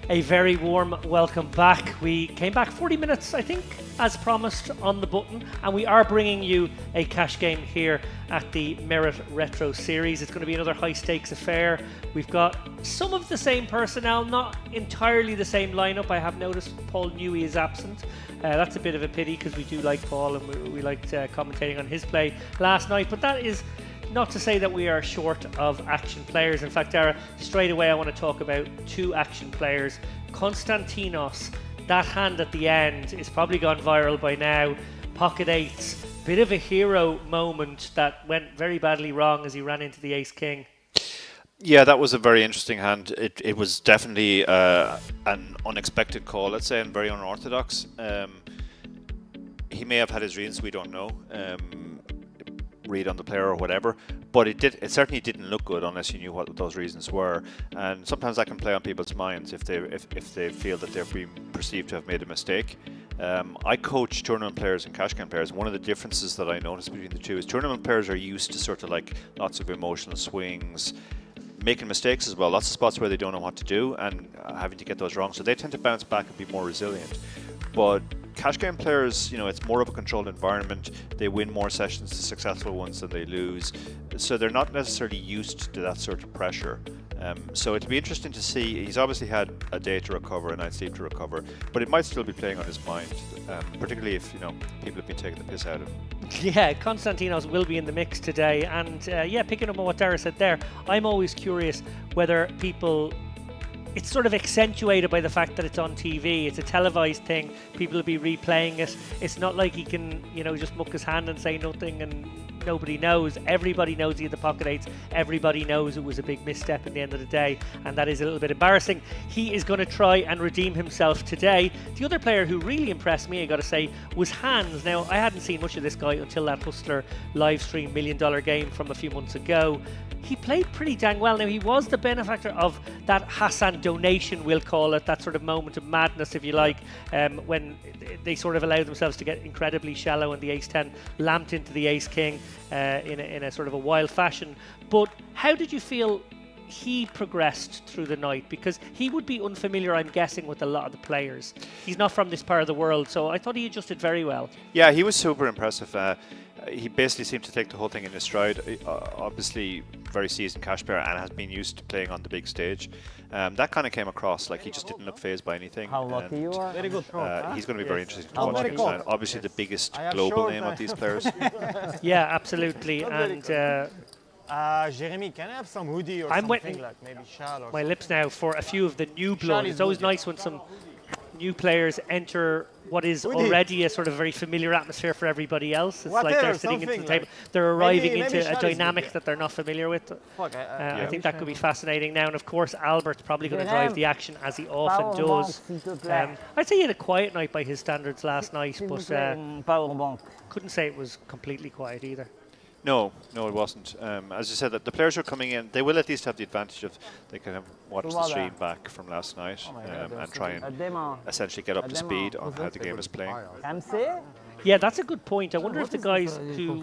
A very warm welcome back. We came back 40 minutes, I think, as promised on the button, and we are bringing you a cash game here at the Merit Retro Series. It's going to be another high-stakes affair. We've got some of the same personnel, not entirely the same lineup. I have noticed Paul Newey is absent. That's a bit of a pity because we do like Paul and we liked commentating on his play last night, but that is not to say that we are short of action players. In fact, Dara, straight away I want to talk about two action players. Konstantinos, that hand at the end is probably gone viral by now. Pocket eights, bit of a hero moment that went very badly wrong as he ran into the ace-king. Yeah, that was a very interesting hand. It was definitely an unexpected call, let's say, and very unorthodox. He may have had his reasons, we don't know. Read on the player or whatever, but it certainly didn't look good unless you knew what those reasons were, and sometimes that can play on people's minds if they feel that they're being perceived to have made a mistake. I coach tournament players and cash game players. One of the differences that I noticed between the two is tournament players are used to sort of like lots of emotional swings, making mistakes as well, lots of spots where they don't know what to do and having to get those wrong, so they tend to bounce back and be more resilient. But cash game players, you know, it's more of a controlled environment. They win more sessions, the successful ones, than they lose. So they're not necessarily used to that sort of pressure. So it'll be interesting to see. He's obviously had a day to recover, a night's sleep to recover, but it might still be playing on his mind, particularly if, you know, people have been taking the piss out of him. Yeah, Konstantinos will be in the mix today. And yeah, picking up on what Dara said there, I'm always curious whether people... It's sort of accentuated by the fact that it's on TV. It's a televised thing. People will be replaying it. It's not like he can, you know, just muck his hand and say nothing and nobody knows. Everybody knows he had the pocket eights. Everybody knows it was a big misstep in the end of the day, and that is a little bit embarrassing. He is going to try and redeem himself today. The other player who really impressed me, I got to say, was Hans. Now, I hadn't seen much of this guy until that Hustler live stream $1 million game from a few months ago. He played pretty dang well. Now, he was the benefactor of that Hassan donation, we'll call it, that sort of moment of madness, if you like, when they sort of allowed themselves to get incredibly shallow and the ace-10 lamped into the ace-king in a sort of a wild fashion. But how did you feel he progressed through the night? Because he would be unfamiliar, I'm guessing, with a lot of the players. He's not from this part of the world, so I thought he adjusted very well. Yeah, he was super impressive. He basically seemed to take the whole thing in his stride. Obviously, very seasoned cash player and has been used to playing on the big stage. That kind of came across, like he just didn't look phased by anything. How lucky you are. Very good throw. He's going to be very interesting to watch against obviously the biggest global name of these players. Yeah, absolutely. And Jeremy, can I have some hoodie or I'm something like maybe shal or my lips now for a few of the new blood. It's always nice when some new players enter what is already a sort of very familiar atmosphere for everybody else. It's like they're sitting into the table. They're arriving into a dynamic that they're not familiar with. I think that could be fascinating now. And of course, Albert's probably going to drive the action, as he often does. I'd say he had a quiet night by his standards last night, but couldn't say it was completely quiet either. No, it wasn't. As you said, that the players who are coming in, they will at least have the advantage of they can watch the stream back from last night and try and essentially get up to speed on how the game is playing. Yeah, that's a good point. I wonder if the guys who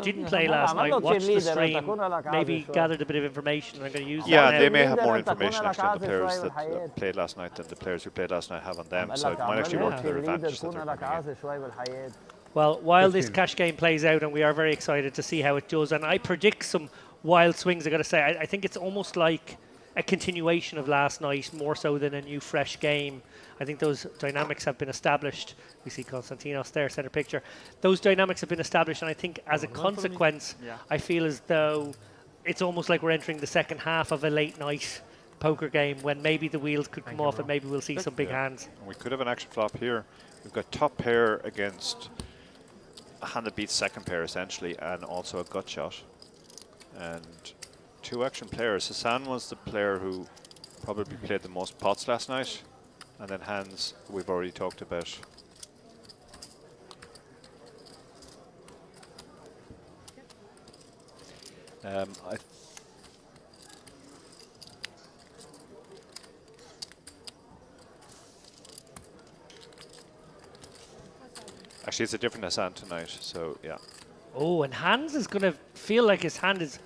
didn't play last night watched the stream, maybe gathered a bit of information and are going to use that. Yeah, they may have more information actually on the players that played last night than the players who played last night have on them, so it might actually work to their advantage that they're coming in. Well, while this cash game plays out, and we are very excited to see how it does, and I predict some wild swings, I got to say. I think it's almost like a continuation of last night, more so than a new, fresh game. I think those dynamics have been established. We see Konstantinos there, center picture. Those dynamics have been established, and I think as a consequence, I feel as though it's almost like we're entering the second half of a late night poker game when maybe the wheels could come off and maybe we'll see some big hands. And we could have an action flop here. We've got top pair against a hand that beats second pair essentially, and also a gut shot. And two action players. Hassan was the player who probably played the most pots last night, and then Hans, we've already talked about. Actually, it's a different Hassan tonight, so yeah. Oh, and Hans is going to feel like his hand is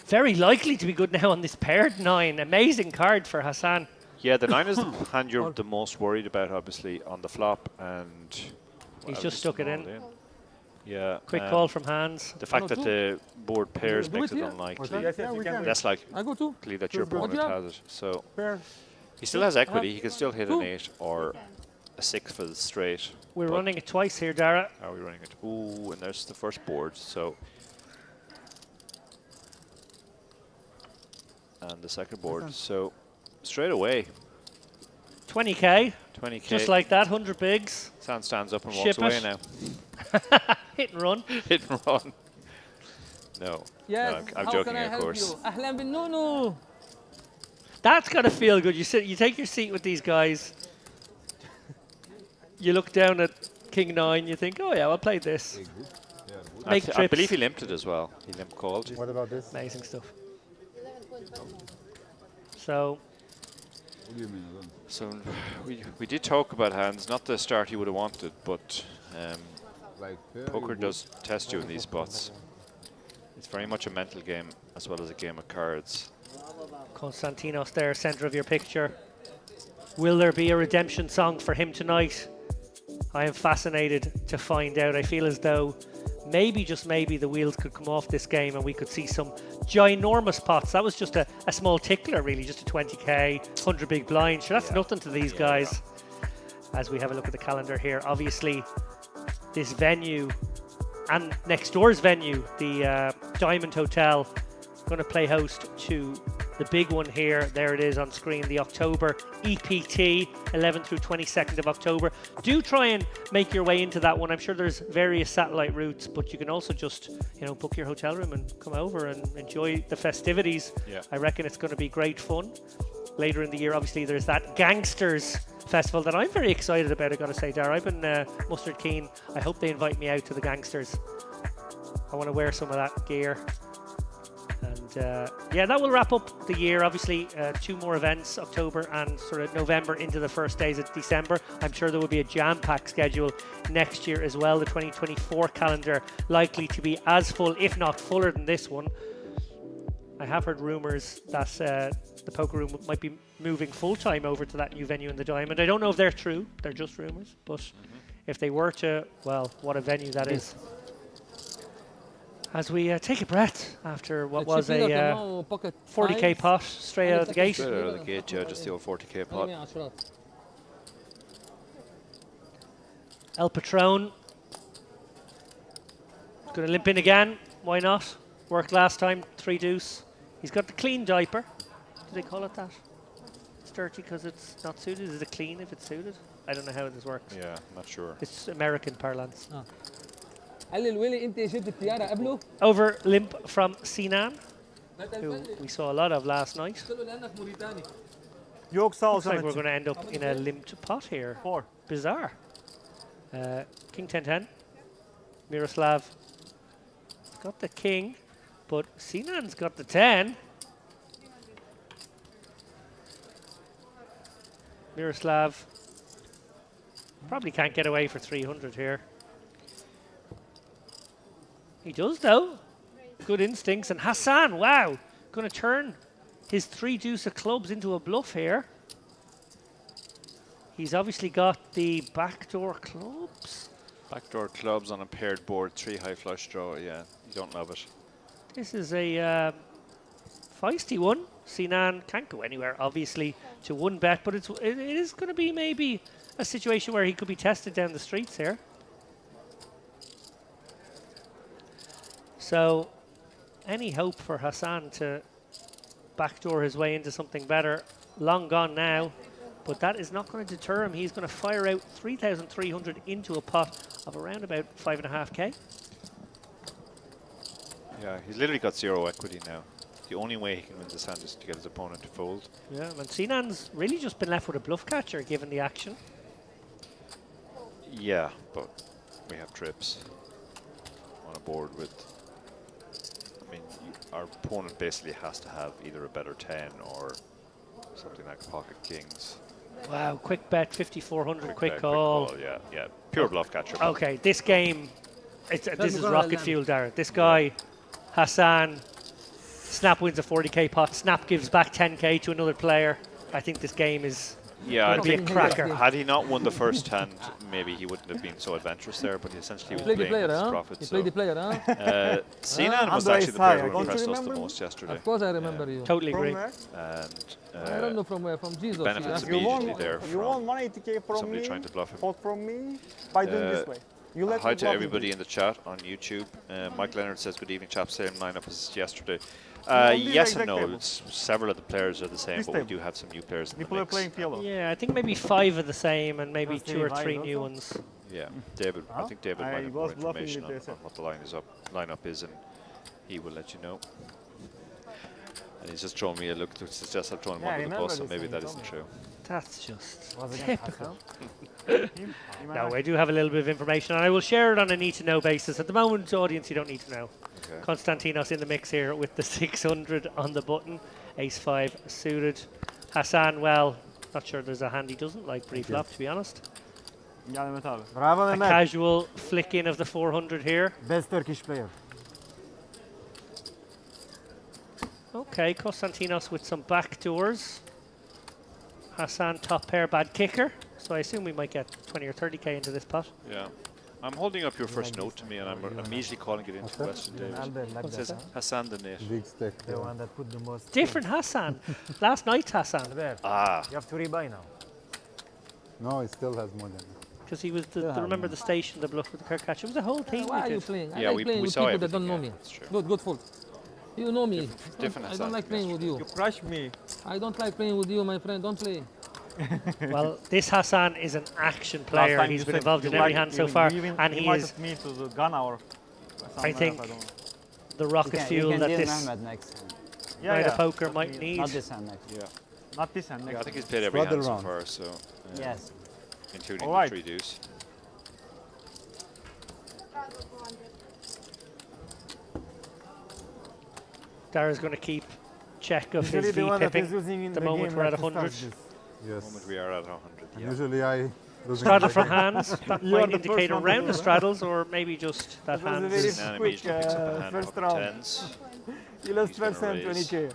very likely to be good now on this paired 9. Amazing card for Hassan. Yeah, the 9 is the hand you're the most worried about, obviously, on the flop, and He's just stuck it in. Yeah. Quick call from hands. The fact that the board pairs makes it unlikely. Yes, we can. Less likely I go too. that your opponent has it. So Pair. he still has equity. He can still hit an 8 or a 6 for the straight. We're running it twice here, Dara. Are we running it? Ooh, and there's the first board. So. And the second board. So straight away. 20k. 20k. Just like that, 100 bigs. San stands up and Ship walks away it. now. Hit and run. Hit and run. No. Yes. No, I'm how joking, can I of help course. you? أهلا بالنونو. That's gotta feel good. You take your seat with these guys. You look down at King 9. You think, oh yeah, I'll play this. Make trips. I believe he limped it as well. He limp called. What about this? Amazing stuff. So So we did talk about hands, not the start you would have wanted, but poker does test you in these spots. It's very much a mental game as well as a game of cards. Konstantinos there, center of your picture. Will there be a redemption song for him tonight? I am fascinated to find out. I feel as though maybe, just maybe, the wheels could come off this game and we could see some ginormous pots. That was just a small tickler, really, just a 20k, 100 big blinds. Sure, that's nothing to these guys. As we have a look at the calendar here, obviously this venue and next door's venue, the Diamond Hotel, going to play host to the big one here. There it is on screen, the October EPT, 11th through 22nd of October. Do try and make your way into that one. I'm sure there's various satellite routes, but you can also just, book your hotel room and come over and enjoy the festivities. Yeah. I reckon it's going to be great fun. Later in the year, obviously, there's that Gangsters Festival that I'm very excited about, I've got to say, Dar. I've been mustard keen. I hope they invite me out to the Gangsters. I want to wear some of that gear. And yeah, that will wrap up the year. Obviously, 2 more events, October and sort of November into the first days of December. I'm sure there will be a jam-packed schedule next year as well. The 2024 calendar likely to be as full, if not fuller than this one. I have heard rumours that the poker room might be moving full-time over to that new venue in the Diamond. I don't know if they're true. They're just rumours. But if they were to, well, what a venue that is. As we take a breath after what was a 40k pot straight out of the gate. Straight out of the gate, yeah, just the old 40k pot. El Patron. Going to limp in again. Why not? Worked last time, 3 deuce. He's got the clean diaper. Do they call it that? It's dirty because it's not suited. Is it clean if it's suited? I don't know how this works. Yeah, not sure. It's American parlance. هل الويلي انت جبت الطياره قبله؟ Over limp from Sinan, who we saw a lot of last night. Yoke Looks sauce like on we're it. going to end up in a limped pot here. 4. Bizarre. King 10-10. Miroslav got the king, but Sinan's got the 10. Miroslav probably can't get away for 300 here. He does, though. Good instincts. And Hassan, wow, going to turn his 3 deuce of clubs into a bluff here. He's obviously got the backdoor clubs. Backdoor clubs on a paired board, 3 high flush draw, yeah, you don't love it. This is a feisty one. Sinan can't go anywhere, obviously, to 1 bet, but it is going to be maybe a situation where he could be tested down the streets here. So, any hope for Hassan to backdoor his way into something better, long gone now. But that is not going to deter him. He's going to fire out 3,300 into a pot of around about 5.5k. Yeah, he's literally got 0 equity now. The only way he can win this hand is to get his opponent to fold. Yeah, and Sinan's really just been left with a bluff catcher given the action. Yeah, but we have trips on a board with... I mean, our opponent basically has to have either a better 10 or something like pocket kings. Wow, quick bet, 5,400, quick call. Yeah, yeah, pure bluff catcher. Okay, this game, this is rocket fuel, Darren. This guy, Hassan, Snap wins a 40k pot. Snap gives back 10k to another player. I think this game is Yeah, I going to be a think cracker. had he not won the first hand, maybe he wouldn't have been so adventurous there. But essentially, he You was play the playing player, with his huh? profit. You So play the player, huh? Sinan was Andre actually the is player high. who Don't you impressed us the remember most yesterday. Of course I remember you. Totally From agree. where? And I don't know from where, from Jesus. benefits yeah. immediately there You won from 180k from somebody me. trying to bluff him. Fought from me by doing this way. You let Hi me to bluff everybody you. in the chat on YouTube. Mike Leonard says, good evening, chaps. Same lineup as yesterday. on these Yes and exact no. tables. Several of the players are the same, This but we table. do have some new players in the People are mix. playing yellow. Yeah, I think maybe 5 are the same and maybe Was 2 or he 3 right new also? ones. Yeah, David. I think David I might have more was bluffing information with on, this. on what the lineup is, and he will let you know. And he's just throwing me a look to suggest I've thrown him Yeah, I under the remember bus, and this maybe when that you isn't told true. That's just Was against typical. Hassan. No, I do have a little bit of information, and I will share it on a need-to-know basis. At the moment, audience, you don't need to know. Okay. Konstantinos in the mix here with the 600 on the button. Ace-5 suited. Hassan, well, not sure there's a hand he doesn't like pre-flop, to be honest. Gel Mehmet abi. Bravo A Mehmet. casual flick in of the 400 here. Best Turkish player. Okay, Konstantinos with some backdoors. Hassan top pair, bad kicker. So I assume we might get 20 or 30k into this pot. Yeah. I'm holding up your first note to me, and I'm immediately calling it into question, David. It says Hassan the net. Big stack. The one that put the most. Different Hassan. Last night's Hassan. There. Ah, You have to rebuy now. No, it still has more than Because he was remember the station, the bluff with the pair catch. It was a whole thing. Why we are you did. playing? I Yeah, like we playing with saw people that don't everything, know yeah, me. that's true. Good fault. You know me. different I Hassan, don't like yes. playing with you. You crush me. I don't like playing with you, my friend. Don't play. Well, this Hassan is an action player. He's been involved in every hand so far, and he is me to the gun hour. I think the rocket fuel that this next. night of poker might need. Not this hand next. Yeah. Not this hand. Yeah, I Next. think he's played every Straddle hand so round. far, so Yes. including All right. the 3 deuce. Dara's going to keep check of Usually his the V one that is pipping. using in The the moment game we're at like to 100. start this. The yes. moment we are at 100. And Yeah. usually I lose Straddle from hands. That You are might the first indicate a one to round do of that. straddles, or maybe just that That was a hand. very Sinan quick immediately picks up a hand first pocket round. tens. You lost He's gonna 12 cents, raise. 20k.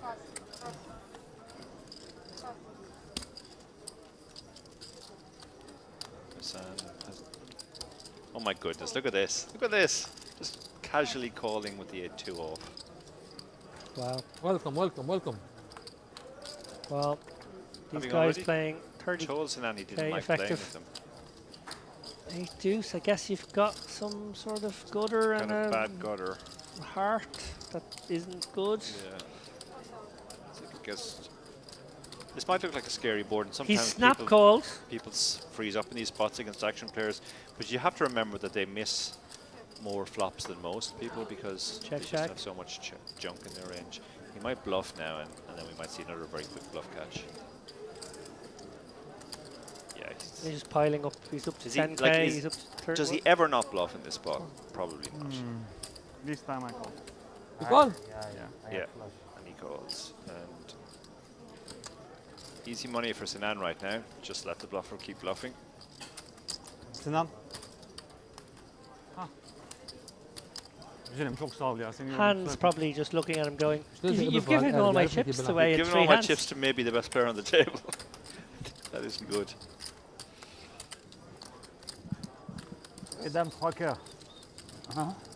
Hassan has- Oh my goodness, look at this. Look at this. Just casually calling with the 8-2 off. Wow. Welcome, welcome, welcome. Well, these Having guys already playing 30 Told Sinan he didn't Okay, like playing effective. with them. 8 deuce. I guess you've got some sort of gutter Kind and of a bad gutter. heart that isn't good. Yeah. So I guess this might look like a scary board, and He's sometimes snap people, called. people freeze up in these spots against action players, but you have to remember that they miss more flops than most people because Check, they just check. have so much junk in their range. He might bluff now, and then we might see another very quick bluff catch. Yeah. He's just piling up. He's up to Is he- 10k. like, is- he's up to 30. Does he ever not bluff in this spot? Probably not. This time I call. You call? Yeah, and he calls. And easy money for Sinan right now. Just let the bluffer keep bluffing. Sinan. Güzelim çok sağ ol ya. Seni Hands probably just looking at him going, Still think you've about given it. all my Yeah, chips keep it away in Giving 3 all my hands. chips to maybe the best player on the table. That isn't good. Adam Fucker.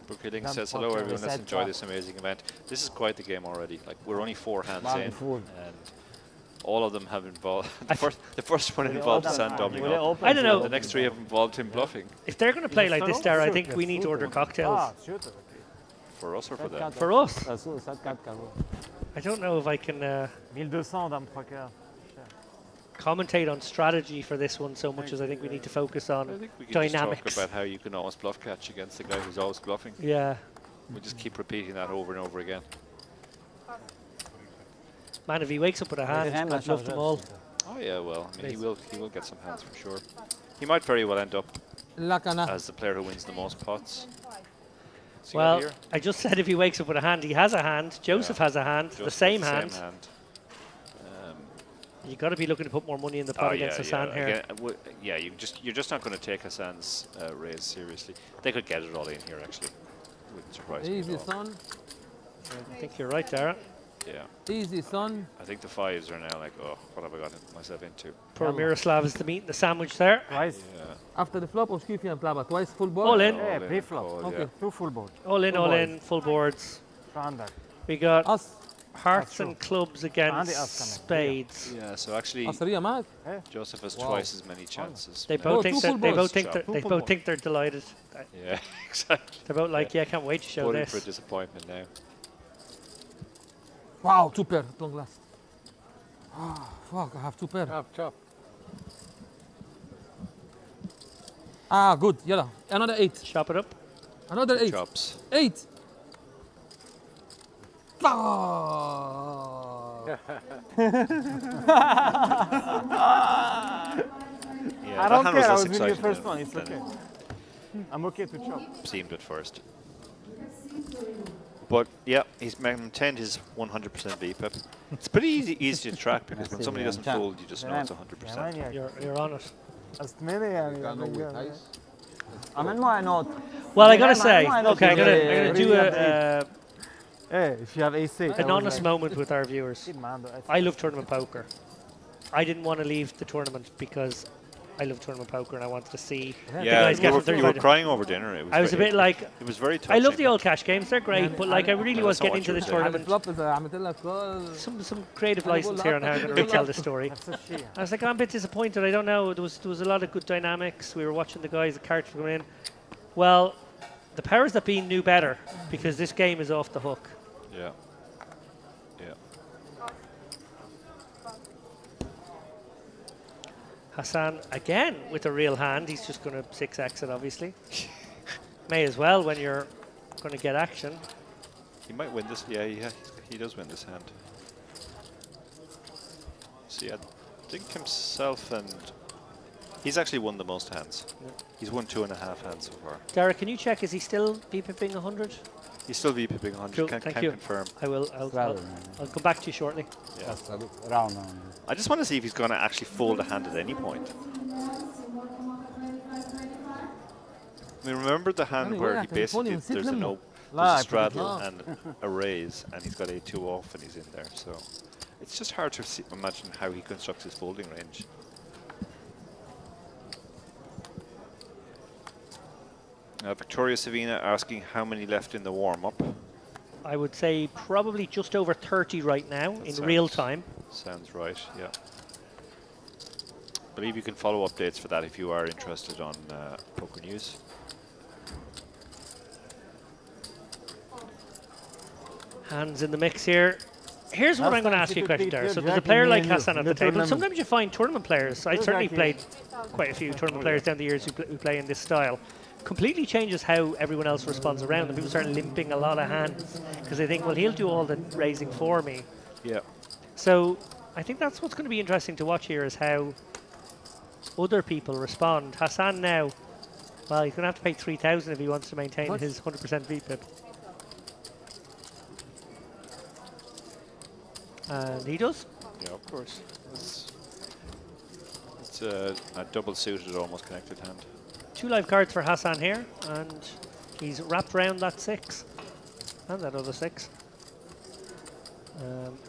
Brooke Hilling Damn says, fuck, hello yeah. everyone, let's Said enjoy fuck. this amazing event. This is quite the game already. Like, we're only 4 hands Wow, in, fool. and all of them have involved. the first one involved Hassan doubling up. I don't know. The next 3 have involved him bluffing. If they're going to play like this, Dara, I Shoot, think yes, we need to shoot. order cocktails. Ah, shoot. For us or for them? For us. Rasul, saat 4 carreaux. I don't know if I can 1200 Adam Fucker. commentate on strategy for this one so much as I think we need to focus on I think we can dynamics. just talk about how you can almost bluff catch against the guy who's always bluffing. Yeah. We just keep repeating that over and over again. Man, if he wakes up with a hand, Dirhem, I've loved them all. Oh yeah, well, I mean, Please. he will get some hands for sure. He might very well end up Lakana. as the player who wins the most pots. See that Well, here? I just said if he wakes up with a hand, he has a hand. Joseph has a hand, Just the same with hand. You got to be looking to put more money in the pot against Hassan here. Again, yeah, you're just not going to take Hassan's raise seriously. They could get it all in here actually. Wouldn't surprise me Easy, at all. son. I think you're right, Dara. Yeah. Easy, son. I think the fives are now like, oh, what have I got myself into? Poor Miroslav is the meat and the sandwich there. Twice. Yeah. After the flop, of كيف ينطلع twice full board. All in. Yeah, All in, pre-flop. call, Okay. yeah. 2 full board. All in, Full all boards. in, full boards. شو عندك؟ We got Us. hearts true. and clubs عندي against us كمان. spades. Yeah, so actually, أصرية معك. Joseph has Wow. twice as many chances. They now. both Oh, think two that full they boards. both think Two that they full both boards. think they're delighted. Yeah, exactly. They're both like, yeah, I can't wait to show Voting for this. disappointment now. Wow, 2 pair. Long last. Ah, fuck, I have 2 pair. Chop, chop. Ah, good. Yalla. Another 8. Chop it up. Another 8. Chops. 8. Ah. Yeah, I that don't hand care. I less was winning the exciting first than- one. It's than okay. I'm okay to chop. it seemed at first. But yeah, he's maintained his 100% VPIP. It's pretty easy to track because when somebody doesn't fold, you just know it's 100%. You're on it. أستمنى يعني. Gano with ice. عمل معي نوت. Well, I gotta Yeah, say, I know okay, I'm gonna do really a, If you have A6. an honest moment with our viewers. I love tournament poker. I didn't want to leave the tournament because I love tournament poker and I wanted to see the Yeah, guys get from you were 35. crying over dinner. It was I was a very- bit like, It was very touching. I love the old cash games, they're great, but like I really was That's not getting what into the you were saying. عم tournament. flop إذا عملت لك call. Some creative license here on how I'm going to retell the story. I was like, I'm a bit disappointed. I don't know. There was a lot of good dynamics. We were watching the guys, the cards were coming in. Well, the powers that be knew better because this game is off the hook. Yeah. Yeah. Hassan again with a real hand. He's just going to 6x it, obviously. May as well when you're going to get action. He might win this. Yeah, he does win this hand. See, I think himself and he's actually won the most hands. Yeah. He's won 2.5 hands so far. Derek, can you check? Is he still VPIPing 100? He's still VPIPing 100. Cool, Can thank you. confirm. I will. I'll come back to you shortly. Yeah. That's a round. I just want to see if he's going to actually fold a hand at any point. I mean, remember the hand Anyway, where I he can basically phone him, there's a sit no, limbo. there's a straddle No. and a raise, and he's got a 2 off, and he's in there. So it's just hard to imagine how he constructs his folding range. Victoria Savina asking how many left in the warm-up. I would say probably just over 30 right now in sounds- real time. Sounds right, yeah. I believe you can follow updates for that if you are interested on Poker News. Hands in the mix here. Here's what Last I'm going to time ask you a she question, could beat Dara. So you, there's a Jackie, player me like and you Hassan in at the the table. tournament. Sometimes you find tournament players. I Where's certainly Jackie? played quite a few tournament players down the years who play in this style. Completely changes how everyone else responds around them. People start limping a lot of hands because they think, well, he'll do all the raising for me. Yeah. So I think that's what's going to be interesting to watch here is how other people respond. Hassan now, well, he's going to have to pay 3,000 if he wants to maintain What? his 100% VPIP. And he does. Yeah, of course. It's a double suited, almost connected hand. 2 live cards for Hassan here, and he's wrapped around that 6 and that other 6.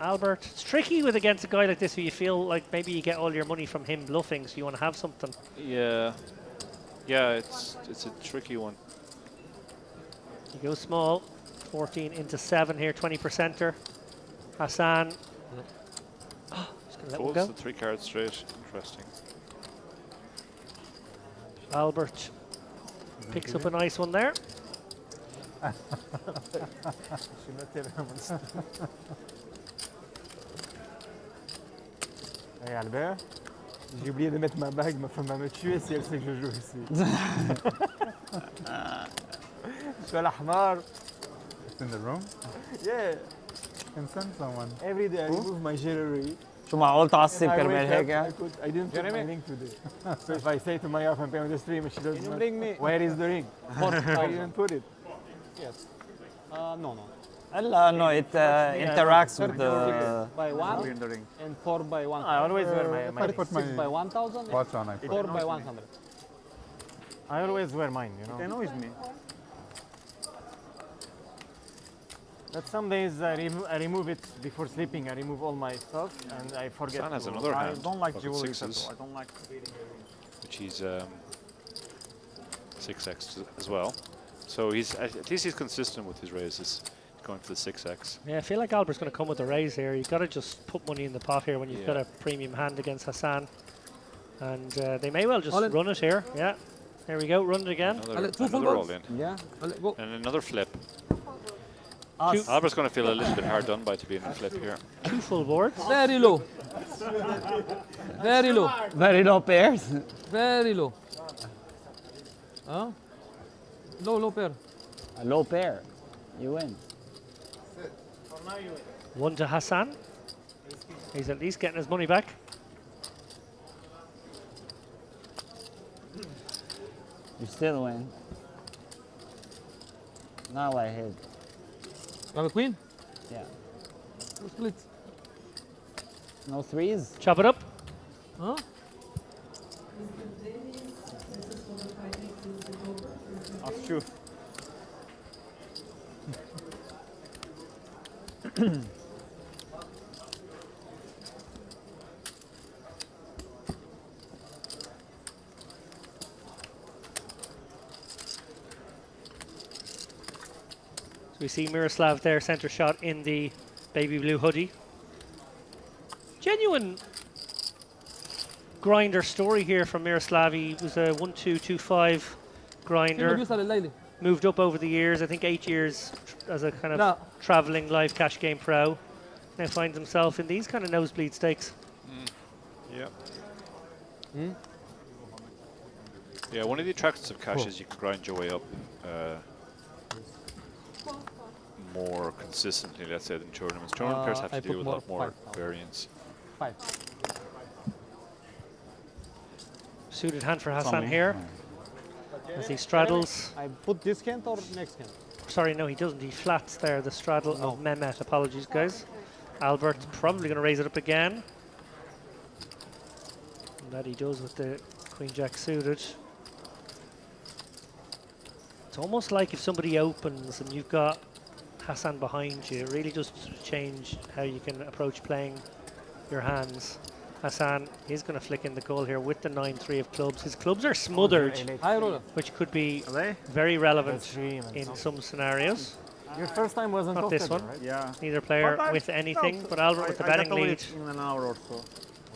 Albert, it's tricky with against a guy like this who you feel like maybe you get all your money from him bluffing, so you want to have something. Yeah. Yeah, it's a tricky one. He goes small, 14 into 7 here, 20%er. Hassan. Oh, just gonna let one Folds go. the 3 cards straight. Interesting. Albert picks up a nice one there. Hey Albert, j'ai oublié de mettre ma bague, ma femme va me tuer si elle sait que je joue ici. Je suis à l'ahmar. It's in the room. Yeah, You can send someone. every day I remove my jewelry. شو معقول تعصب I كرمال wake هيك؟ up, I didn't put my ring today. So if I say to my wife I'm paying the stream, she doesn't know. bring me? Where is the ring? I didn't put it. Yes. No. هلا انه it interacts with the By I'll be 1 in the ring. and 4 by 1. I always wear If my I ring. put 6 by my 1,000 watch on, I and put 4 by 100. I always wear mine, you know. Annoys me. But some days I remove it before sleeping. I remove all my stuff and I forget. Hassan has to- another I hand. don't like pocket jewelry at sixes, all. I don't like. which he's 6x as well. So he's at least he's consistent with his raises. He's going for the 6x. Yeah, I feel like Albert's going to come with a raise here. You've got to just put money in the pot here when you've got a premium hand against Hassan. And they may well just All in. run it here. Yeah, there we go. Run it again. Another, Two full another boards. all in. Yeah. Allez, go. And another flip. Us. Albert's going to feel a little bit hard done by to be in the flip here. 2 full boards. Very low. Very low. Very low pairs. Very low. Huh? Low pair. A low pair. You win. 1 to Hassan. He's at least getting his money back. You still win. Now I hit. You have a queen? Yeah. No split. No threes. Chop it up. Huh? That's true. So we see Miroslav there, centre shot in the baby blue hoodie. Genuine grinder story here from Miroslav. He was a 1-2-2-5 grinder. بيوصل الليلة. Moved up over the years, I think 8 years as a kind of No. travelling live cash game pro. Now finds himself in these kind of nosebleed stakes. Yeah. Yeah, one of the attractions of cash is you can grind your way up more consistently, let's say, than tournaments. Tournament players have I to deal put with a lot more more 5,000. variance. 5. Suited hand for Hassan me. here as he straddles. I put this hand or next hand? Sorry, no, he doesn't. He flats there the straddle of Mehmet. Apologies, guys. Albert's probably going to raise it up again. And that he does with the Queen Jack suited. It's almost like if somebody opens and you've got Hassan behind you, it really does change how you can approach playing your hands. Hassan is going to flick in the goal here with the 9-3 of clubs. His clubs are smothered, High roller. which could be Are they? very relevant That's dream and in stuff. some scenarios. Your first time wasn't Not this comfortable, one. right? Yeah. Neither player But I- with anything, no, but Albert with the betting got away lead. in an hour or so.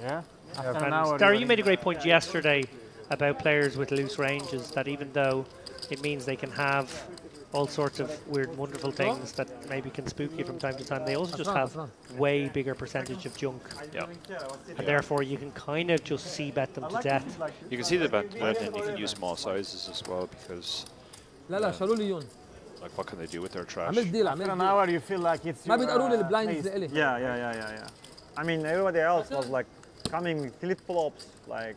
Yeah. After And an hour. Darry, were you made a in. great point yesterday about players with loose ranges, that even though it means they can have all sorts of weird, wonderful things that maybe can spook you from time to time, they also just have way bigger percentage of junk. Yeah. And therefore you can kind of just bet them to death. You can see the bet, and you can use small sizes as well because, لا لا شالوا لي يون. like, what can they do with their trash? عملت ديل After عملت an ديل. hour, you feel like it's ما your, بيتقالوا لي البلايندز place. لإلي. Yeah. I mean, everybody else was like coming with flip-flops, like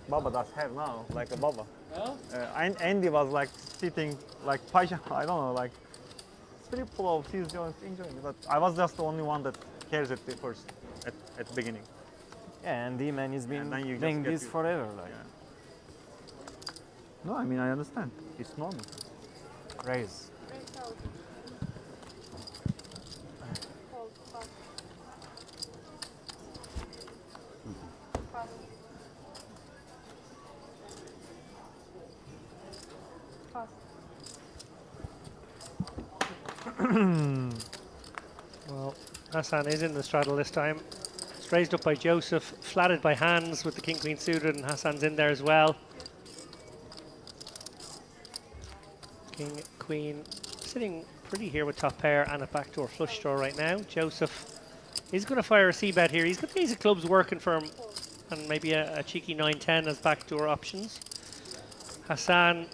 Baba does have now, like a Baba. And Andy was like sitting like pajama, I don't know, like flip-flops, he's just enjoying it. But I was just the only one that cares at the first, at the beginning. Yeah, and man, he's been And then you playing just get this to- forever. Like, No, I mean, I understand. It's normal. raise. Well, Hassan is in the straddle this time. It's raised up by Joseph, flatted by Hans with the King-Queen suited, and Hassan's in there as well. King, Queen, sitting pretty here with top pair and a backdoor flush draw right now. Joseph is going to fire a C-bet here. He's got the ace of clubs working for him, and maybe a cheeky 9-10 as backdoor options. Hassan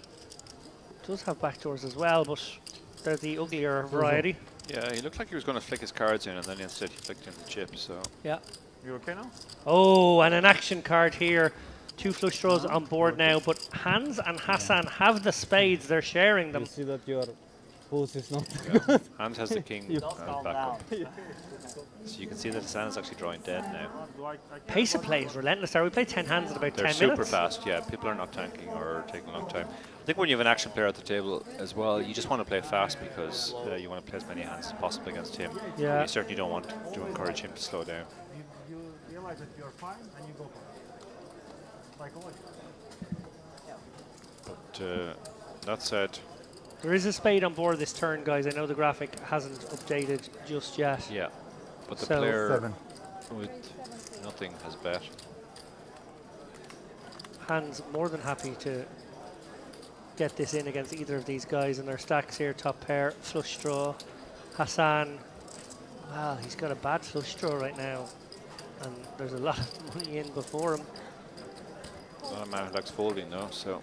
does have backdoors as well, but they're the uglier variety. Yeah, he looked like he was going to flick his cards in, and then instead he flicked in the chip. So Yeah. You okay now? Oh, and an action card here. 2 flush draws on board now, but Hans and Hassan have the spades. They're sharing them. You see that your Pose is not. Yeah. Hans has the king back up. So you can see that Hassan is actually drawing dead now. Pace of play is relentless there. We played 10 hands in about They're 10 super minutes. fast, yeah. People are not tanking or taking a long time. I think when you have an action player at the table as well, you just want to play fast because you want to play as many hands as possible against him. Yeah. You certainly don't want to encourage him to slow down. You realize that you're fine and you go for it. Psychology. But that said, There is a spade on board this turn, guys. I know the graphic hasn't updated just yet. yeah. But the So- player 7. with nothing has bet. Hans more than happy to get this in against either of these guys in their stacks here. Top pair, flush draw. Hassan, well, he's got a bad flush draw right now. And there's a lot of money in before him. Not a man who likes folding though, so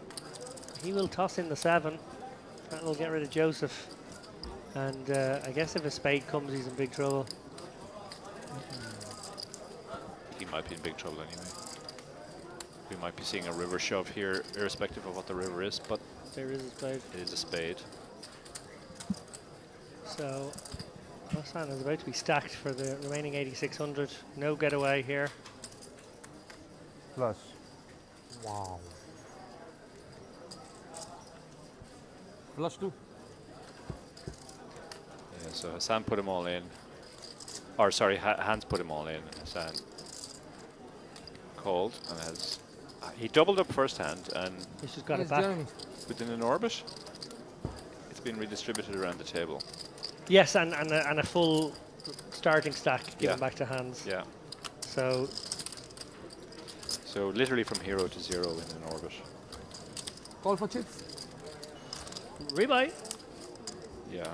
He will toss in the 7. That will get rid of Joseph. And I guess if a spade comes, he's in big trouble. he might be in big trouble anyway. We might be seeing a river shove here, irrespective of what the river is, but There is a spade. it is a spade. So Hassan is about to be stacked for the remaining 8,600. No getaway here. Flush. Wow. Flush two. Yeah, so Hassan put them all in. Or sorry, Hans put them all in. Hassan called and has. He doubled up first hand, and He's just got Yes, it back. Jeremy. within an orbit, it's been redistributed around the table. Yes, and a full starting stack given Yeah. back to Hans. Yeah. So So literally from 0 to 0 in an orbit. Call for chips. rebuy. Yeah.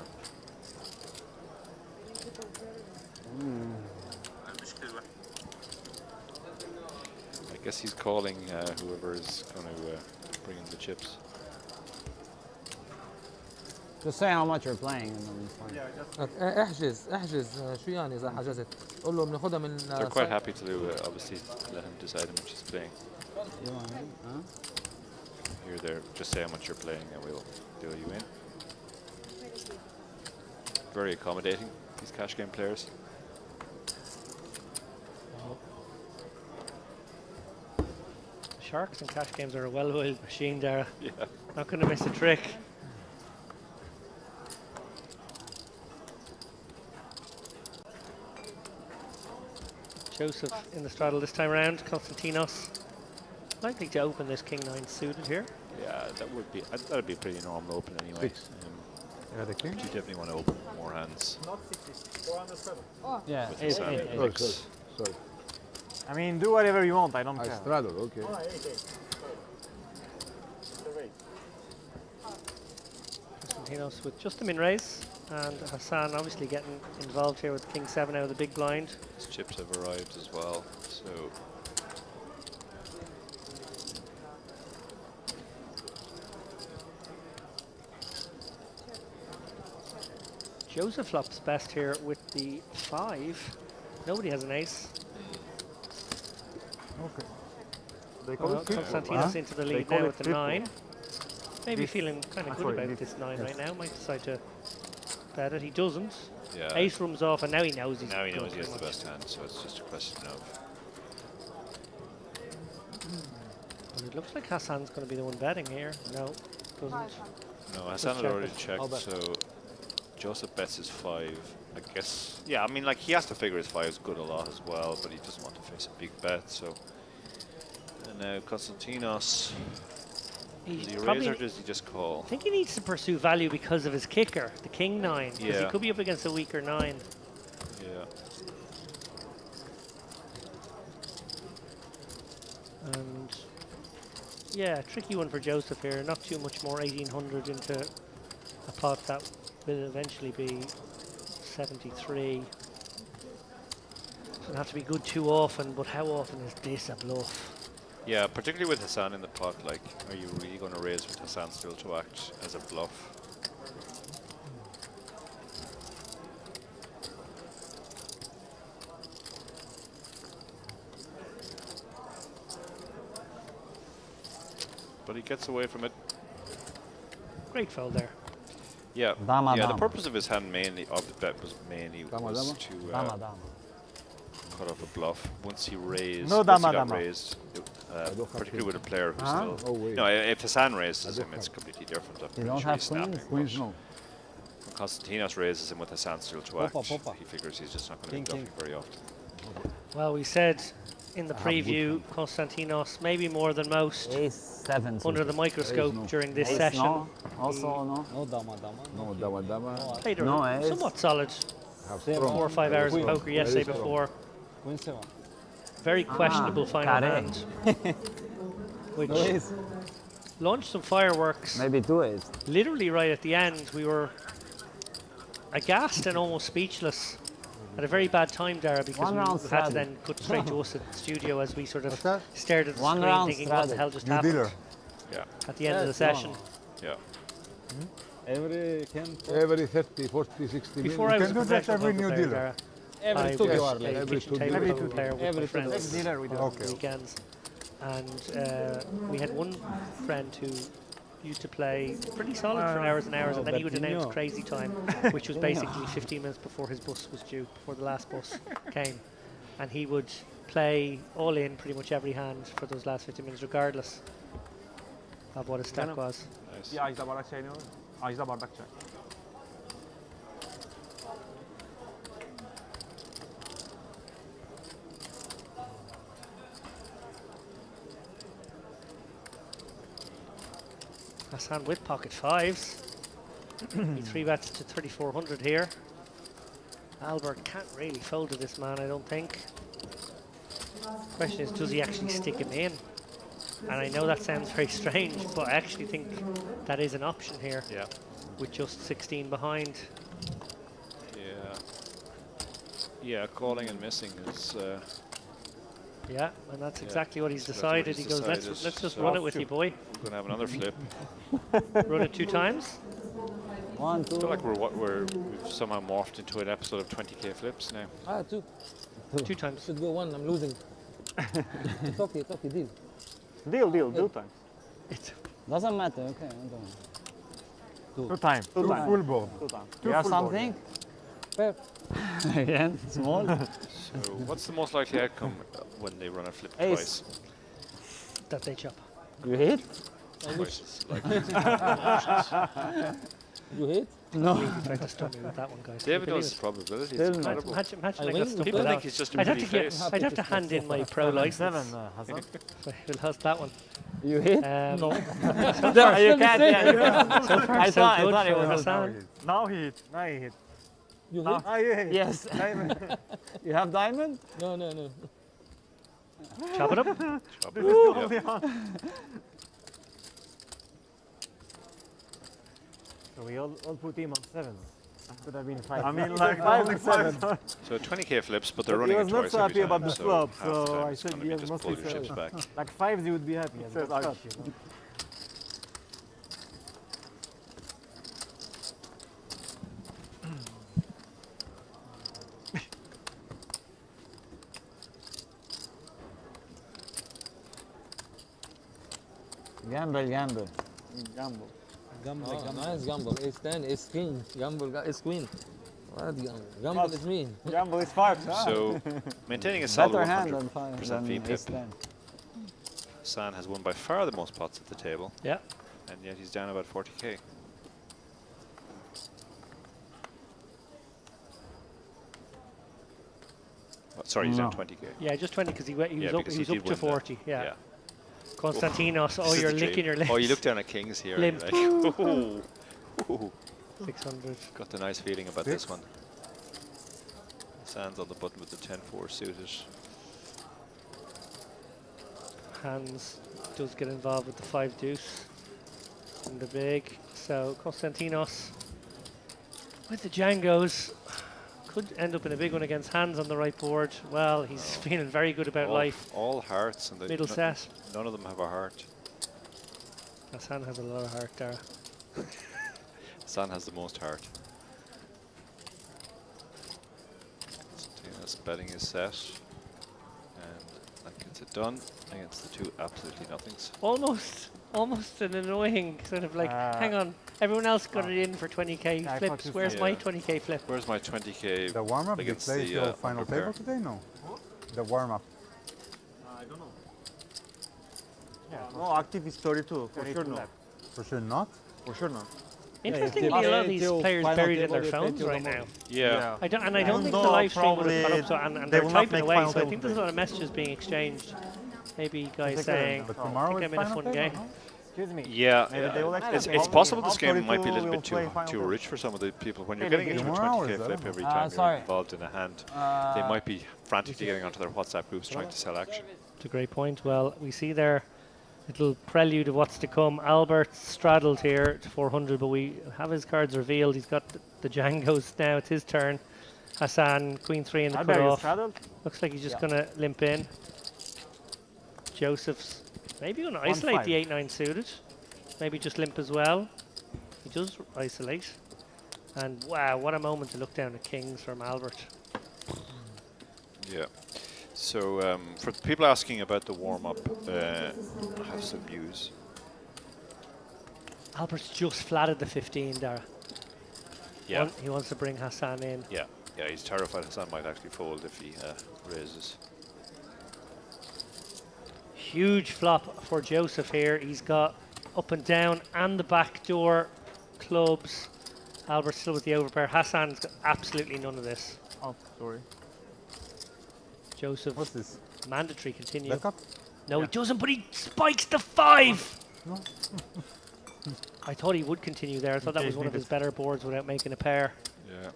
I guess he's calling whoever is going to bring in the chips. Just say how much you're playing and then it's fine. احجز شو يعني اذا حجزت قول له بناخذها من They're quite happy to obviously let him decide how much he's playing. You want it? Huh? Here, there, just say how much you're playing and we'll deal you in. Very accommodating, these cash game players. Sharks and cash games are a well-oiled machine, Dara. Yeah. Not going to miss a trick. Joseph in the straddle this time around. Konstantinos likely to open this king 9 suited here. Yeah, that'd be a pretty normal open anyway. Yeah, the king. You definitely want to open more hands. Not 60. 407. Yeah, With eight, Hassan. eight, eight. Oh, sorry. Sorry. I mean, do whatever you want. I don't I care. straddle, okay. Oh, 8. Konstantinos with just the min raise. And Hassan obviously getting involved here with king 7 out of the big blind. His chips have arrived as well, so Joseph flops best here with the 5. Nobody has an ace. Okay. They call it triple. Konstantinos into the They lead call now it with the triple. 9. Maybe This- feeling kind of good sorry, about this- this 9 yes. right now. Might decide to bet it. He doesn't. yeah. Ace rooms off, and now he knows he's Now he good knows he has pretty the much. best hand, so it's just a question of Well, it looks like Hassan's going to be the one betting here. No, doesn't. no. Hassan had check already it. checked, I'll bet. so Joseph bets his 5. I guess. Yeah, I mean, like he has to figure his 5 is good a lot as well, but he doesn't want to face a big bet. So, and now Konstantinos. He's Does he raise probably, or does he just call? I think he needs to pursue value because of his kicker, the king 9, because he Yeah. could be up against a weaker 9. Yeah. And yeah, tricky one for Joseph here. Not too much more 1800 into a pot that will eventually be 73. Doesn't have to be good too often, but how often is this a bluff? Yeah, particularly with Hassan in the pot, like, are you really going to raise with Hassan still to act as a bluff? But he gets away from it. Great fold there. Yeah. Dama, yeah. The dama. purpose of his hand mainly of the bet was mainly Dama, was dama? to Dama, dama. cut off a bluff. Once he raised, No once dama, he got dama. raised, don't have particularly with a player who's Huh? still. Oh, wait. No, if Hassan raises don't him, it's have- completely different. I'm You pretty don't sure have he's snapping. Queens, but no. when Constantinos raises him with Hassan still to Popa, act, popa. he figures he's just not going to King, be bluffing king. very often. Well, we said in the I have good preview, Konstantinos, maybe more than most, Ace 7. under the suited. microscope no. during this Ace session. no. Also no. No dama, dama. No dama, dama. Played a No, ace. somewhat solid Have 4 or 5 hours of Queen. poker yesterday Very strong. before. Queen 7. Very questionable final carré. hand, which No ace. launched some fireworks. Maybe 2 ace. Literally right at the end, we were aghast and almost speechless. At a very bad time, Dara, because One round we had to strategy. then cut straight to us at the studio as we sort of What's that? stared at the One screen round thinking, what the strategy. hell just New happened dealer. Yeah, at the end of the Yes, no, session. no. yeah. Every 30, 40, 60 Before minutes. I was a can do that professional every poker new player, dealer. Dara, Every I two was you are a like. every kitchen two table dealer. poker player with my Every two friends dealer. Dealer we do. on the weekends. And we had one friend who used to play pretty solid for hours and hours, and then he would announce crazy time, which was basically 15 minutes before his bus was due, before the last bus came. And he would play all in pretty much every hand for those last 15 minutes, regardless of what his stack was. Nice. Bir Ajda bardak çay ne olur? Ajda bardak çay. Hassan with pocket fives. He 3-bets to 3,400 here. Albert can't really fold to this man, I don't think. Question is, does he actually stick him in? And I know that sounds very strange, but I actually think that is an option here Yeah, with just 16 behind. yeah, yeah. Calling and missing is. Yeah, and that's Yeah, exactly what he's so that's what decided. he's He goes, let's decided. just So run it with you, boy. We're gonna have another flip. Run it 2 times. 1, I 2. feel like we've somehow morphed into an episode of 20k flips now. Ah, 2. 2 times. Should go 1, I'm losing. It's okay, deal. Deal times. Doesn't matter. Okay. I don't. 2 times. 2 Two times. full board. 2 times. You have full board, something? Fair. Again, small. So, what's the most likely outcome when they run a flip Ace. twice? That they chop. You hit? Twice is like You hit? No. He tried to stun me with that one, guys. Can you David believe knows it? probability. It's Still not. incredible. Imagine I I got win, stuck you with I that. think he's just a I'd have pretty to face. I'd have to hand in my pro license. 7 Hasan. We'll host that one. You hit? No. No, you can't. Yeah, you can't. So far, I so thought good it for was. Hassan. Now he hit. Now he hit. You Now, hit? ah, you hit. Yes. Diamond. You have diamond? No. Chop it up. Chop it. Yeah. So we all put him on 7s. Could have been 5. I mean, like, 5 only and 7. So 20k flips, but they're But running he it was not twice so every happy about time, the so flop, half the so time I it's said gonna he be has just mostly pull your chips back. Like 5s, he would be happy. Says But I- cut, you know. Gamble. Gamble. Oh, nice gamble. Ace 10, ace queen. Gamble, ace queen. What gamble? Gamble is mean. Gamble is 5. So maintaining a solid Better hand than 100% 5 than VPIP. ace 10. San has won by far the most pots at the table, Yeah. and yet he's down about 40k. Oh, sorry, he's down No. 20k. Yeah, just 20 because he was Yeah, up, because he was he up did to win that. 40. Yeah. Konstantinos, oh, This is you're the licking dream. your lips. Oh, you look down at kings here. Limp. And you're like, ooh, ooh. 600. Got the nice feeling about this one. Sands on the button with the 10-4 suited. Hands does get involved with the 5 deuce in the big. So Konstantinos with the Django's could end up in a big one against hands on the right board. Well, he's feeling very good about life. All hearts, and Middle set. none of them have a heart. Hassan has a lot of heart there. San has the most heart. That's betting his set, and that gets it done against the 2 absolutely nothings. Almost almost an annoying sort of like, hang on, everyone else got it in for 20k I flips. thought Where's so. my Yeah. 20k flip? Where's my 20k? The warm-up, you against played the, your final unprepared? table today? No. The warm-up. I don't know. No, active is 32. For sure no. For sure not. For sure not. Interestingly, a lot of these players buried in their phones right now. Yeah. I don't think the No, live stream would have probably gone up, so, and they they're will not typing make away, final so I table think there's a lot of messages being exchanged. Maybe guys saying, But I tomorrow think is I'm in a final fun table, game. no? Excuse me. Yeah, Maybe they will it's actually possible all this game might be a 32 little will bit play too final too table. rich for some of the people. When you're Hey, getting into a tomorrow 20k is that? flip every time you're sorry. involved in a hand, they might be frantically getting onto their WhatsApp groups trying to sell action. It's a great point. Well, we see there little prelude of what's to come. Albert straddled here to 400, but we have his cards revealed. He's got the Django's now. It's his turn. Hassan, Queen 3 in the Albert, you cutoff. straddled? Looks like he's just going to limp in. Joseph's maybe going to isolate 1-5. the 8-9 suited. Maybe just limp as well. He does isolate. And wow, what a moment to look down at kings from Albert. Yeah. So for the people asking about the warm-up, I have some news. Albert's just flatted the 15, Dara. Yeah. He wants to bring Hassan in. Yeah. Yeah. He's terrified Hassan might actually fold if he raises. Huge flop for Joseph here. He's got up and down and the back door clubs. Albert still with the overpair. Hassan's got absolutely none of this. Oh, sorry. Joseph, What's this? mandatory continue. Backup? No, he doesn't, but he spikes the 5! No. I thought he would continue there. I thought that was one of his better boards without making a pair. Yeah.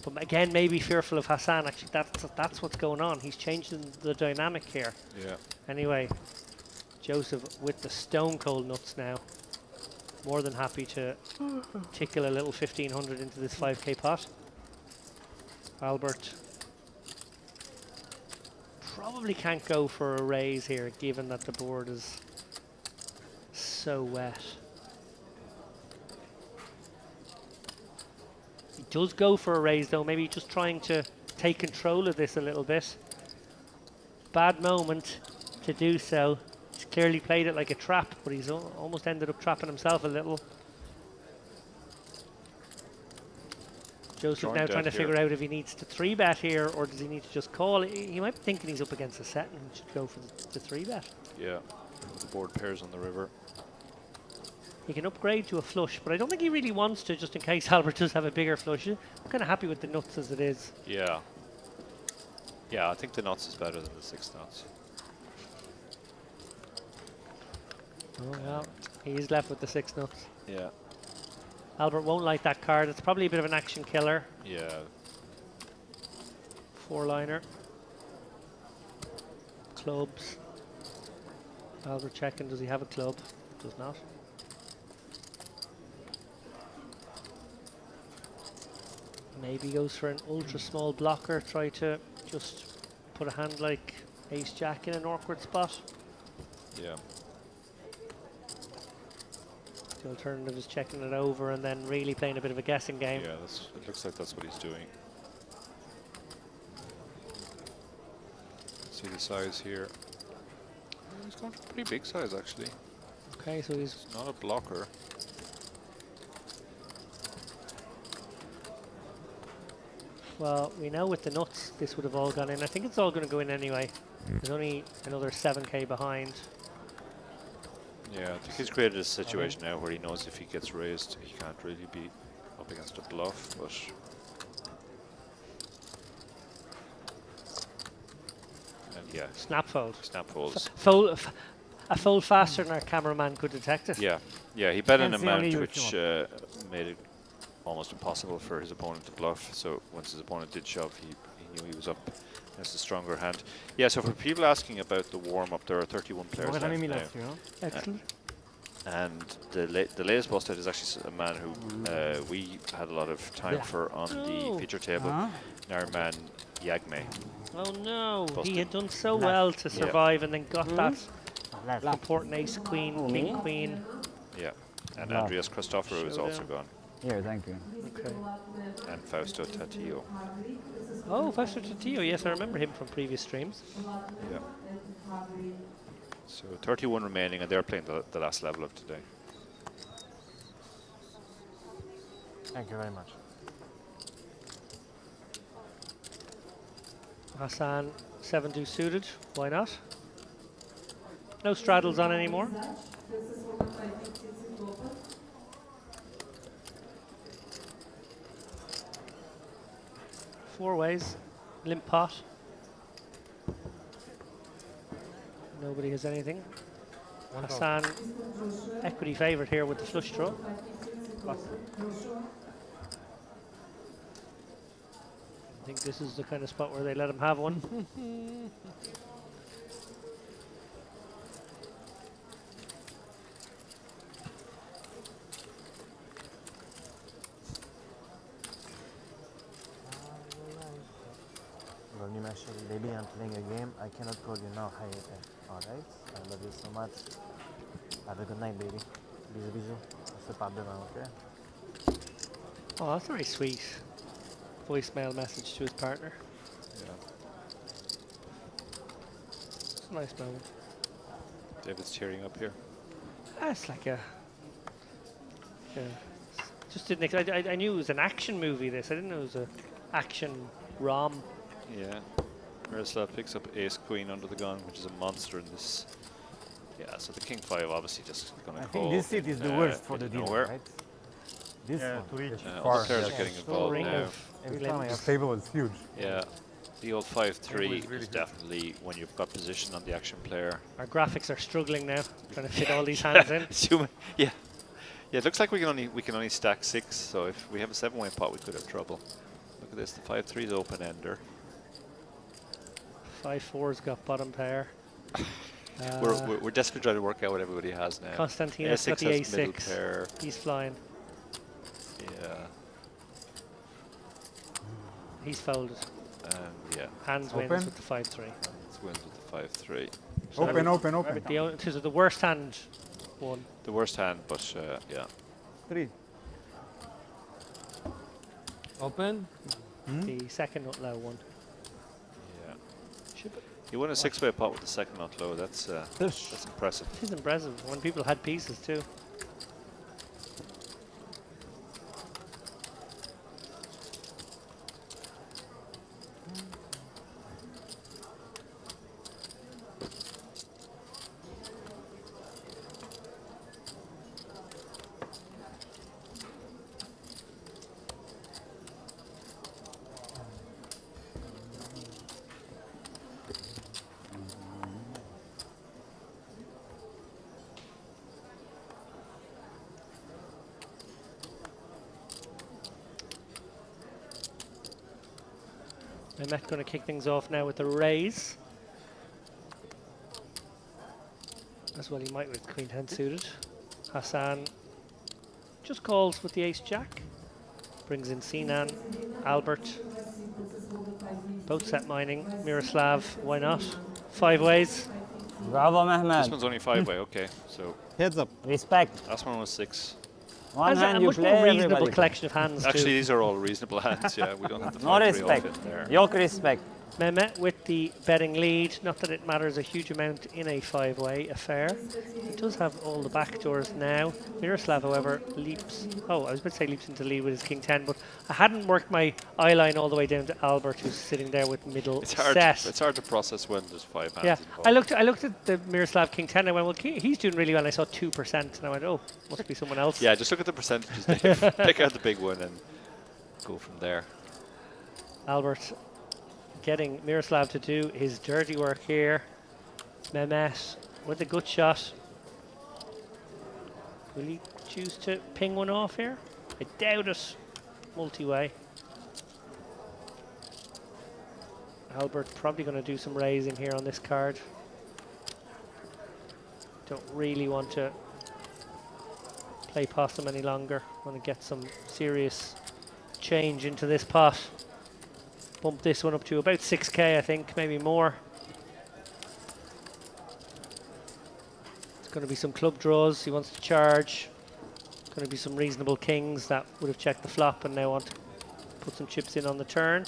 But again, maybe fearful of Hassan. Actually, that's what's going on. He's changing the dynamic here. Yeah. Anyway, Joseph with the stone cold nuts now. More than happy to tickle a little 1500 into this 5k pot. Albert probably can't go for a raise here, given that the board is so wet. He does go for a raise though, maybe just trying to take control of this a little bit. Bad moment to do so. He's clearly played it like a trap, but he's almost ended up trapping himself a little. Joseph Joint now trying to dead here. figure out if he needs to 3-bet here or does he need to just call. He might be thinking he's up against a set and should go for the 3-bet. Yeah. The board pairs on the river. He can upgrade to a flush, but I don't think he really wants to, just in case Albert does have a bigger flush. I'm kind of happy with the nuts as it is. Yeah. Yeah, I think the nuts is better than the 6 nuts. Oh, well, he is left with the 6 nuts. Yeah. Albert won't like that card. It's probably a bit of an action killer. Yeah. 4-liner. Clubs. Albert checking, does he have a club? Does not. Maybe goes for an ultra small blocker, try to just put a hand like Ace Jack in an awkward spot. Yeah. The alternative is checking it over and then really playing a bit of a guessing game. Yeah, it looks like that's what he's doing. See the size here. He's going for a pretty big size actually. Okay, so he's It's not a blocker. well, we know with the nuts this would have all gone in. I think it's all going to go in anyway. There's only another 7k behind. Yeah, I think he's created a situation now where he knows if he gets raised, he can't really be up against a bluff, but and yeah, Snap fold. snap folds. A fold faster than our cameraman could detect it. Yeah, yeah, he bet an Fancy only amount you if which you made it almost impossible for his opponent to bluff. So once his opponent did shove, he knew he was up against a stronger hand. Yeah, so for people asking about the warm-up, there are 31 players J'aurais jamais mis left now. là-dessus. Hein. Excellent. And the latest busted is actually a man who we had a lot of time for on the feature table, Narman Yagme. Oh no, Busted. he had done so well to survive and then got that Left. important ace, queen, king, queen. Yeah, and Andreas Christoforou is also gone, Here, thank you. Okay. and Fausto Tatillo. Oh, Fausto Tatillo, yes, I remember him from previous streams. Yeah. So 31 remaining, and they're playing the last level of today. Thank you very much. Hassan 7-2 suited. Why not? No straddles on anymore. Four ways. Limp pot. Nobody has anything. Hassan, equity favourite here with the flush draw. I think this is the kind of spot where they let him have one. Baby, I'm playing a game. I cannot call you now. Hi, alright. I love you so much. Have a good night, baby. Bisous, bisous. On se parle demain, okay? Oh, that's a very sweet voicemail message to his partner. Yeah. It's a nice moment. David's cheering up here. That's like a. Just didn't. I knew it was an action movie. This I didn't know it was a action rom. Yeah. Miroslav picks up ace queen under the gun, which is a monster in this. Yeah, so the king 5 obviously just going to I call. think this seat is the worst for the dealer, nowhere. right? This one. To reach. All the Far, players yeah. are getting Full involved ring now. of Every time I limbs. The table is huge. Yeah. The old 5-3 really is good. definitely when you've got position on the action player. Our graphics are struggling now, trying to fit all these hands in. Yeah. Yeah, it looks like we can only stack 6, so if we have a 7-way pot we could have trouble. Look at this, the 5-3 is open ender. 5-4's got bottom pair. We're desperately trying to work out what everybody has now. Konstantinos got the has middle A6. pair. He's flying. Yeah. He's folded. Yeah. Hands wins Open. with the 5-3. It wins with the 5-3. Open, open, open. This is the worst hand one. The worst hand, but yeah. 3. Open. The second not low one. Yeah. Should be- He won a 6-way pot with the second not low. That's impressive. It is impressive when people had pieces too. Mehmet going to kick things off now with the raise. As well he might with Queen 10 suited. Hassan just calls with the Ace Jack. Brings in Sinan, Albert. Both set mining. Miroslav, why not? 5 ways. Bravo, This Mehmet. one's only 5-way, okay. So Heads up. Respect. last one was 6. One Has a hand you much play, more reasonable everybody. collection of hands Actually, too. these are all reasonable hands, yeah. We don't have the No 5-3 respect. outfit there. Yok respect. Mehmet with the betting lead. Not that it matters a huge amount in a 5-way affair. He does have all the backdoors now. Miroslav, however, leaps. Oh, I was about to say leaps into lead with his King 10, but I hadn't worked my eye line all the way down to Albert, who's sitting there with middle It's hard. set. It's hard to process when there's 5 hands Yeah, involved. I looked at the Miroslav King 10. I went, well, he's doing really well. And I saw 2%, and I went, oh, must be someone else. Yeah, just look at the percentages, Dave. Pick out the big one and go from there. Albert getting Miroslav to do his dirty work here. Mehmet with a good shot. Will he choose to ping one off here? I doubt it. Multi-way. Albert probably going to do some raising here on this card. Don't really want to play possum any longer. Want to get some serious change into this pot. Bump this one up to about 6k, I think, maybe more. It's going to be some club draws. He wants to charge. Going to be some reasonable kings that would have checked the flop and now want to put some chips in on the turn.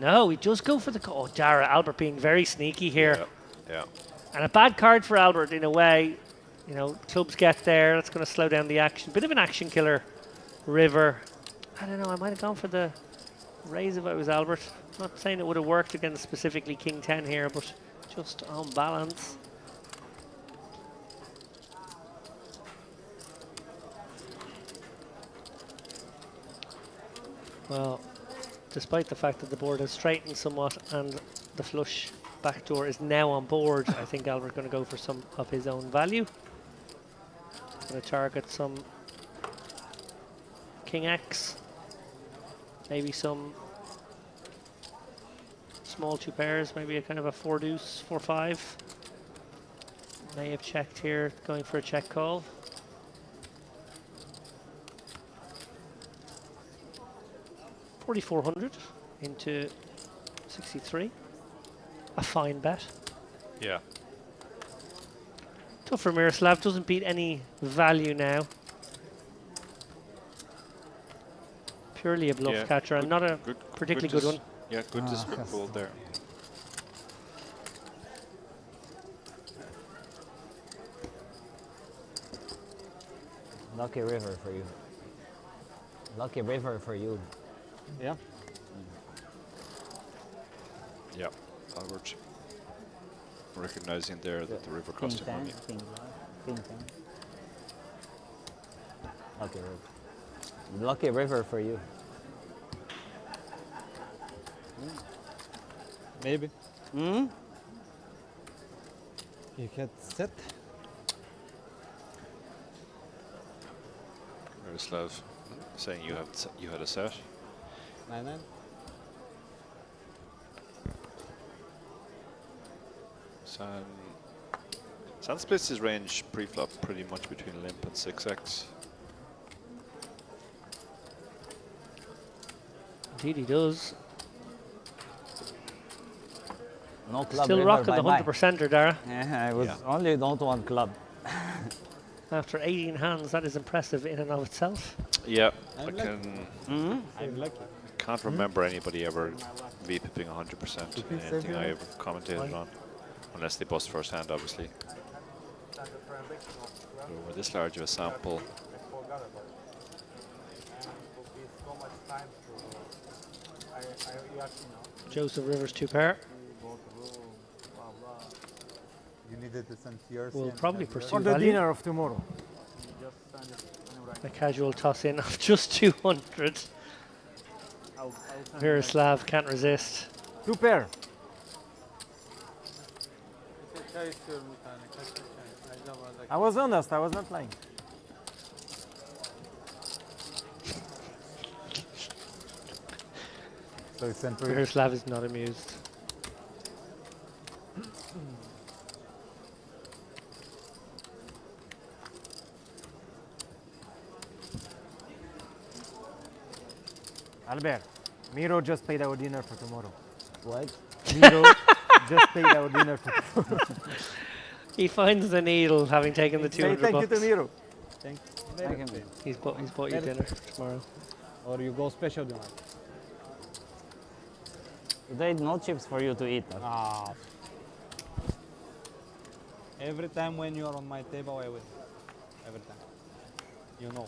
No, he does go for the... Oh, Dara, Albert being very sneaky here. Yeah. And a bad card for Albert in a way. You know, clubs get there. That's going to slow down the action. Bit of an action killer. River. I don't know. I might have gone for the raise if I was Albert. Not saying it would have worked against specifically King 10 here, but just on balance. Well, despite the fact that the board has straightened somewhat and the flush backdoor is now on board, I think Albert's going to go for some of his own value. Going to target some King X, maybe some small two pairs, maybe a kind of a 4 deuce, 4-5. May have checked here, going for a check call. $4,400 into 63. A fine bet. Yeah. Tough for Miroslav, doesn't beat any value now. Purely a bluff catcher and not a particularly good one. Yeah, good discipline pool there. Lucky river for you. Lucky river for you. Yeah. Yeah, Albert. Recognizing there that the river cost him money. King 10. Lucky river. Lucky river for you. Maybe. Hmm? You get set. Miroslav saying you had a set. 9-9. San splits his range pre-flop pretty much between limp and 6x. Indeed he does. No club Still river, rocking the bye-bye. 100%er, Dara. Yeah, I was only don't want club. After 18 hands, that is impressive in and of itself. Yeah, I'm I'm lucky. can't remember anybody ever V-pipping 100% in anything I ever commentated on. Unless they bust first hand, obviously. But over this large of a sample, Joseph Rivers 2 pair. You needed to send TRC. Will and probably have pursue For the value. dinner of tomorrow. A casual toss in of just 200. Miroslav can't resist. 2 pair. I was honest, I was not lying. So it's sent to Miroslav is not amused. Albert, Miro just paid our dinner for tomorrow. What? Miro just paid our dinner for tomorrow. He finds the needle having taken the Say 200 thank you bucks. to Miro. I can be. He's bought you dinner for tomorrow. Or you go special tonight. Today no chips for you to eat. Huh? Ah. Every time when you are on my table, I win. Every time. You know.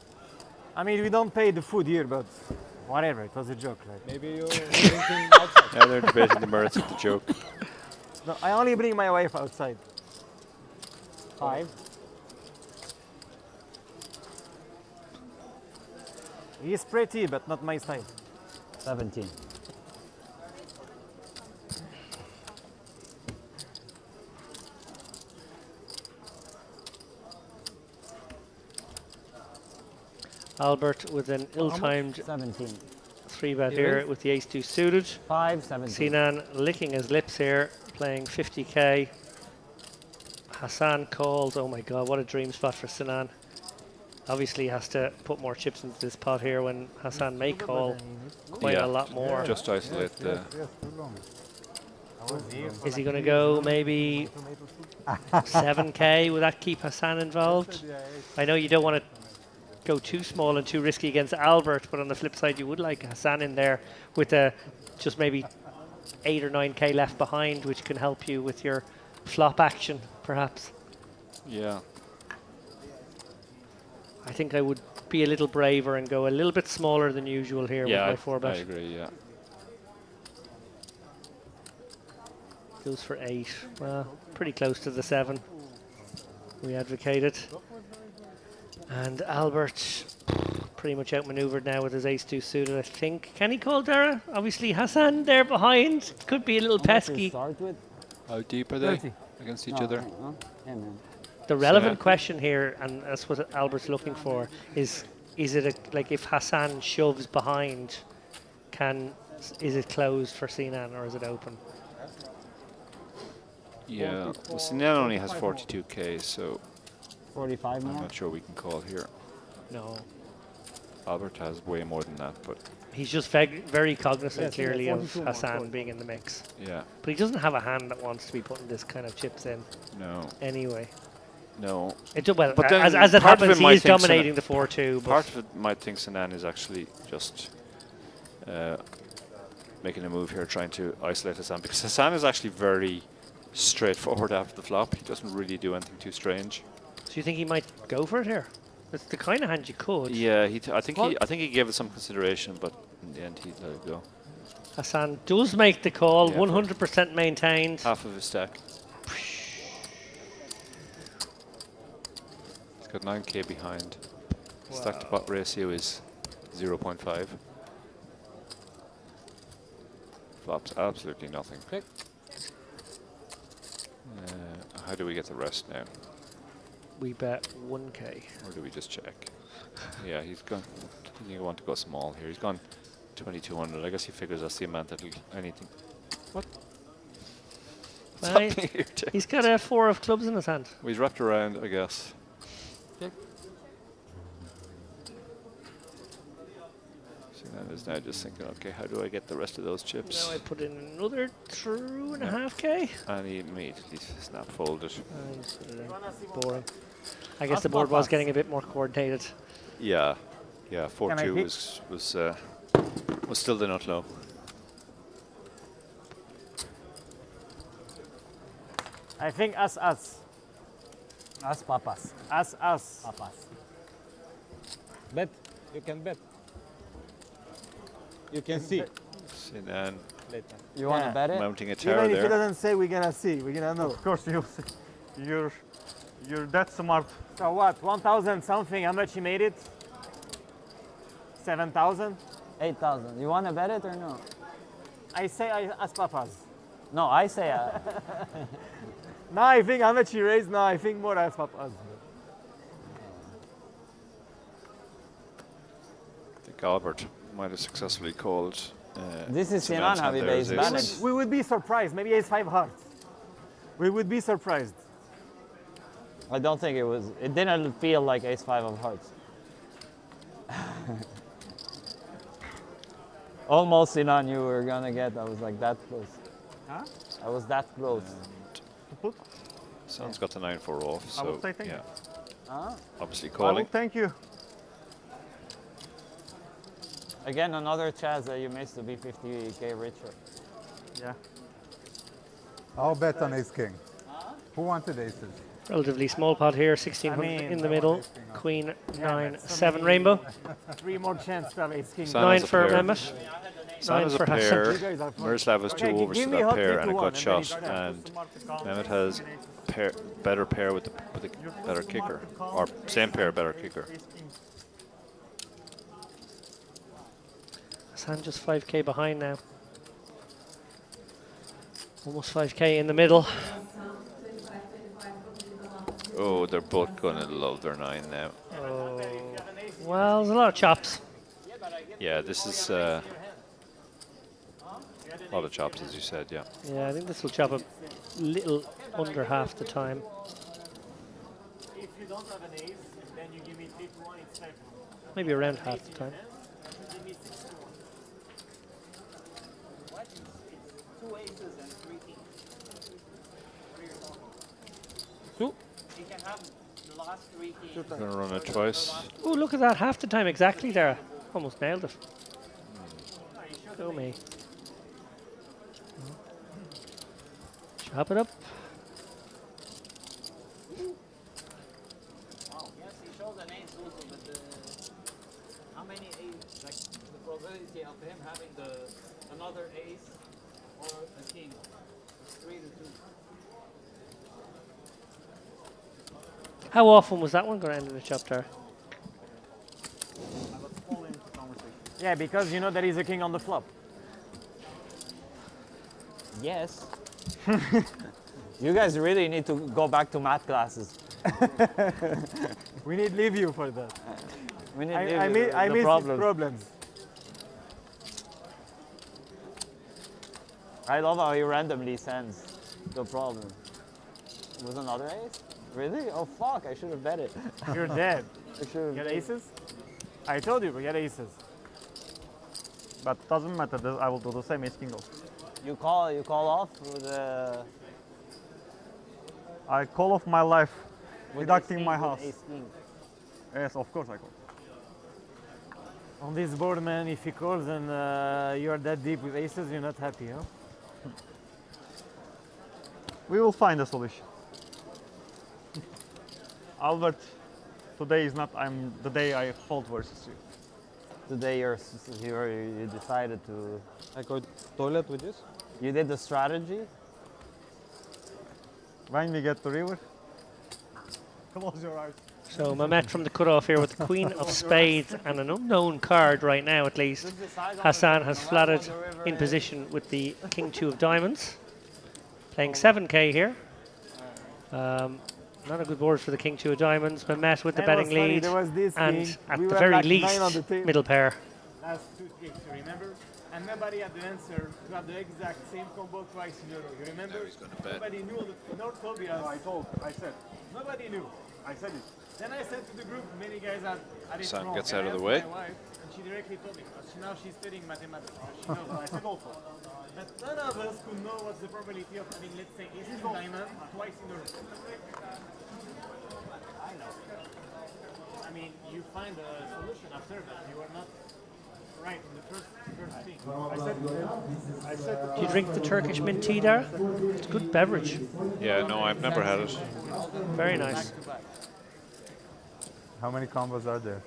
I mean, we don't pay the food here, but whatever, it was a joke. Like. Maybe you're drinking outside. yeah, they're debating the merits of the joke. No, I only bring my wife outside. 5. He's pretty, but not my style. 17. Albert with an ill-timed 17. 3-bet here with the ace-2 suited. 5, 17. Sinan licking his lips here, playing 50k. Hassan calls. Oh my god, what a dream spot for Sinan. Obviously has to put more chips into this pot here when Hassan may call quite a lot more. Just isolate the. yes, too long. Is he going to go maybe 7k? Will that keep Hassan involved? I know you don't want to go too small and too risky against Albert, but on the flip side, you would like Hassan in there with just maybe 8 or 9k left behind, which can help you with your flop action, perhaps. Yeah. I think I would be a little braver and go a little bit smaller than usual here Yeah, with my 4-bet. I agree. Yeah. Goes for 8. Well, pretty close to the 7 we advocated. And Albert pretty much outmaneuvered now with his ace-2 suited, I think. Can he call Dara? Obviously, Hassan there behind. Could be a little pesky. Start with? How deep are they 30. against each other? Yeah, man. The relevant question here, and that's what Albert's looking for, is it like if Hassan shoves behind, is it closed for Sinan or is it open? Yeah. Well, Sinan only has 42k, so 45 I'm more. not sure we can call here. No. Albert has way more than that, but He's just very cognizant Yes, clearly yeah, of 42 more, Hassan 40. being in the mix. yeah, But he doesn't have a hand that wants to be putting this kind of chips in no, anyway. no. Well, But then as it part of happens, it he might is think dominating the 4-2. Part But of it might think Sinan is actually just making a move here, trying to isolate Hassan, because Hassan is actually very straightforward after the flop. He doesn't really do anything too strange. do you think he might go for it here? It's the kind of hand you could. Yeah, I think he gave it some consideration, but in the end he let it go. Hassan does make the call, Yeah, for 100% maintained. Half of his stack. He's got 9k behind. Stack to pot ratio is 0.5. Flops absolutely nothing. Pick. How do we get the rest now? We bet 1k. Or do we just check? Yeah, he's gone. You want to go small here. He's gone 2200. I guess he figures that's the amount that anything. What? What's Well, happening here, Jay? He's got a 4 of clubs in his hand. Well, he's wrapped around, I guess. Check. Sinan is now just thinking, okay, how do I get the rest of those chips? Now I put in another 2.5k. And he immediately snap folded. And put it in. Boring. I guess the board was getting a bit more coordinated. Yeah, yeah. Can I 4-2 hit? was still the nut low. I think as. As papas. As. Papas. Bet. You can bet. You can see Sinan later. You want to Yeah. bet it? mounting a tower Even if he there. doesn't say, we're gonna see. We're gonna know. Of course, you're that smart. So what? 1,000 something. How much he made it? 7,000. 8,000. You want to bet it or no? I say as papas. No, I say Now I think how much he raised. Now I think more as papas. I think Albert might have successfully called. this is Sinan's Sinan hand there Habib's as balance. aces. We would be surprised. Maybe ace 5 hearts. We would be surprised. I don't think it was. It didn't feel like ace 5 of hearts. Almost Sinan, you were gonna get. I was like that close. Huh? I was that close. Put? Son's got the 9-4 off, I would so say thank yeah, you. Ah. obviously I calling. will thank you. Again, another chance that you missed to be 50k richer. Yeah. I'll bet on ace king. Who wanted aces? Relatively small pot here, 1600 I mean, in the middle. Queen, Yeah, 9, but 7 rainbow. 3 more chance to have ace king. Son 9 has a for pair. Mehmet. Son 9 has a for Hassan. pair. You guys are fun. Miroslav has 2 Okay, overs give to me that hot pair three and a to gut one, and then shot, he's done. and Mehmet has better pair with the better kicker, or same pair, better kicker. Hassan just 5k behind now. Almost 5k in the middle. Oh, they're both gonna love their 9 now. Oh. Well, there's a lot of chops. Yeah, this is a lot of chops, as you said. Yeah. Yeah, I think this will chop a little under half the time. If you don't have an ace, then you give me 3 to 1, it's fair. Maybe around half the time. Give me 6 to 1. What? It's 2 aces and 3 kings. Two. He can have the last 3 kings. We're gonna run it twice. Oh, look at that, half the time exactly there. Almost nailed it. Go me. Chop it up. How often was that one going to end in a chop there? Yeah, because you know there is a king on the flop. Yes. You guys really need to go back to math classes. We need leave you for that. We need I the miss these problems. problems. I love how he randomly sends the problem. Was another ace? Really? Oh fuck, I should have bet it. You're dead. I should have Get bet it. aces? I told you, we get aces. But doesn't matter. I will do the same ace king off. You call off with I call off my life, with deducting ace my king, with house. ace king. Yes, of course I call. On this board, man, if he calls and you're that deep with aces, you're not happy, huh? We will find a solution. Albert, today is not the day I fold versus you. Today you decided to. I go toilet with this. You did the strategy. When we get to river, close your eyes. So Mehmet from the cutoff here with the Queen of Spades and an unknown card right now at least. Hassan has flatted in position with the King 2 of Diamonds. Playing 7k here. Not a good board for the King 2 of Diamonds. Mehmet with the That was betting funny, lead. there was this And king. at We the were very like 9 on least, the table. middle pair. Last 2 kings, you remember? And nobody had the answer to have the exact same combo twice in a row. You remember? Now he's gonna bet. Nobody knew on the North Phobia. I said. Nobody knew. I said it. Then I said to the group, many guys had it Son wrong. gets And out I of the asked way. my wife, and she directly told me. Now she's studying mathematics. She knows. I said also. But none of us could know what's the probability of having, let's say, ace king diamond twice in a row. I know. I mean, you find a solution after that. You are not right in the first thing. I said. Do you drink the Turkish mint tea there? It's a good beverage. Yeah, no, I've never had it. Very nice. How many combos are there?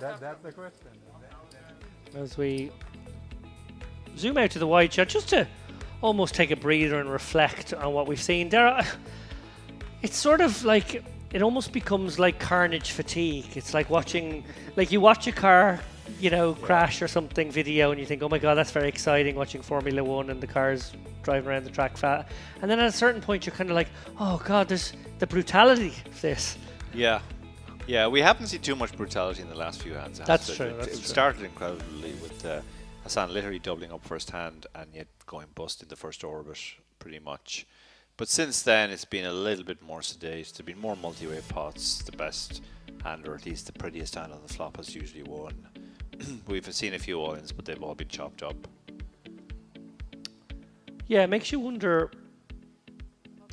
That's the question. As we zoom out to the wide shot, just to almost take a breather and reflect on what we've seen there. It's sort of like, it almost becomes like carnage fatigue. It's like watching, like you watch a car, you know, crash or something video and you think, oh my God, that's very exciting, watching Formula One and the cars driving around the track fat. And then at a certain point you're kind of like, oh God, there's the brutality of this. Yeah. Yeah, we haven't seen too much brutality in the last few hands. I have That's to true, admit. that's It true. started incredibly with Hassan literally doubling up first hand and yet going bust in the first orbit, pretty much. But since then, it's been a little bit more sedate. There've been more multi-way pots. The best hand, or at least the prettiest hand on the flop, has usually won. We've seen a few all-ins, but they've all been chopped up. Yeah, it makes you wonder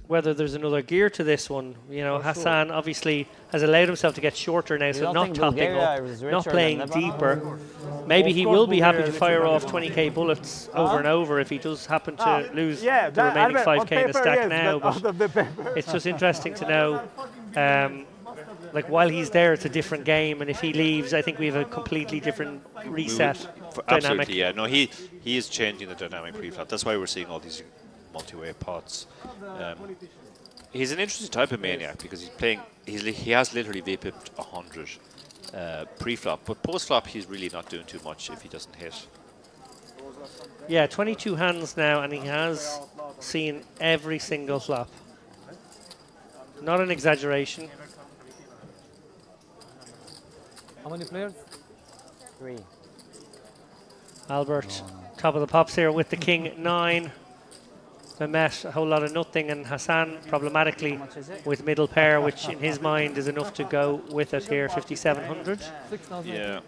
whether there's another gear to this one. You know, Hassan obviously has allowed himself to get shorter now, so don't not think topping Bulgaria up, is not richer playing than Lebanon? deeper. Maybe Of he course will be happy Bulgaria to is fire richer off than 20k bullets over and over if he does happen to lose yeah, the remaining Albert, on 5k in the paper, stack yes, now. but out of the paper. It's just interesting to know, like while he's there, it's a different game, and if he leaves, I think we have a completely different reset dynamic. Absolutely, yeah. No, he is changing the dynamic pre-flop. That's why we're seeing all these multi-way pots. He's an interesting type of maniac because he's playing. He has literally VPIP'd 100 pre-flop, but post-flop he's really not doing too much if he doesn't hit. Yeah, 22 hands now, and he has seen every single flop. Not an exaggeration. How many players? 3. Albert, top of the pops here with the king 9. Mehmet, a whole lot of nothing, and Hassan problematically with middle pair, which in his mind is enough to go with it here, 5,700. 6,000. Yeah.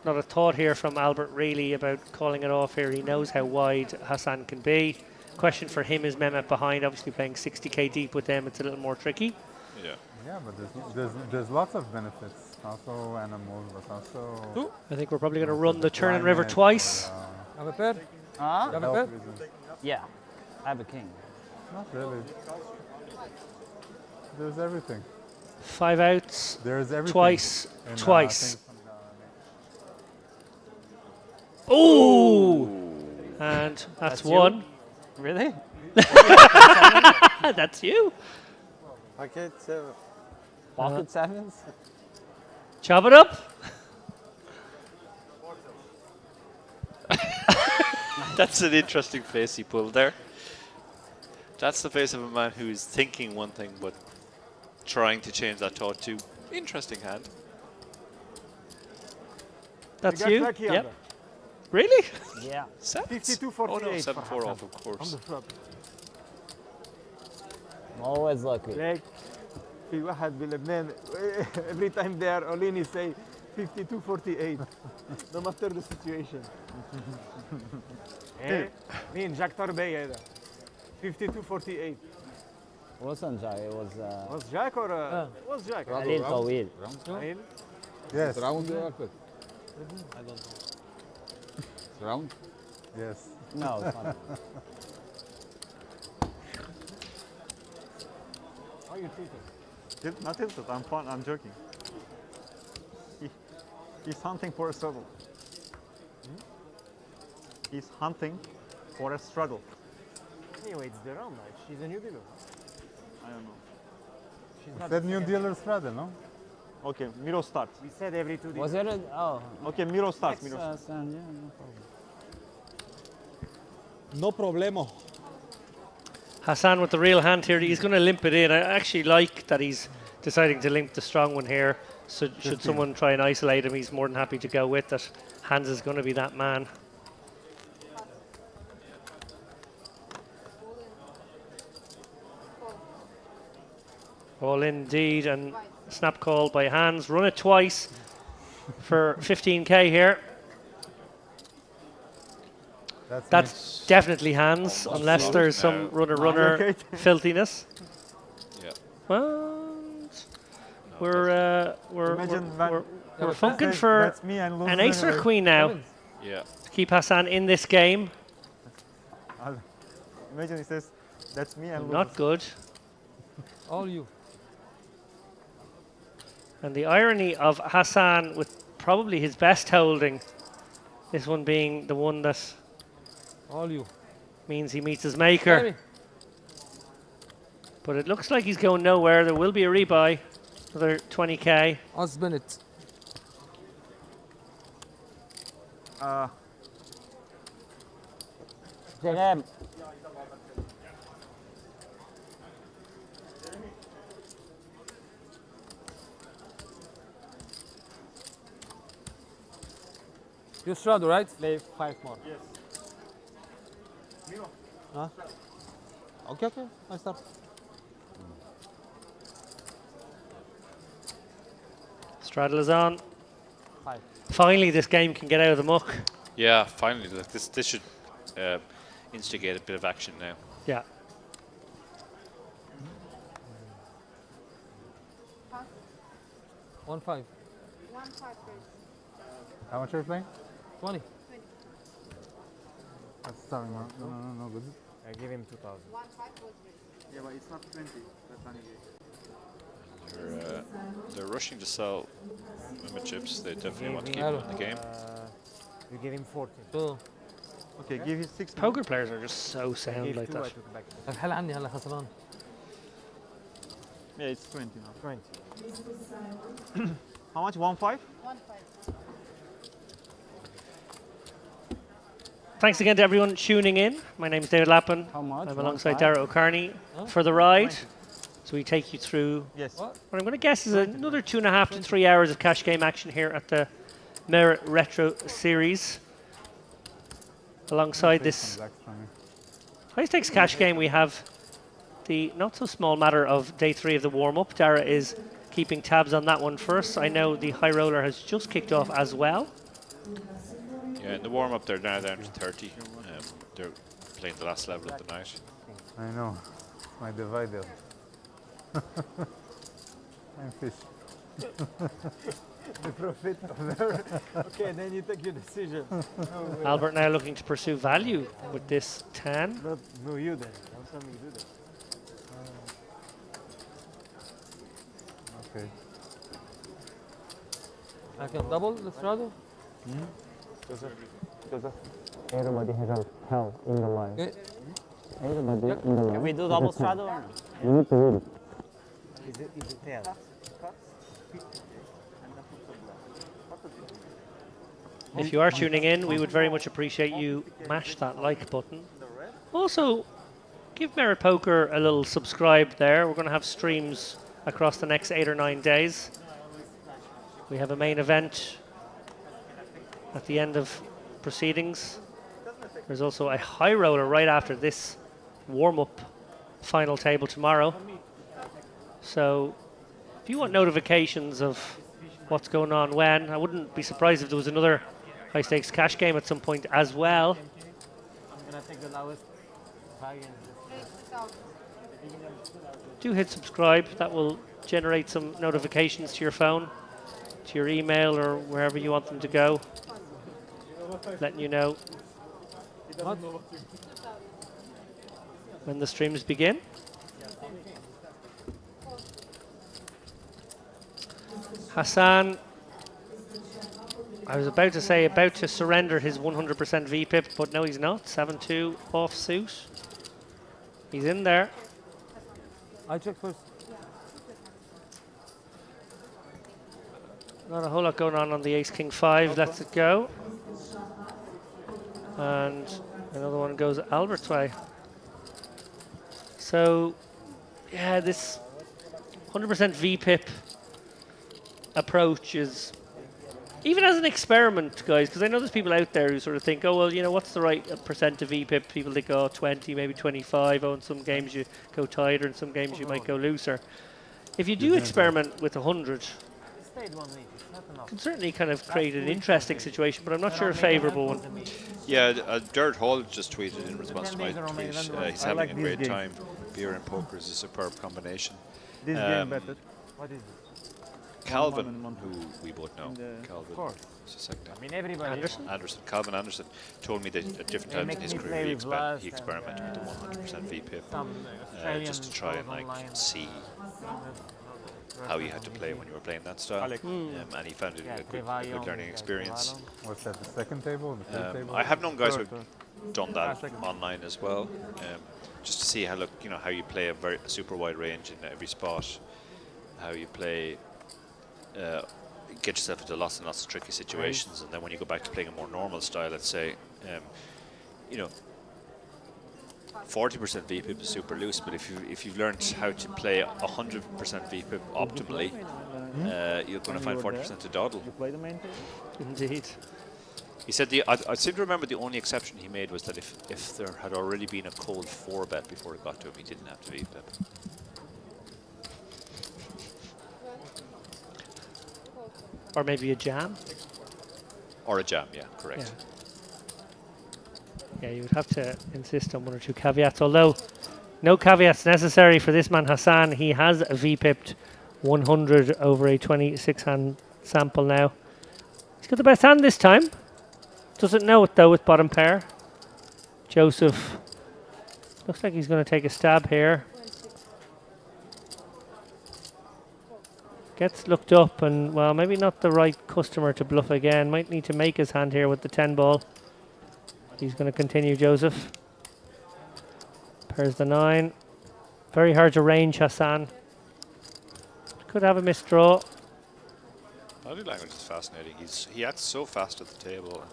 Not a thought here from Albert really about calling it off here. He knows how wide Hassan can be. Question for him is Mehmet behind, obviously playing 60k deep with them. It's a little more tricky. Yeah. Yeah, but there's lots of benefits. Also animals, but also I think we're probably going to run the turn and river climate twice. or, Have a pair? Huh? You have a health pair? reasons. Yeah. I have a king. Not really. There's everything. 5 outs, There's everything. twice, in, twice. things from Oh! And that's you? one. Really? That's you. Pocket 7. Pocket 7s? Chop it up. That's an interesting face he pulled there. That's the face of a man who's thinking one thing but trying to change that thought to interesting hand. That's got you. lucky, Yep. Albert. Really? Yeah. Sevens? 52-48 Oh no, for 7-4 Hassan. off, of On course. the flop. I'm always lucky. Like في واحد بلبنان every time they are all in he say 52-48 no matter the situation. ايه مين جاك تربية هذا 52-48 Wasn't Jack, it was was Jack or was Jack Khalil Tawil. Khalil? Yes. Round or quick? I don't know. Round? Yes. No, it's not. How you treated? Not tilted. I'm fun. I'm joking. He's hunting for a struggle. He's hunting for a struggle. Anyway, it's the round night. She's a new dealer. I don't know. She's not That new dealer straddle, no? Okay, Miro starts. We said every 2 Was dealers. it a, oh. Okay, Miro starts. Miro starts. Sand, yeah, no problem. No problemo. Hassan with the real hand here. He's going to limp it in. I actually like that he's deciding to limp the strong one here. So should someone try and isolate him, he's more than happy to go with it. Hans is going to be that man. All in indeed, and snap call by Hans. Run it twice for 15k here. That's definitely Hans, unless out there's some now. runner filthiness. Yeah. And we're Imagine that- we're funking for That's me and an ace or a queen now Yeah. to keep Hassan in this game. Imagine he says, "That's me and Not good. All you. And the irony of Hassan with probably his best holding, this one being the one that All you. means he meets his maker. Baby. But it looks like he's going nowhere. There will be a rebuy, another 20k. I'll spin it. JM. You straddle, right? Play 5 more. Huh? Okay, okay. I start. Straddle is on. 5. Finally, this game can get out of the muck. Yeah, finally. Look, this should instigate a bit of action now. Yeah. One five. How much are you playing? 20. That's starting. No good. I give him 2,000. Yeah, but it's not 20. They're rushing to sell limit chips. They definitely want to keep Hello. them in the game. You give him 14. So, Okay, give him 6 more. Poker players are just so I sound gave like 2, I that. took back الحل عني هلا خسران. Yeah, it's 20 now. 20. How much? 1.5? Thanks again to everyone tuning in. My name is David Lappin. How much? I'm alongside 1.5? Dara O'Carney for the ride. So we take you through Yes. what I'm going to guess is another 2.5 to 3 hours of cash game action here at the Merit Retro Series. Alongside this Black strong. high stakes cash game, we have the not so small matter of day 3 of the warm up. Dara is keeping tabs on that one first. I know the high roller has just kicked off as well. Yeah, in the warm up they're now down to 30. They're playing the last level of the night. I know. My divider. I'm fish. The profit of there. Okay, then you take your decision. Albert now looking to pursue value with this 10. Not, no, you then. Don't tell me you do that. Okay. I can double the straddle. Because everybody has a hell in the line. Okay. Everybody in the line. Can we do double straddle or no? You need to read it. Is it tail? If you are tuning in, we would very much appreciate you mash that like button. Also, give Merit Poker a little subscribe there. We're going to have streams across the next 8 or 9 days. We have a main event at the end of proceedings. There's also a high roller right after this warm-up final table tomorrow. So if you want notifications of what's going on when, I wouldn't be surprised if there was another high stakes cash game at some point as well. I'm gonna take the lowest value. Do hit subscribe. That will generate some notifications to your phone, to your email, or wherever you want them to go, letting you know when the streams begin. Hassan, I was about to say about to surrender his 100% VPIP, but no, he's not. 7-2 off suit. He's in there. I check first. Not a whole lot going on the Ace King 5. Lets it go. And another one goes Albert's way. So, yeah, this 100% VPIP approach is, even as an experiment, guys, because I know there's people out there who sort of think, oh, well, you know, what's the right percent of VPIP? People think, oh, 20, maybe 25. Oh, in some games you go tighter, in some games you might go looser. If you do experiment with 100, can certainly kind of create an interesting situation, but I'm not sure a favourable one. Yeah, Dirt Hall just tweeted in response to my tweet. He's having a great time. Beer and poker is a superb combination. This game better. What is it? Calvin, who we both know, Calvin, who's the second I mean, everybody. Calvin Anderson told me that at different times in his career he experimented with the 100% VPIP just to try and like see how you had to play when you were playing that style, and he found it a good learning experience. What's that, the second table or the third table? I have known guys who've done that online as well, just to see how how you play a super wide range in every spot, how you play. Get yourself into lots and lots of tricky situations, and then when you go back to playing a more normal style, let's say, 40% VPIP is super loose, but if you've learned how to play 100% VPIP optimally, you're going to find 40% to dawdle. You play the main table? Indeed. He said I seem to remember the only exception he made was that if there had already been a cold 4-bet before it got to him, he didn't have to VPIP. Or maybe a jam. Or a jam, yeah, correct. Yeah, you would have to insist on 1 or 2 caveats, although no caveats necessary for this man Hassan. He has VPIP'd 100 over a 26-hand sample now. He's got the best hand this time. Doesn't know it though with bottom pair. Joseph looks like he's going to take a stab here. Gets looked up and, well, maybe not the right customer to bluff again. Might need to make his hand here with the 10 ball. He's going to continue, Joseph. Pairs the 9. Very hard to range, Hassan. Could have a missed draw. Body language is fascinating. He acts so fast at the table, and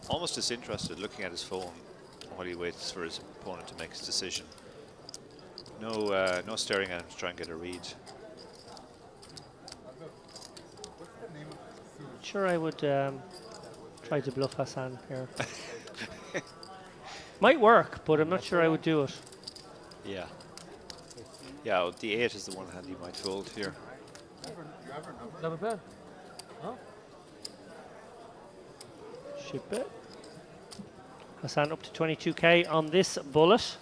almost disinterested, looking at his phone while he waits for his opponent to make his decision. No staring at him to try and get a read. Sure, I would try to bluff Hassan here. Might work, but I'm not sure I would do it. Yeah. Yeah, well, the 8 is the one hand he might fold here. Double pair. Ship it. Hassan up to 22k on this bullet.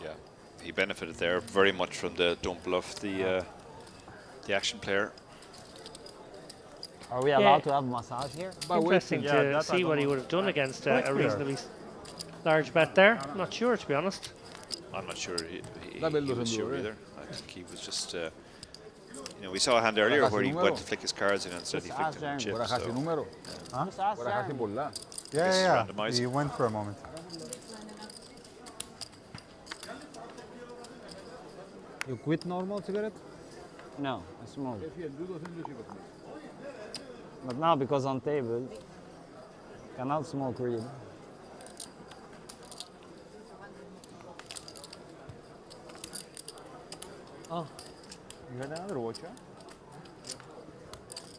Yeah, he benefited there very much from the don't bluff the action player. Are we allowed to have massage here? Interesting to see what he would have done against a reasonably large bet there. I'm not sure, to be honest. I'm not sure he was sure either. I think he was just know, we saw a hand earlier Barajas where he número. went to flick his cards and instead he Just flicked ask them Jeremy. chips. Barajas So número. Just ask Barajas Jeremy. πολλά. Yeah, This is yeah, yeah. randomized. He went for a moment. You quit normal cigarette? No, I smoke. But now because on table, cannot smoke weed. You had another watcher?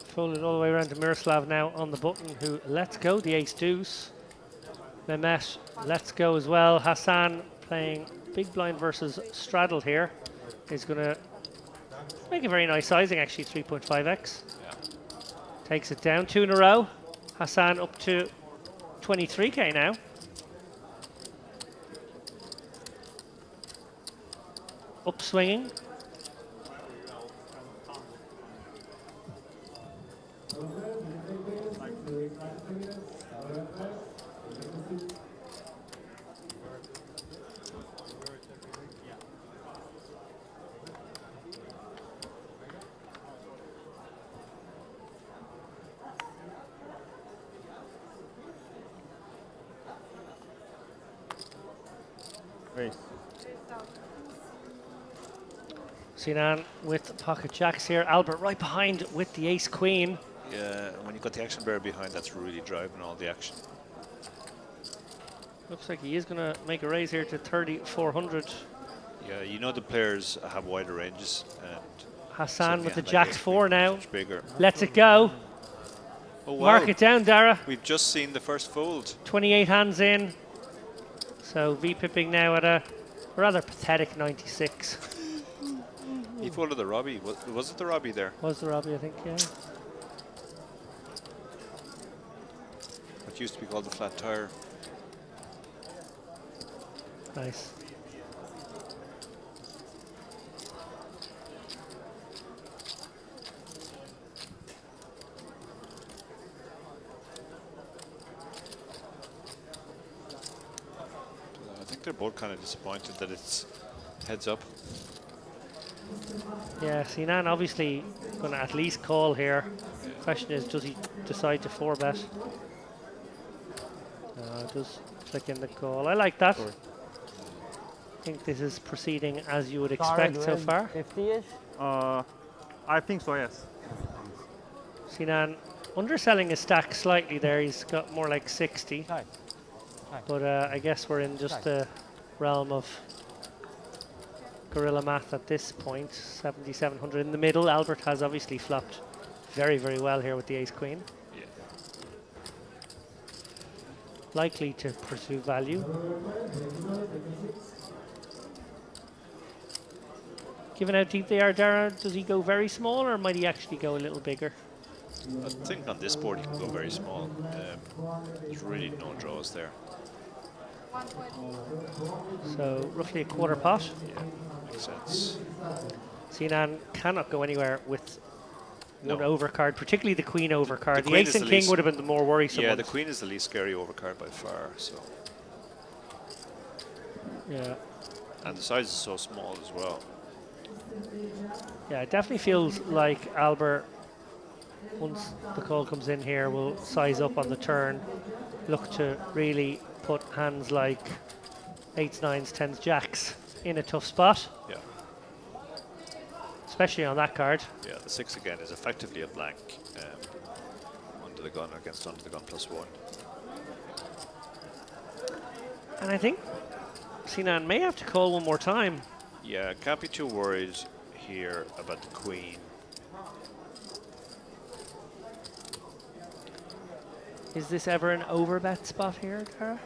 Folded all the way around to Miroslav now on the button, who lets go the ace deuce. Mehmet lets go as well. Hassan playing big blind versus straddle here is going to make a very nice sizing, actually, 3.5x. Takes it down, 2 in a row. Hassan up to 23k now. Upswinging. Race. Sinan with pocket jacks here. Albert right behind with the ace queen. Yeah, and when you've got the action bearer behind, that's really driving all the action. Looks like he is going to make a raise here to 3,400. Yeah, you know the players have wider ranges, and Hassan certainly with the a hand like jacks ace 4 queen is now. much bigger. Lets it go. Oh wow! Mark it down, Dara. We've just seen the first fold. 28 hands in. So V-pipping now at a rather pathetic 96. He folded the Robbie. Was it the Robbie there? Was the Robbie, I think, yeah. What used to be called the flat tire. Nice. I think they're both kind of disappointed that it's heads up. Yeah, Sinan obviously going to at least call here. Question is, does he decide to 4-bet? Just flick in the call. I like that. I think this is proceeding as you would expect so far. 50-ish? I think so, yes. Sinan underselling his stack slightly there. He's got more like 60. Right. But I guess we're in just the realm of gorilla math at this point. 7,700 in the middle. Albert has obviously flopped very, very well here with the ace queen. Yeah. Likely to pursue value. Given how deep they are, Dara, does he go very small or might he actually go a little bigger? I think on this board he can go very small. There's really no draws there. So roughly a quarter pot. Yeah, makes sense. Sinan cannot go anywhere with No. one overcard, particularly the queen overcard. The, queen ace is and the king least- would have been the more worrisome Yeah, ones. the queen is the least scary overcard by far. So, Yeah. and the size is so small as well. Yeah, it definitely feels like Albert, once the call comes in here, will size up on the turn, look to really put hands like 8s, 9s, 10s, jacks in a tough spot, Yeah, especially on that card. yeah. The 6 again is effectively a blank under the gun against under the gun +1. And I think Sinan may have to call one more time. Yeah, can't be too worried here about the queen. Is this ever an overbet spot here, Tara?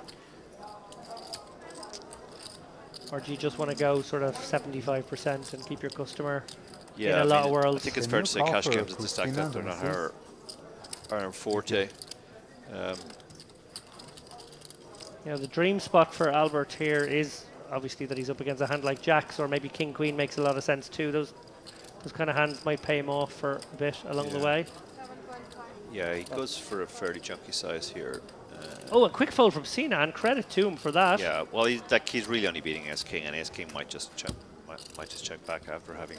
Or do you just want to go sort of 75% and keep your customer Yeah, in a lot of I worlds? think it's Can fair you to say call cash for games at the stack Christina that they're not Narcissus? our forte. You know, the dream spot for Albert here is obviously that he's up against a hand like jacks, or maybe king queen makes a lot of sense too. Those kind of hands might pay him off for a bit along the Yeah. way. Yeah, he goes for a fairly chunky size here. Oh, a quick fold from Sinan. Credit to him for that. Yeah, well, he's really only beating Ace King, and Ace King might just check back after having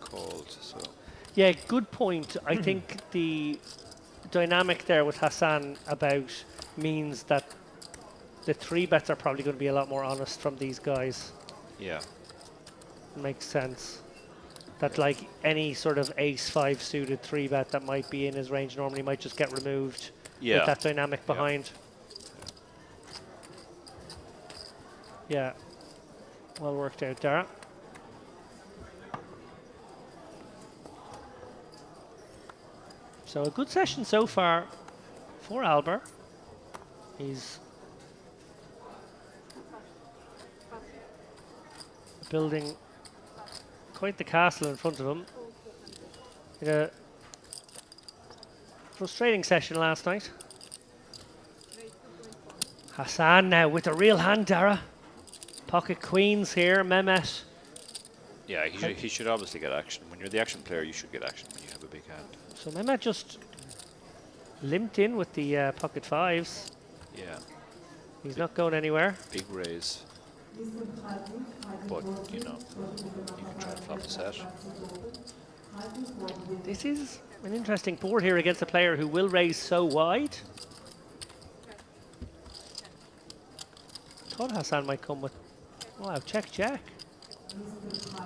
called. So Yeah, good point. I think the dynamic there with Hassan about means that the 3-bets are probably going to be a lot more honest from these guys. Yeah. Makes sense. That like any sort of ace-5 suited 3-bet that might be in his range normally might just get removed Yeah. with that dynamic behind. Yeah. Well worked out, Dara. So a good session so far for Albert. He's building quite the castle in front of him. In a frustrating session last night. Hassan now with a real hand, Dara. Pocket queens here, Mehmet. Yeah, he should obviously get action. When you're the action player, you should get action when you have a big hand. So Mehmet just limped in with the pocket 5s. Yeah. He's not going anywhere. Big raise. But, you know, you can try and flop a set. This is an interesting board here against a player who will raise so wide. Thought Hassan might come with, wow, check.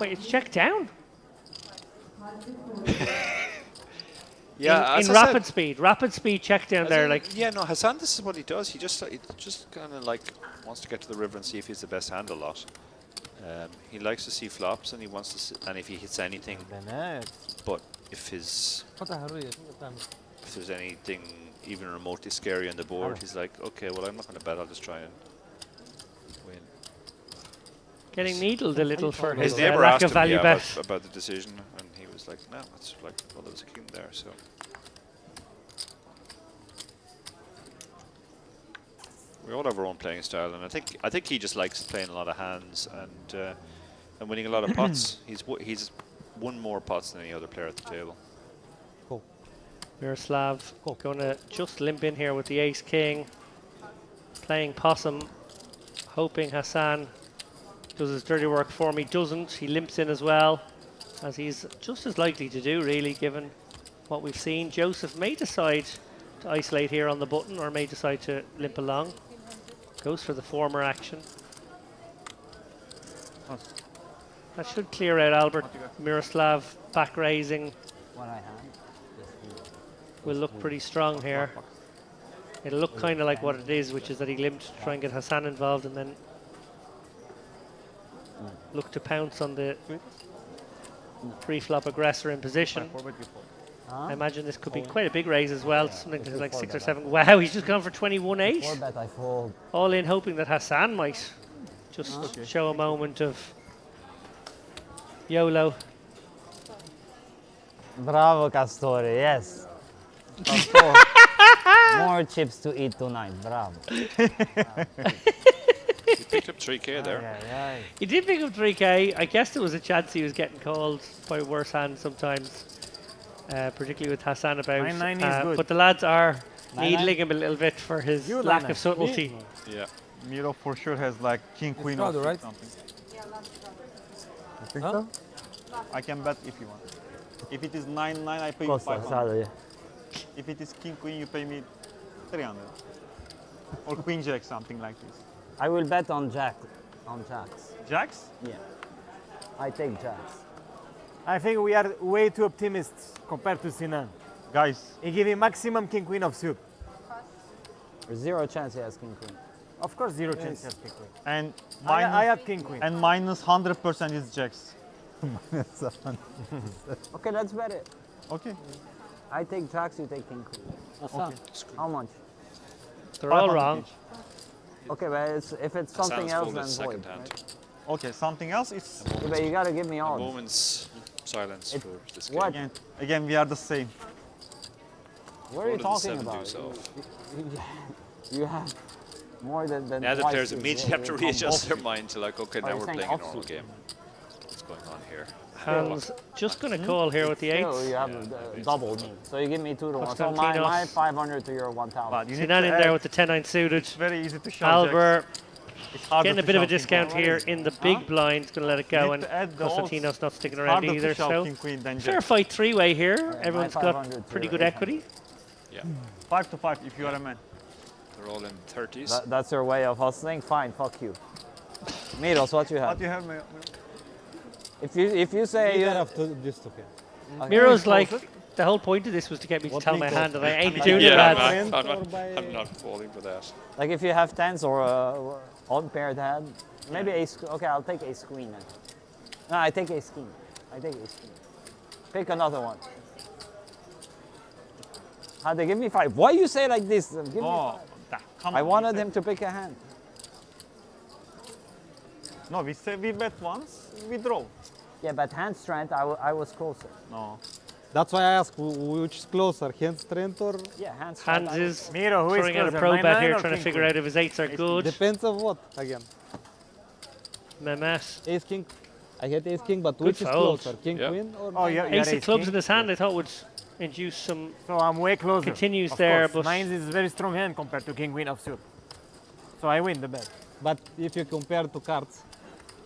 Wait, it's check down? Yeah, in rapid speed check down there. Like, yeah, no, Hassan, this is what he does. He just kind of like wants to get to the river and see if he's the best hand a lot. He likes to see flops and he wants to see, and if he hits anything. But if there's anything even remotely scary on the board, he's like, okay, well, I'm not going to bet. I'll just try and win. getting needled a little for His his neighbor lack asked of him value bet. about the decision, and he was like, no, it's like, well, there was a king there, so. We all have our own playing style, and I think he just likes playing a lot of hands and winning a lot of pots. He's won more pots than any other player at the table. Miroslav going to just limp in here with the ace king, playing possum, hoping Hassan does his dirty work for him. He doesn't. He limps in as well, as he's just as likely to do, really, given what we've seen. Joseph may decide to isolate here on the button, or may decide to limp along. Goes for the former action. That should clear out Albert. Miroslav back raising will look pretty strong here. It'll look kind of like what it is, which is that he limped to try and get Hassan involved and then look to pounce on the pre-flop aggressor in position. I imagine this could be quite a big raise as well, something like 6 or 7. Wow, he's just gone for 21-8. 4-bet, I fold. All in hoping that Hassan might just show a moment of YOLO. Bravo, Castore, yes. More chips to eat tonight, bravo. He picked up 3K there. He did pick up 3K. I guess there was a chance he was getting called by worse hands sometimes. Particularly with Hassan about. 9-9 is good. But the lads are needling him a little bit for his lack of subtlety. Yeah. Miro for sure has like king, queen, or Strada, right? something. You think so? I can bet if you want. If it is 9-9, I pay you 500. If it is king, queen, you pay me 300. Or queen, jack, something like this. I will bet on jacks. Jacks? Yeah. I take jacks. I think we are way too optimists compared to Sinan. Guys, He gave him maximum king queen of suit. There's zero chance he has king queen. Of course, zero chance he has king queen. and I have king queen. and minus 100% is jacks. Okay, let's bet it. Okay. I take jacks, you take king queen. Okay. How much? They're all 500 wrong. each. Okay, but if it's something Hassan's else, folded then second void. hand. Right? Okay, something else is Yeah, but you gotta give me A odds. moment's silence for this game. What? again we are the same. What are you Folded the talking 7 about? deuce off. You have more than Now the twice players his- immediately have to his readjust their offsuit. mind to like, okay, Are now you we're saying playing a normal offsuit? game. What's going on here? Hands just going to call here with the Still, eights. you have doubled me. So you give me 2 to 1. So my Constantinos. 500 to your 1,000. But you need Sinan to in there add- with the 10-9 suited. It's very easy to show Albert It's harder Getting a to bit of a shove king discount queen. here in the big blind. Going to let it go, Need and to add the Konstantinos odds. not sticking It's around harder to either. shove So king queen than fair jack. fight three-way here. Yeah, Everyone's my got 500 pretty to good 800. equity. Yeah, 5 to 5 if you are a man. they're all in 30s. That's your way of hustling? Fine, fuck you. Miros, what you What have? do you have, man? If you say You you have to just okay. Miro's like, the whole point of this was to get me to What tell we my got? hand that I ain't Yeah, doing it, yeah, lads. I'm not falling for that. like if you have tens or unpaired hand, maybe ace. Okay, I'll take ace queen then. No, I take ace king. I take ace king. Pick another one. How they give me 5? Why you say like this? Give me Oh, 5. come I on, wanted we him to pick a hand. No, we say we bet once, we draw. Yeah, but hand strength, I was closer. No. That's why I ask which is closer, hand strength or Yeah, hand strength. Hands is Miro, who is throwing out a closer, pro bet 9-9 here, or trying to king figure queen? out if his eights are good. depends of what again? Mehmet. Ace king. I had ace king, but Good which is fold. closer, king Yeah. queen or? Oh, yeah, Ace of clubs king. in his hand, I thought would induce some. So I'm way closer. Continues Of there, course. but- Nines is a very strong hand compared to king queen offsuit. So I win the bet. But if you compare two cards,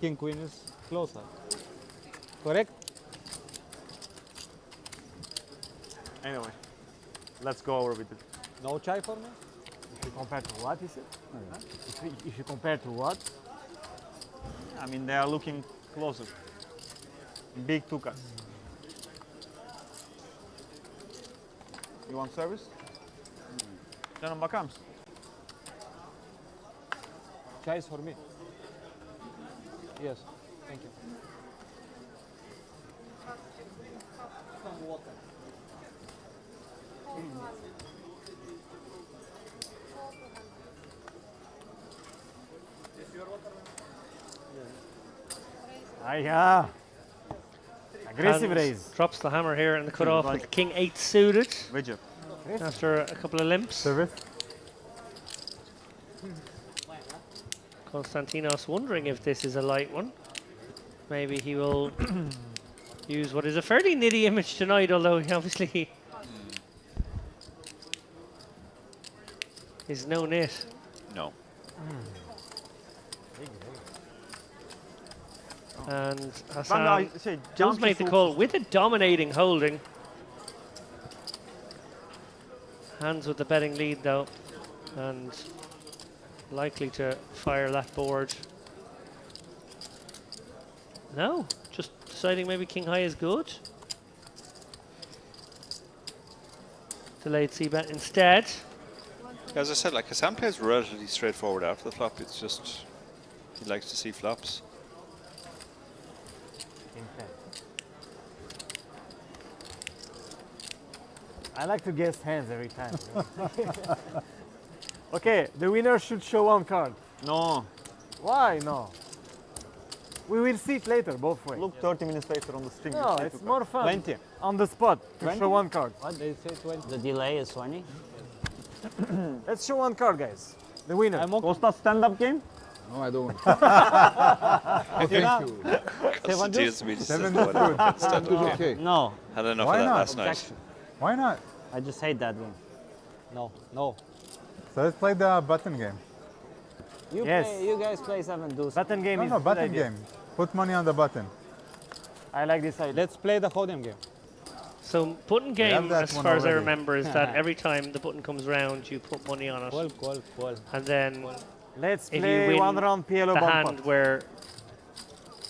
king queen is closer. Correct? Anyway, let's go over with it. No chai for me? If you compare to what, he said? If you compare to what? I mean, they are looking closer. Big two cards. You want service? Canım bakar mısın? Chai is for me. Yes, thank you. Yeah. Aggressive Hands raise. Drops the hammer here in the cutoff Right. with king 8 suited Recep. after a couple of limps. Service. Konstantinos wondering if this is a light one. Maybe he will use what is a fairly nitty image tonight, although he obviously is no nit. No. And Ben de Hassan şey, does make the call with a dominating holding. Hands with the betting lead though, and likely to fire that board. No, just deciding maybe king high is good. Delayed c-bet instead. As I said, like Hassan plays relatively straightforward after the flop. It's just he likes to see flops. I like to guess hands every time. Okay, the winner should show one card. No. Why no? We will see it later, both ways. Look 30 minutes later on the stream. No, it's more fun 20. on the spot to 20? show one card. What they say 20? The delay is 20. Let's show one card, guys. The winner. I'm okay. Was that stand-up game? No, I don't. Thank you. Konstantinos immediately says, Seven "No, I is don't get stand-up It's game." okay. No, Had enough Why of that not? last night. objection. Why not? I just hate that game. No, no. So let's play the button game. Yes. You guys play 7 deuce. Button game No, is no, a good button idea. game. Put money on the button. I like this idea. Let's play the hold'em game. So button We have game, that as one far as I already. remember, is that every time the button comes round, you put money on it, Call. and then Let's if you play win one round PLO the bump hand where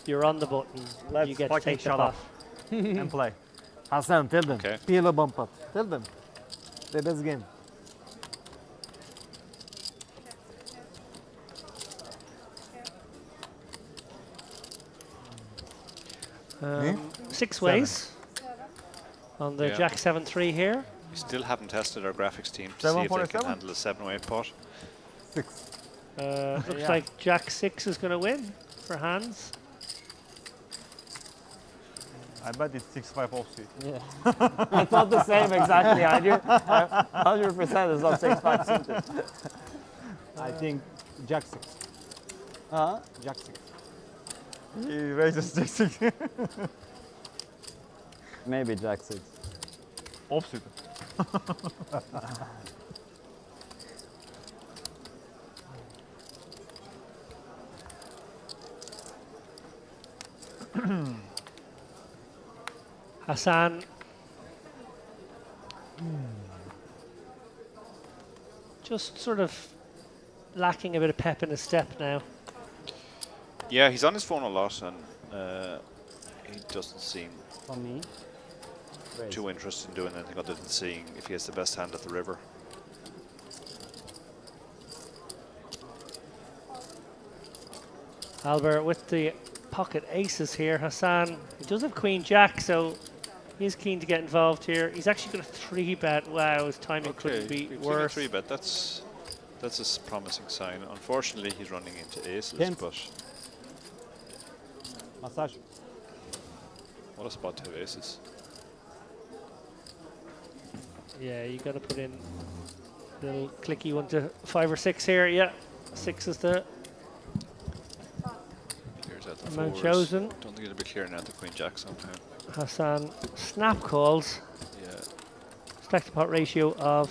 you're on the button, Let's you get to fucking take the shut pot. up. And play. Hassan, tell them. Okay. PLO bump up. Tell them. The best game. Me? 6 ways on the Yeah. Jack 7-3 here. We still haven't tested our graphics team to Seven see if they point can seven? handle a 7-way pot. 6. Looks Yeah. like Jack 6 is going to win for hands. I bet it's 6-5 offsuit. I thought the same exactly. I knew 100% is not 6-5 suited. I think Jack 6. Huh? Jack 6. He raises 6 Maybe Jack 6. offsuit. Hassan. Just sort of lacking a bit of pep in his step now. Yeah, he's on his phone a lot, and he doesn't seem For me. too interested in doing anything other than seeing if he has the best hand at the river. Albert with the pocket aces here. Hassan, he does have Queen Jack, so he's keen to get involved here. He's actually going to 3-bet. Wow, his timing couldn't be worse. 3-bet. That's a promising sign. Unfortunately, he's running into aces, Pins. but Massage. what a spot to have aces. Yeah, you got to put in a little clicky one to 5 or 6 here. Yeah, 6 is the Clears out the amount fours. chosen. Don't think it'll be clearing out the Queen Jack somehow. Hassan snap calls. Yeah. Stack to pot ratio of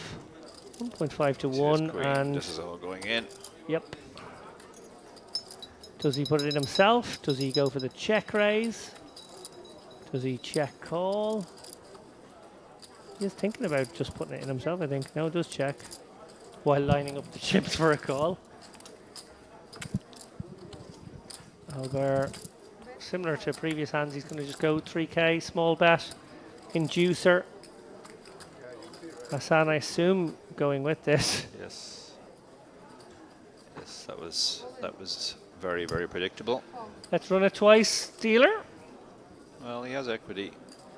1.5 to Here's 1, Queen. and This is all going in. yep. Does he put it in himself? Does he go for the check raise? Does he check call? He's thinking about just putting it in himself, I think. No, it does check while lining up the chips for a call. Albert, similar to previous hands, he's going to just go 3k, small bet, inducer. Hassan, I assume, going with this. Yes. Yes, that was very, very predictable. Let's run it twice, dealer. Well, he has equity.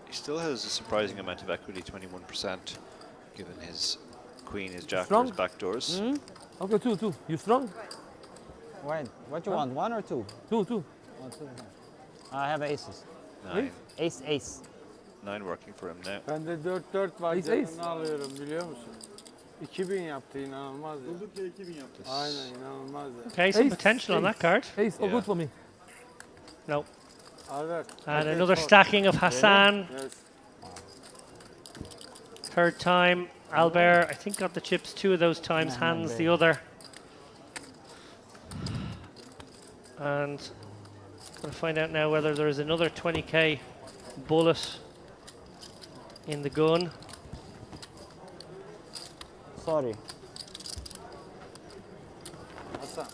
He still has a surprising amount of equity, 21%, given his Queen, his Jack, or his backdoors. Okay, two. You strong? Wait, what you want? 1 or 2? Two. 1, 2. I have aces. 9. Ace. 9 working for him now. Ben de 4-4 Ace. vaziyetini alıyorum biliyor musun? 2000 yaptı inanılmaz ya. Bulduk ya 2000 yaptı. Aynen inanılmaz ya. Okay, some Ace, potential on that card. Ace, all Yeah. good for me. No. Albert. And okay, another four. stacking of Hassan. Yes. Third time. Albert, I think, got the chips 2 of those times, hands the other. And going to find out now whether there is another 20k bullet in the gun. Sorry. Hasan.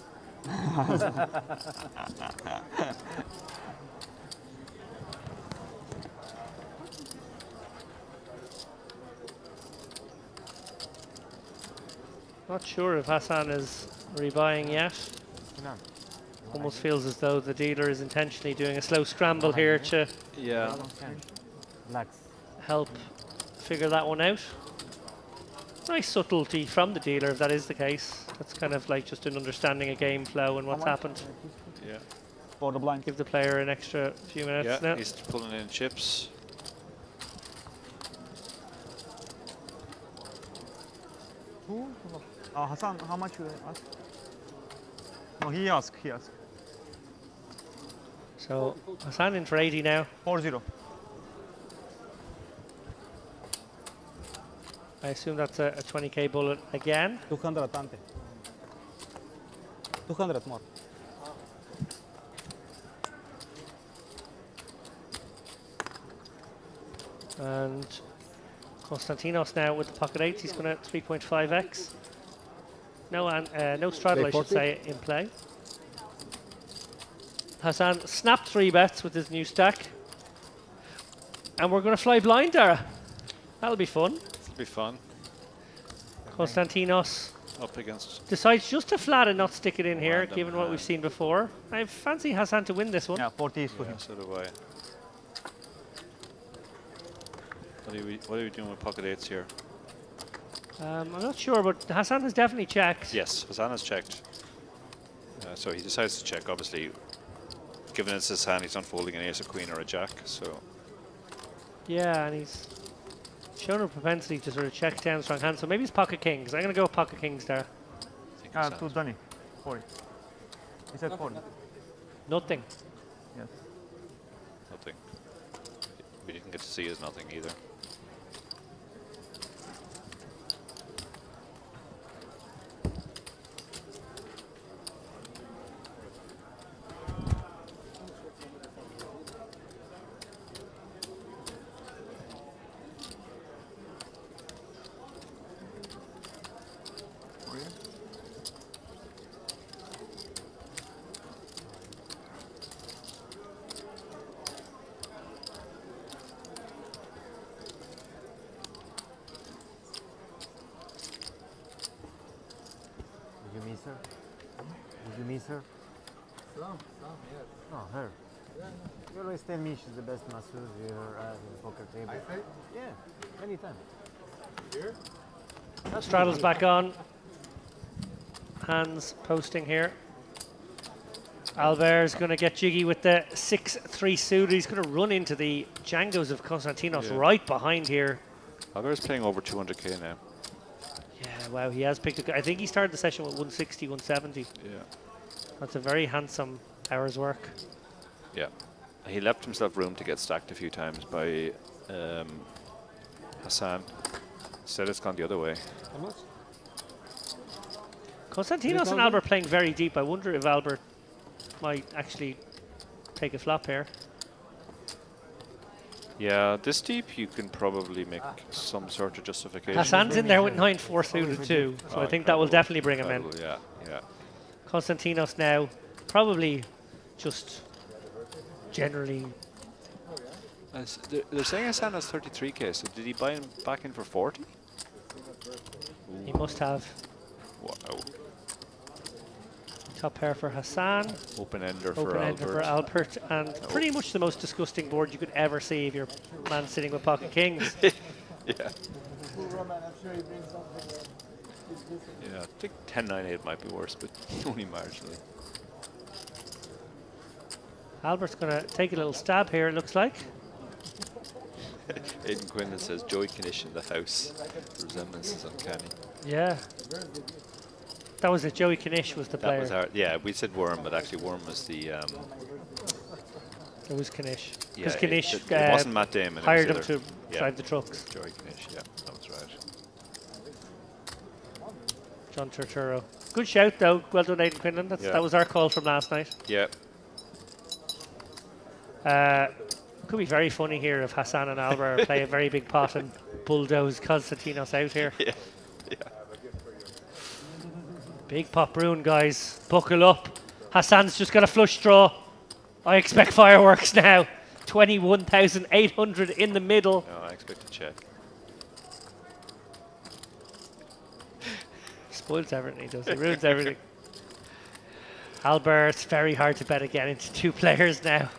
Not sure if Hassan is rebuying yet. Almost feels as though the dealer is intentionally doing a slow scramble here to Yeah. Relax. help figure that one out. Nice subtlety from the dealer if that is the case. That's kind of like just an understanding of game flow and what's happened. Yeah. For the blind. Give the player an extra few minutes Yeah, now. he's pulling in chips. Hassan, how much you ask? No, he asked. So Hassan in for 80 now. 4-0. I assume that's a 20k bullet again. 200 ante. 200 more. And Konstantinos now with the pocket 8. He's going to 3.5x. No straddle, I should say, in play. Hassan snapped 3 bets with his new stack. And we're going to fly blind, Dara. That'll be fun. It'll be fun. Konstantinos Up against. decides just to flat and not stick it in here, Random given what we've hand. seen before. I fancy Hassan to win this one. Yeah, 40 is for Yeah, him. so do I. What are we doing with pocket 8s here? I'm not sure, but Hassan has definitely checked. Yes, Hassan has checked. So he decides to check. Obviously, given it's his hand, he's not folding an ace, a queen, or a jack. So Yeah, and he's shown a propensity to sort of check down strong hands. So maybe it's pocket kings. I'm going to go with pocket kings there. I think To Hassan's Danny. 40. He said 40. Nothing. Yes. nothing. We didn't get to see his nothing either. her? Did you miss her? Some, yes. No, her. You always tell me she's the best masseuse you ever had in the poker table. I say? Yeah, anytime. Here? Straddle's back on. Hands posting here. Albert's going to get jiggy with the 6-3 suited. He's going to run into the Django's of Konstantinos right behind here. Albert's playing over 200k now. Yeah, wow, he has picked I think he started the session with 160, 170. Yeah. That's a very handsome hour's work. Yeah. He left himself room to get stacked a few times by Hassan. Said it's gone the other way. How much? Konstantinos and Albert playing very deep. I wonder if Albert might actually take a flop here. Yeah, this deep you can probably make some sort of justification. Hassan's in there with 9-4 suited too, so I think that will definitely bring him in. Yeah, yeah. Konstantinos now probably just generally. They're saying Hassan has 33k, so did he buy him back in for 40? He must have. Wow. Top pair for Hassan. Open ender Open for ender for Albert. Albert. And pretty much the most disgusting board you could ever see if you're man sitting with pocket kings. Yeah. Roman, I'm sure he brings something. Yeah, I think 10-9-8 might be worse, but only marginally. Albert's going to take a little stab here, it looks like. Aidan Quinlan says Joey Knish in the house. The resemblance is uncanny. Yeah. That was it. Joey Knish was the player. That was our, yeah, we said Worm, but actually Worm was the. It was Knish. Yeah, Because Knish it wasn't Matt Damon. hired it him was to yeah. drive the trucks. Joey Knish, yeah, that was right. John Turturro. Good shout though. Well done, Aidan Quinlan. That was our call from last night. Yeah. Could be very funny here if Hassan and Albert play a very big pot and bulldoze Konstantinos out here. Yeah. Yeah. Big pot brewing, guys. Buckle up. Hassan's just got a flush draw. I expect fireworks now. 21,800 in the middle. No, I expect a check. Spoils everything he does. He ruins everything. Albert's very hard to bet again into two players now.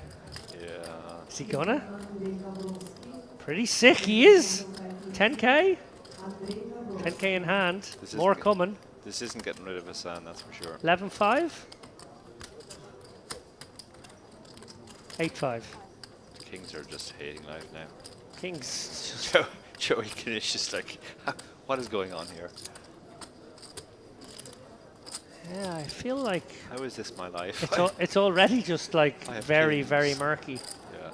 Yeah. Is he gonna? Pretty sick he is. 10k. 10k in hand. More coming. This isn't getting rid of Hassan, that's for sure. 11-5. 8-5. The Kings are just hating life now. Kings. Joey Knish is like, what is going on here? Yeah, I feel like How is this my life? it's already just like very, kings. very murky. Yeah.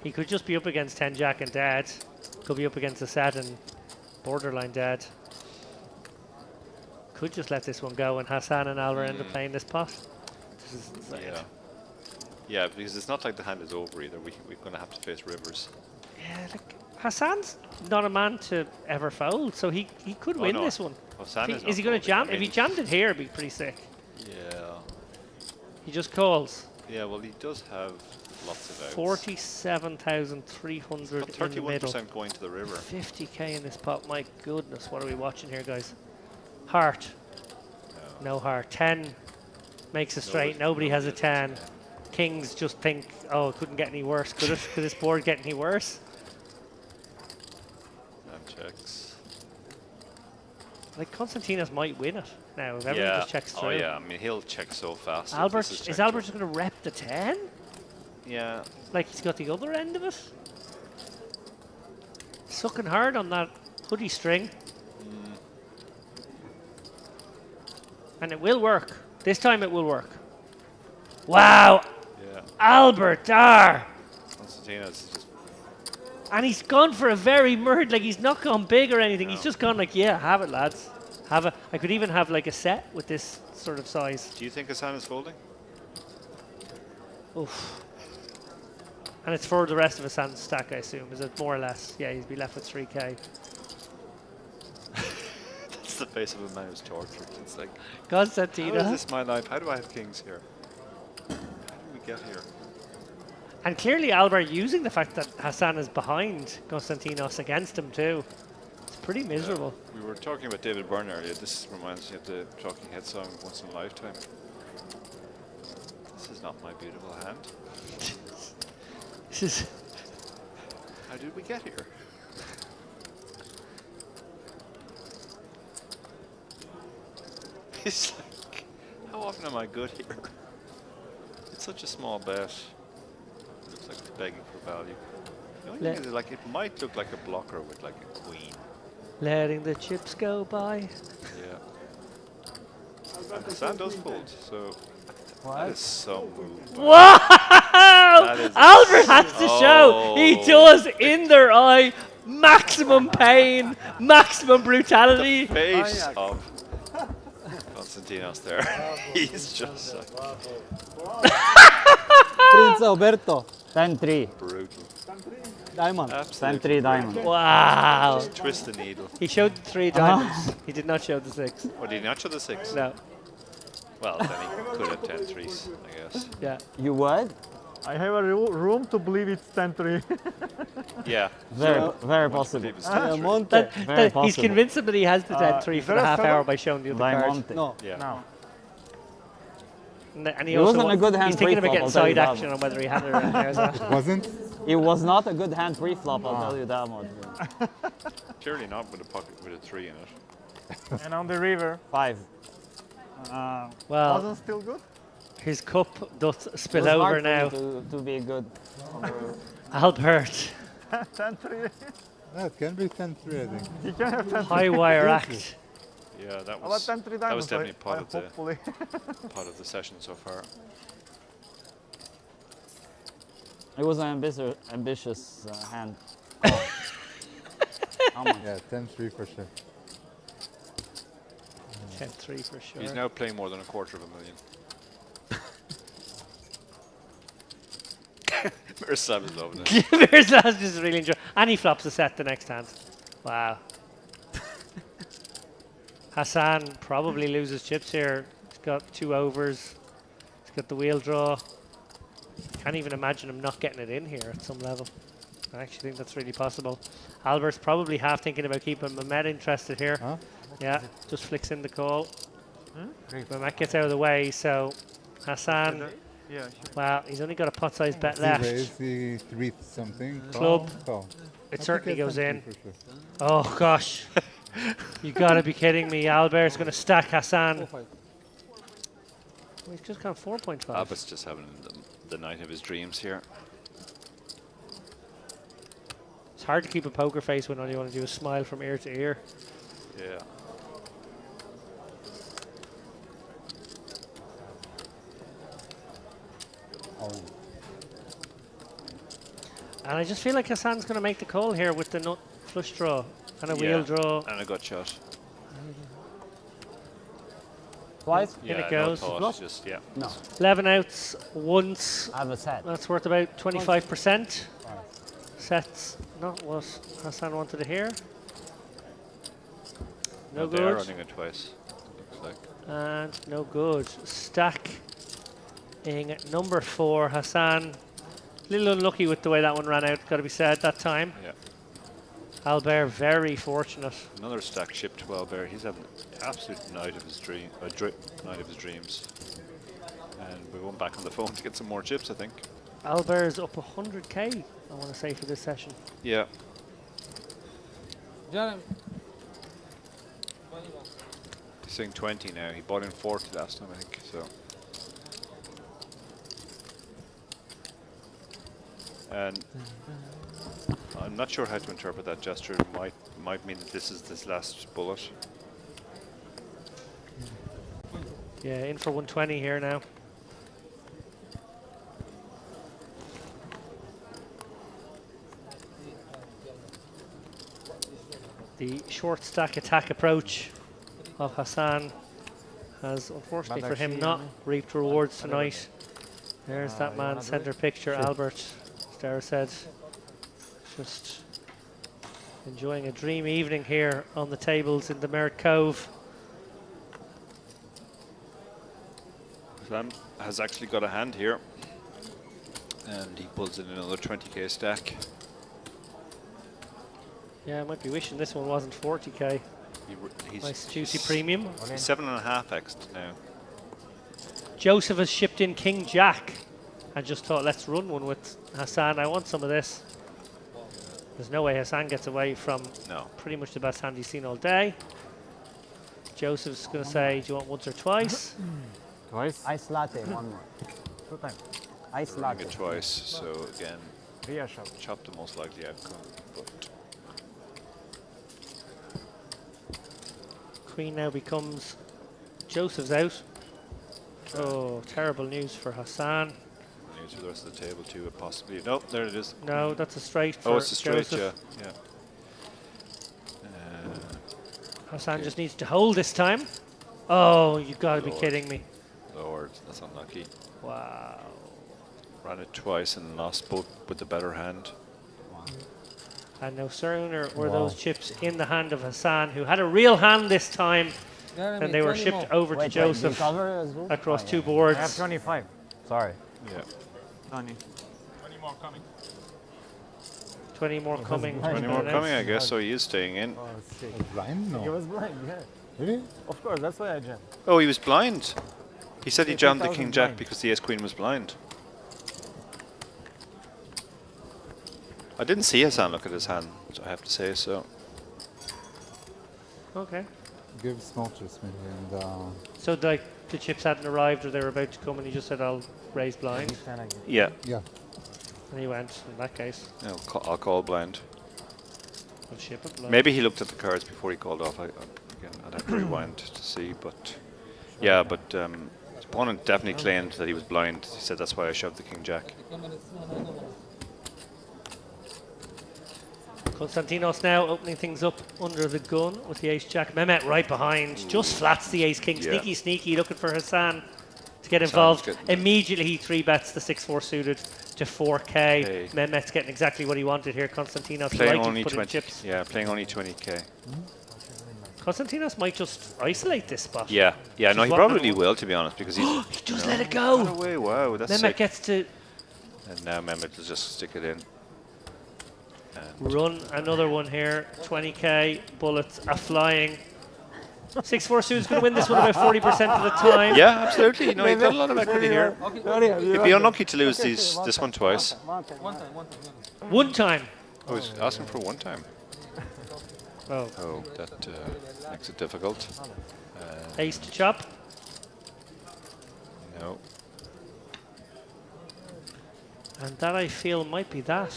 He could just be up against 10 Jack and Dad. Could be up against a set and borderline Dad. Could just let this one go and Hassan and Albert end up playing this pot. This is insane. Yeah. Yeah, because it's not like the hand is over either. We're going to have to face rivers. Yeah, like Hassan's not a man to ever fold, so he could win no. this one. Hassan Is he going to jam? If he jammed it here, it'd be pretty sick. Yeah. He just calls. Yeah, well, he does have lots of outs. 47,300 in the middle. 31% going to the river. 50k in this pot. My goodness, what are we watching here, guys? Heart. No heart. 10 makes a straight. Nobody has a 10. Kings just think, oh, it couldn't get any worse. Could this board get any worse? And checks. Like Konstantinos might win it now if everyone just checks through. Oh yeah, I mean he'll check so fast. Albert, is Albert just going to rep the 10? Yeah. Like he's got the other end of it? Sucking hard on that hoodie string. And it will work. This time it will work. Wow! Yeah. Albert Dar! Konstantinos is just. And he's gone for a very like he's not gone big or anything. He's just gone like, yeah, have it, lads. Have it. I could even have like a set with this sort of size. Do you think Hassan is folding? Oof. And it's for the rest of Hassan's stack, I assume. Is it more or less? Yeah, he'd be left with 3k. That's the face of a man who's tortured. It's like, Konstantinos. how is this my life? How do I have kings here? How do we get here? And clearly Albert using the fact that Hassan is behind Konstantinos against him too. It's pretty miserable. We were talking about David Byrne earlier. This reminds me of the Talking Head song Once in a Lifetime. This is not my beautiful hand. This is. How did we get here? It's like, how often am I good here? It's such a small bet. Looks like it's begging for value. The only thing is, like, it might look like a blocker with like a queen. Letting the chips go by. Yeah. And the sand does fold, so that is some move. Wow! is Albert has to show he does in their eye maximum pain, maximum brutality. Face of Konstantinos there. He's just like Prince Alberto. 10-3. brutal. Diamond. 10-3 diamond. Wow. Just twist the needle. He showed the 3 diamonds. He did not show the 6. Or did he not show the 6? No. Well, then he could have 10 threes, I guess. Yeah. You would? I have a room to believe it's 10-3. Yeah. Very possible. Believe it's 10 three. Monte. Very He's possible. convinced him that he has the 10-3 for the there a half seven? hour by showing the other card. Diamante. No. Yeah. No. And he It also wasn't a good hand he's thinking about pre-flop, getting I'll tell you side that action much. on whether he had it around there as well. Wasn't? It was not a good hand pre-flop, I'll tell you that much. Clearly not with a pocket with a 3 in it. And on the river, 5. Well, wasn't still good. his cup doth It spill was hard over for now. him to be good. Albert, 10-3. No, it can be 10-3, I think. You can have 10-3. high wire act. Yeah, that How about was 10-3 diamonds? that was definitely I part of the hopefully. part of the session so far. It was an ambitious hand. How much? Yeah, 10-3 for sure. 10-3 for sure. He's now playing more than $250,000. Miroslav is loving it. Miroslav just really enjoy. And he flops a set the next hand. Wow. Hassan probably loses chips here. He's got 2 overs. He's got the wheel draw. Can't even imagine him not getting it in here at some level. I actually think that's really possible. Albert's probably half thinking about keeping Mehmet interested here. Huh? Yeah, just flicks in the call. Mehmet gets out of the way, so Hassan, Yeah. wow, he's only got a pot-sized bet He left. raised, he 3 something. Club. Call. It certainly goes in. For sure. Oh gosh, you gotta be kidding me! Albert's gonna stack Hassan. Oh, he's just gone 4.5. Albert's just having the night of his dreams here. It's hard to keep a poker face when all you want to do is smile from ear to ear. Yeah. Oh. And I just feel like Hassan's going to make the call here with the nut flush draw and a wheel draw. And a gut shot. Twice? In Yeah, it goes. No thought, just, yeah. No. 11 outs once. I have a set. That's worth about 25%. Sets not what Hassan wanted to hear. No They are good. running it twice. Looks like. And no good. Stack in number 4. Hassan, a little unlucky with the way that one ran out, got to be said that time. Yeah. Albert, very fortunate. Another stack chip to Albert. He's having an absolute night of his night of his dreams. And we went back on the phone to get some more chips, I think. Albert's up 100k, I want to say, for this session. Yeah. Jeremy. He's saying 20 now. He bought in 40 last time, I think. So. And I'm not sure how to interpret that gesture. It might mean that this is this last bullet. Yeah, in for 120 here now. The short stack attack approach of Hassan has, unfortunately for him, not reaped rewards tonight. There's that man, centre picture, Albert, as Dara said. Just enjoying a dream evening here on the tables in the Merritt Cove. Sam has actually got a hand here. And he pulls in another 20k stack. Yeah, I might be wishing this one wasn't 40k. He's Nice juicy premium. He's 7.5x now. Joseph has shipped in King Jack and just thought, let's run one with Hassan. I want some of this. There's no way Hassan gets away from pretty much the best hand he's seen all day. Joseph's going to say, do you want once or twice? Twice? Ice latte, one more. 2 times. Ice Running latte. it twice, so again, Ria shop. chop the most likely outcome. But Queen now becomes Joseph's out. Oh, terrible news for Hassan. news for the rest of the table too, possibly. No, there it is. No, that's a straight for Oh, it's a straight, Joseph. yeah. Hassan just needs to hold this time. Oh, you've got to be Lord. kidding me. Lord, that's unlucky. Wow. Ran it twice and lost both with the better hand. And no sooner were those chips in the hand of Hassan, who had a real hand this time, and they were shipped over to Joseph across 2 boards. I have 25. Sorry. Yeah. 20. 20 more coming. 20 more coming. 20 more coming, I guess, so he is staying in. Oh, sick. Blind? He No. was blind, yeah. Really? Of course, that's why I jammed. Oh, he was blind. He said he Yeah, jammed the 10,000 King Jack blind. because the Ace Queen was blind. I didn't see Hassan look at his hand, so I have to say so. Okay. Give small chips maybe and So like the chips hadn't arrived or they were about to come and he just said, I'll raise blind. Yeah, yeah. And he went, in that case, I'll call blind. I'll ship it blind. Maybe he looked at the cards before he called off. Again, I'd have to rewind to see, but yeah, but his opponent definitely claimed that he was blind. He said that's why I shoved the King Jack. Konstantinos now opening things up under the gun with the Ace Jack. Mehmet right behind, just flats the Ace King. Yeah. Sneaky looking for Hassan to get Hassan's involved. getting- Immediately he 3-bets the 6-4 suited to 4k. Hey. Mehmet's getting exactly what he wanted here. Konstantinos Playing delighted only to put in 20. chips. Yeah, playing only 20k. Konstantinos might just isolate this spot. Yeah, yeah. Which No, is he what probably Mehmet- will, to be honest, because he's. He just let it go. Got away. Wow, that's Mehmet sick. gets to And now Mehmet will just stick it in. run another one here. 20k bullets are flying. 6-4 suit's going to win this one about 40% of the time. Yeah, absolutely. No, you've got a lot of equity here. You'd be unlucky to lose this one twice. One time. I was asking for one time. Oh. Oh, that makes it difficult. Ace to chop. No. And that I feel might be that.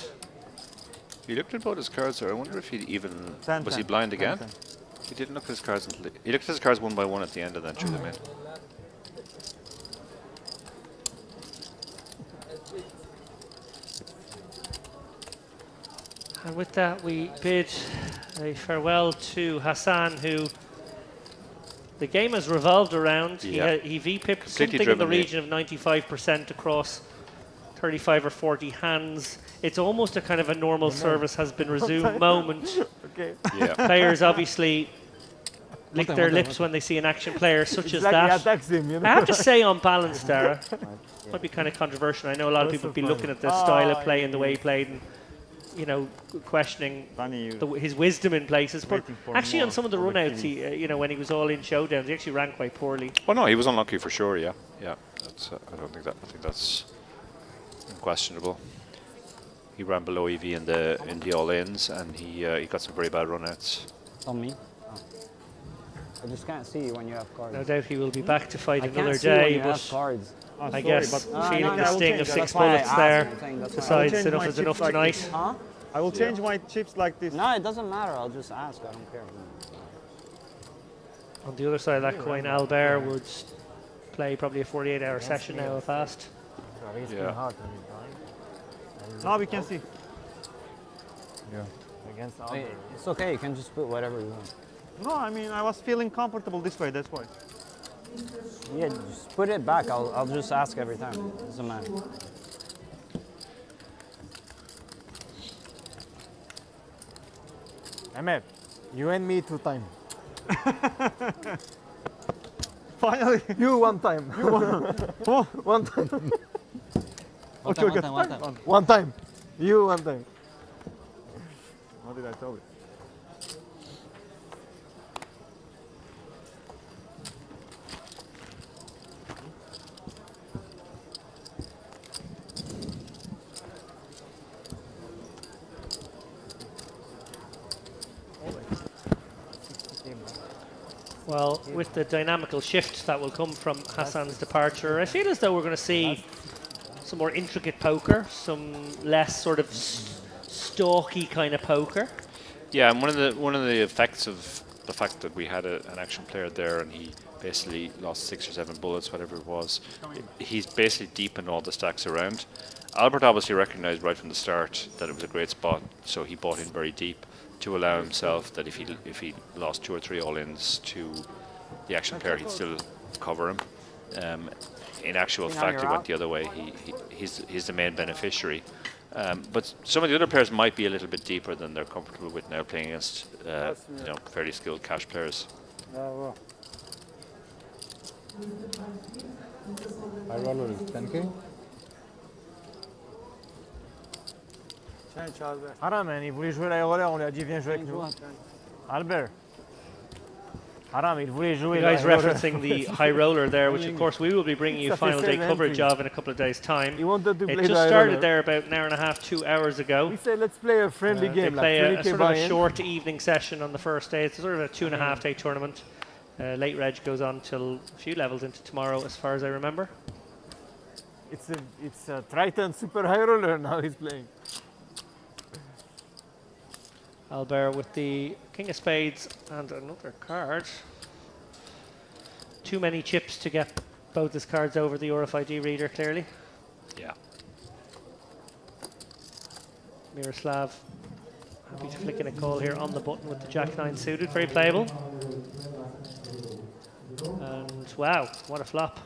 He looked at both his cards there. I wonder if he even... 10, was he 10, blind 10, again? 10. He didn't look at his cards until... He looked at his cards one by one at the end and then threw them in. And with that, we bid a farewell to Hassan, who the game has revolved around. Yeah. He VPipped Completely something in the driven me. region of 95% across 35 or 40 hands. It's almost a kind of a normal service has been resumed moment. Okay. Yeah. Players obviously lick their lips when they see an action player such as that. attacks him, you know? I have to say on balance, Dara, might be kind of controversial. I know a lot of people be looking at the style of play and the way he played and, you know, questioning Danny, you his wisdom in places. But Waiting for actually on more some of the over runouts, Kiwi. he, you know, when he was all in showdowns, he actually ran quite poorly. Oh no, he was unlucky for sure. Yeah, yeah. That's. I don't think that. I think that's unquestionable. He ran below EV in the all-ins, and he got some very bad runouts. On me? Oh. I just can't see you when you have cards. No doubt he will be back to fight I another can't see when day, you have but cards. Oh, I sorry, guess but feeling no, the I will sting change of that. 6 That's why I bullets asked, there I'm saying that's why I decides change enough my is enough chips like tonight. this. Huh? I will change my chips like this. No, it doesn't matter. I'll just ask. I don't care. On the other side of that coin, Albert would play probably a 48-hour session now if asked. Yeah. Now we can see. Yeah. Against Hey, Albert. it's okay. You can just put whatever you want. No, I mean I was feeling comfortable this way. That's why. Yeah, just put it back. I'll just ask every time. It doesn't matter. Mehmet, you and me 2 times. Finally. You 1 time. You 1 time. One Okay, time. 1 time. You 1 time. What did I tell you? Well, with the dynamical shift that will come from Hassan's departure, I feel as though we're going to see some more intricate poker, some less sort of stalky kind of poker. Yeah, and one of the effects of the fact that we had an action player there and he basically lost 6 or 7 bullets, whatever it was, he's basically deepened all the stacks around. Albert obviously recognised right from the start that it was a great spot, so he bought in very deep to allow himself that if he lost 2 or 3 all-ins to the action player, he'd still cover him. In actual fact, it went the other way. He's the main beneficiary. But some of the other players might be a little bit deeper than they're comfortable with now, playing against fairly skilled cash players. High roller is 10k. Haram, man, il voulait jouer la roller, on lui a dit viens jouer avec nous. Albert. Haram, il voulait jouer You la guys roller. referencing the high roller there, which of course we will be bringing you Ça fait final day 7 coverage entries. of in a couple of days' time. He wanted to play It the just high started roller. there about an hour and a half, 2 hours ago. We said let's play a friendly They game. play like a 20K sort of a buy-in. short evening session on the first day. It's sort of a 2.5 day tournament. Late reg goes on till a few levels into tomorrow, as far as I remember. It's a Triton super high roller now he's playing. Albert with the King of Spades and another card. Too many chips to get both his cards over the RFID reader, clearly. Yeah. Miroslav happy to flick in a call here on the button with the Jack-9 suited. Very playable. And wow, what a flop.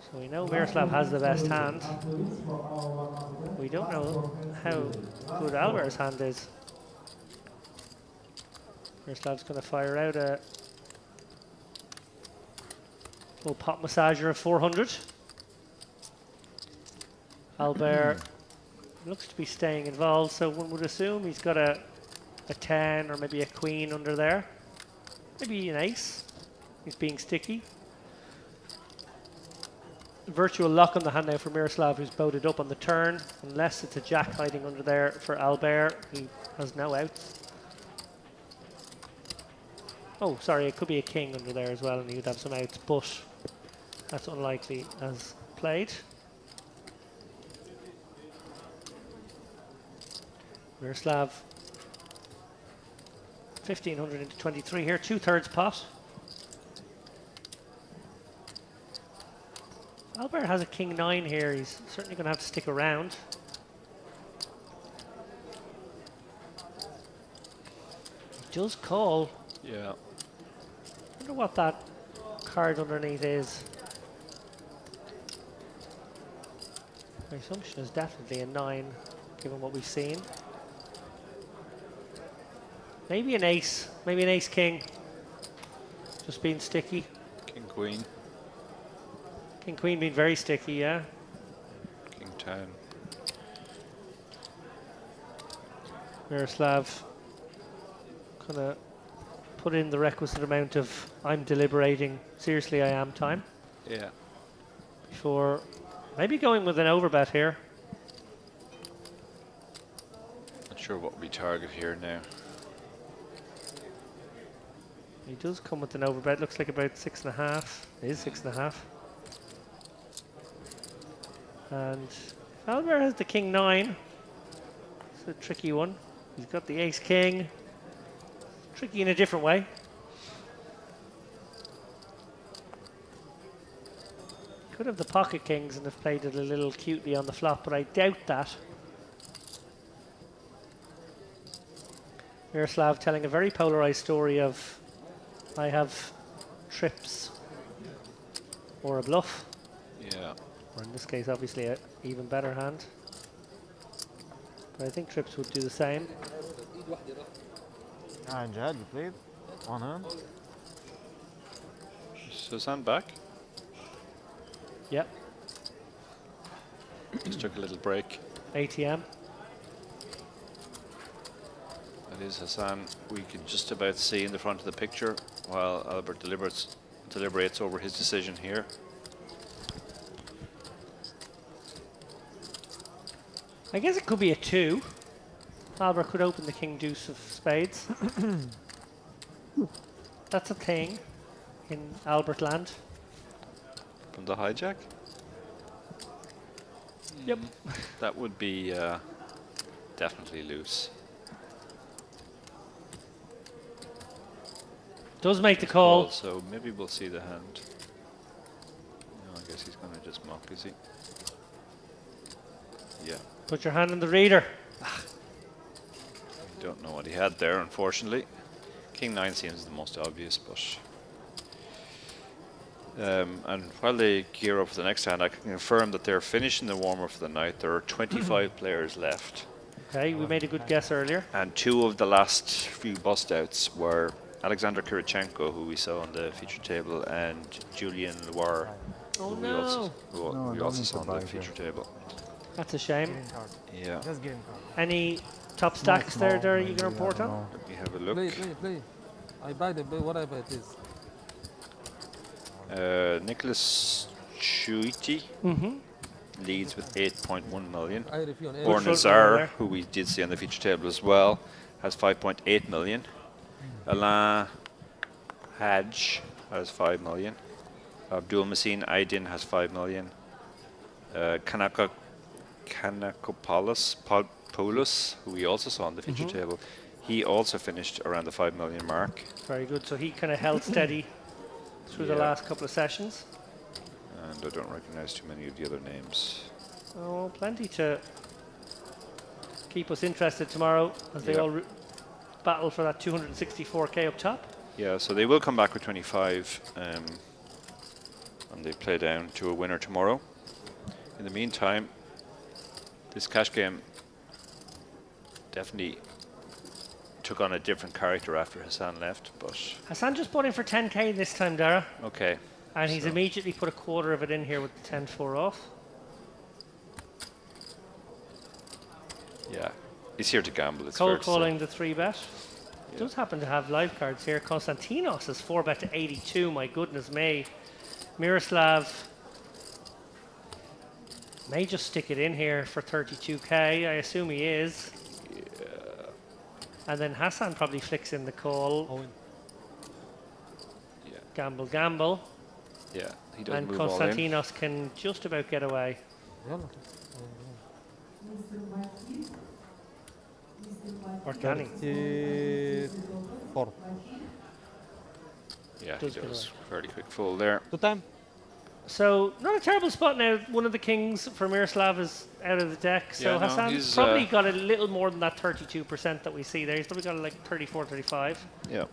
So we know Miroslav has the best hand. We don't know how good Albert's hand is. Miroslav's going to fire out a little pot massager of 400. Albert looks to be staying involved, so one would assume he's got a 10 or maybe a queen under there. Maybe an ace. He's being sticky. Virtual lock on the hand now for Miroslav, who's boated up on the turn, unless it's a jack hiding under there for Albert, who has no outs. Oh, sorry, it could be a king under there as well, and he would have some outs, but that's unlikely as played. Miroslav, 1500 into 23 here, 2/3 pot. Albert has a king-9 here. He's certainly going to have to stick around. He does call. Yeah. I wonder what that card underneath is. My assumption is definitely a 9, given what we've seen. Maybe an ace. Maybe an ace-king. Just being sticky. King-queen. King-queen being very sticky, yeah. King-10. Miroslav gonna put in the requisite amount of I'm deliberating, seriously I am time. Yeah. Before maybe going with an overbet here. Not sure what we target here now. He does come with an overbet, looks like about 6.5. It is 6.5. And Albert has the king-9. It's a tricky one. He's got the ace-king. Tricky in a different way. Could have the pocket kings and have played it a little cutely on the flop, but I doubt that. Miroslav telling a very polarized story of I have trips or a bluff. Yeah. Or in this case, obviously, an even better hand. But I think trips would do the same. Ah, Jad, you played? On hand? Suzanne back. Yep. Just took a little break. ATM. That is Hassan. We can just about see in the front of the picture while Albert deliberates over his decision here. I guess it could be a 2. Albert could open the king deuce of spades. That's a thing in Albert land. From the hijack? Yep. That would be definitely loose. Does make the call. So maybe we'll see the hand. No, I guess he's going to just mock, is he? Yeah. Put your hand on the reader. Don't know what he had there, unfortunately. King 9 seems the most obvious, but... and while they gear up for the next hand, I can confirm that they're finishing the warm-up for the night. There are 25 players left. Okay, we made a good guess earlier. And 2 of the last few bust-outs were Alexander Kirichenko, who we saw on the feature table, and Julian Loire, Oh who no! we also saw on the feature table. That's a shame. Yeah. Just give him card. Any top stacks there, Derry, you can report on? Let me have a look. Play. I buy the what I buy this. Nicholas Chuiti leads with 8.1 million. I review on Or front Nazar, runner there. who we did see on the feature table as well, has 5.8 million. Alain Hadj has 5 million. Abdul Masin Aydin has 5 million. Kanakopoulos, who we also saw on the feature table, he also finished around the 5 million mark. Very good. So he kind of held steady through the Yeah. last couple of sessions. And I don't recognize too many of the other names. Oh, plenty to keep us interested tomorrow as they Yeah. all battle for that 264k up top. Yeah, so they will come back with 25, and they play down to a winner tomorrow. In the meantime, this cash game definitely took on a different character after Hassan left, but Hassan just bought in for 10k this time, Dara, okay. and he's So- immediately put a quarter of it in here with the 10-4 off. Yeah, he's here to gamble. It's Cold fair to say. calling the 3-bet. Does happen to have live cards here. Konstantinos is 4-bet to 82. My goodness me. Miroslav may just stick it in here for 32k. I assume he is. And then Hassan probably flicks in the call. Yeah, Gamble. yeah, he does And move all in. Konstantinos can just about get away. Or can he? 4. Yeah, Does he get does. Fairly quick full there. 2 time. So, not a terrible spot now. One of the kings for Miroslav is out of the deck. So, Yeah, no, Hassan's he's, probably got a little more than that 32% that we see there. He's probably got like 34, 35. Yeah.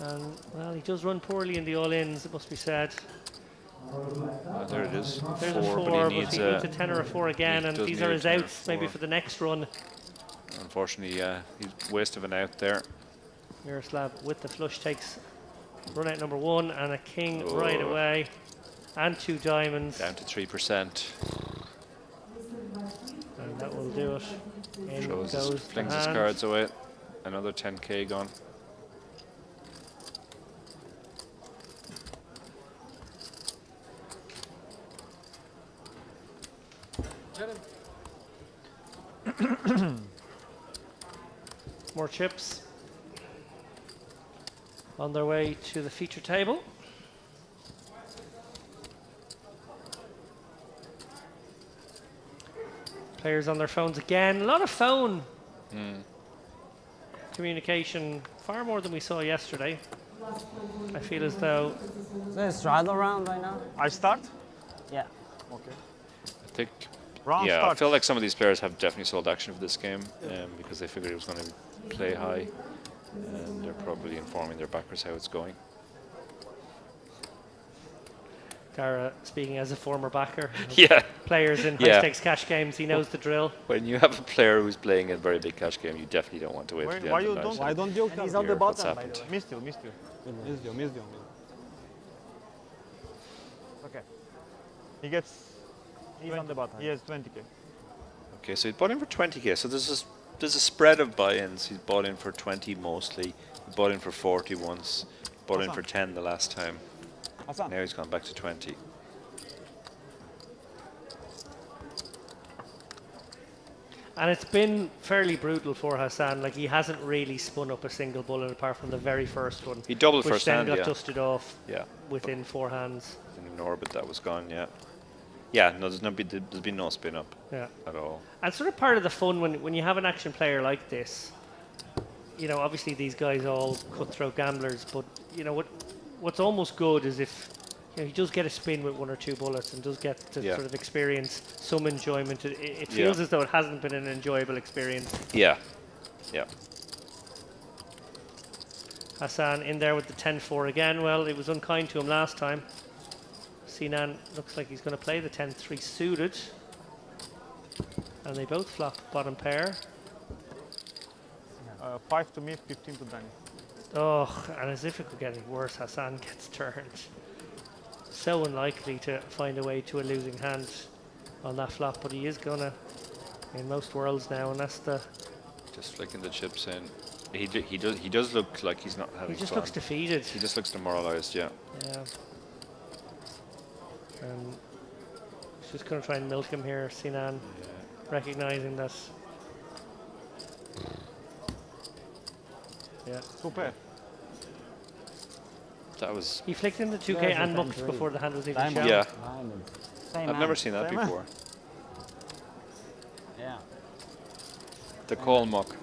And, well, he does run poorly in the all-ins, it must be said. There it is. There's Four, a 4, but he needs a 10 or a 4 again, he and does these need are a his 10 or outs, maybe 4. for the next run. Unfortunately, he's waste of an out there. Miroslav with the flush takes run out number 1 and a king Oh. right away. And 2 diamonds. Down to 3%. And that will do it. In Shows goes his, the flings his hand. cards away. Another 10k gone. More chips on their way to the feature table. Players on their phones again. A lot of phone communication, far more than we saw yesterday. I feel as though Is there a straddle round right now? I start? Yeah. Okay. I think. Round Yeah, I start. feel like some of these players have definitely sold action for this game because they figured it was going to play high, and they're probably informing their backers how it's going. Dara, speaking as a former backer, Yeah. players in Yeah. high stakes cash games, he knows the drill. When you have a player who's playing a very big cash game, you definitely don't want to wait Why- for the why end you of the don't- night. why don't you And he's on the Here, what's bottom, by the happened? way. Missed you. Missed you. Okay. He gets. He's on the bottom. He has 20k. Okay, so he bought in for 20k. So there's a spread of buy-ins. He's bought in for 20 mostly. He bought in for 40 once. Bought in for 10 the last time. Hassan. Now he's gone back to 20. And it's been fairly brutal for Hassan. Like, he hasn't really spun up a single bullet apart from the very first one. He doubled which first then hand, got yeah. dusted off Yeah. within 4 hands. In an orbit that was gone, yeah. Yeah, no, there's been no spin up Yeah. at all. And sort of part of the fun when you have an action player like this, you know, obviously these guys are all cutthroat gamblers, but you know what's almost good is if he does get a spin with 1 or 2 bullets and does get to sort of experience some enjoyment. It feels as though it hasn't been an enjoyable experience. Yeah. Yeah. Hassan in there with the 10-4 again. Well, it was unkind to him last time. Sinan looks like he's going to play the 10-3 suited. And they both flop bottom pair. 5 to me, 15 to Danny. Oh, and as if it could get any worse, Hassan gets turned. So unlikely to find a way to a losing hand on that flop, but he is gonna in most worlds now, and that's the. Just flicking the chips in. He does look like he's not having He just fun. looks defeated. He just looks demoralized, yeah. Yeah. He's just gonna try and milk him here, Sinan, recognizing that. Yeah. Super. That was. He flicked in the 2K There's a and mucked 10-3. before the hand was even Diamond. shown. Yeah. Diamond. Same I've hand. never seen that Same hand. before. Yeah. The call muck.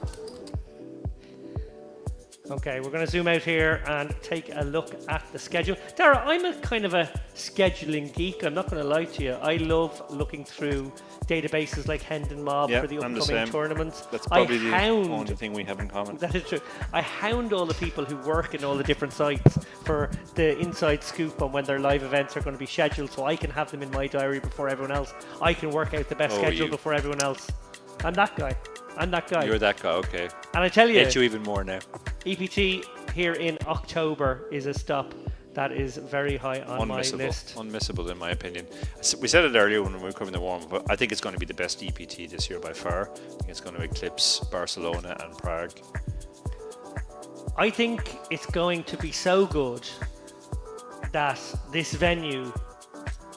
Okay, we're going to zoom out here and take a look at the schedule. Dara, I'm a kind of a scheduling geek. I'm not going to lie to you. I love looking through databases like Hendon Mob Yeah, for the I'm the upcoming same. tournaments. That's probably I the hound, only thing we have in common. that is true. I hound all the people who work in all the different sites for the inside scoop on when their live events are going to be scheduled, so I can have them in my diary before everyone else. I can work out the best Oh, schedule you. before everyone else. I'm that guy. I'm that guy. You're that guy, okay. And I tell you, Hate you even more now. EPT here in October is a stop that is very high on my list. Unmissable in my opinion. We said it earlier when we were covering the warm-up, but I think it's going to be the best EPT this year by far. I think it's going to eclipse Barcelona and Prague. I think it's going to be so good that this venue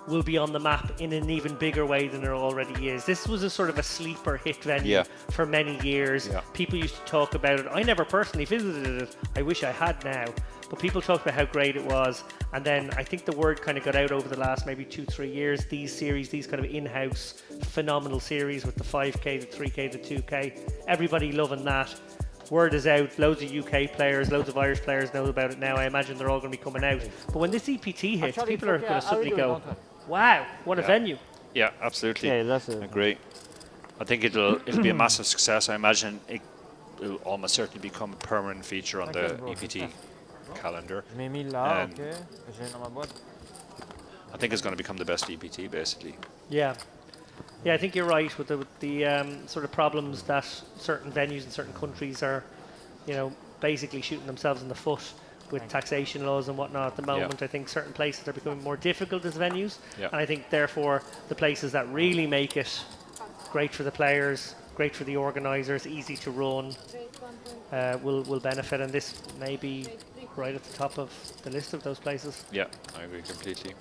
will be on the map in an even bigger way than it already is. This was a sort of a sleeper hit venue for many years. Yeah. People used to talk about it. I never personally visited it. I wish I had now. But people talked about how great it was. And then I think the word kind of got out over the last maybe 2-3 years. These series, these kind of in-house phenomenal series with the 5K, the 3K, the 2K. Everybody loving that. Word is out. Loads of UK players, loads of Irish players know about it now. I imagine they're all going to be coming out. But when this EPT hits, people are going to suddenly go, wow, what a venue. Yeah, absolutely. Yeah, that's it. Agree. I think it'll be a massive success. I imagine it will almost certainly become a permanent feature on the EPT calendar. Je m'ai mis là, Um, ok. J'ai dans ma boîte. I think it's going to become the best EPT basically. Yeah. Yeah, I think you're right with the sort of problems that certain venues in certain countries are, you know, basically shooting themselves in the foot with taxation laws and whatnot at the moment. I think certain places are becoming more difficult as venues. Yeah. And I think, therefore, the places that really make it great for the players, great for the organisers, easy to run, will benefit. And this may be right at the top of the list of those places. Yeah, I agree completely.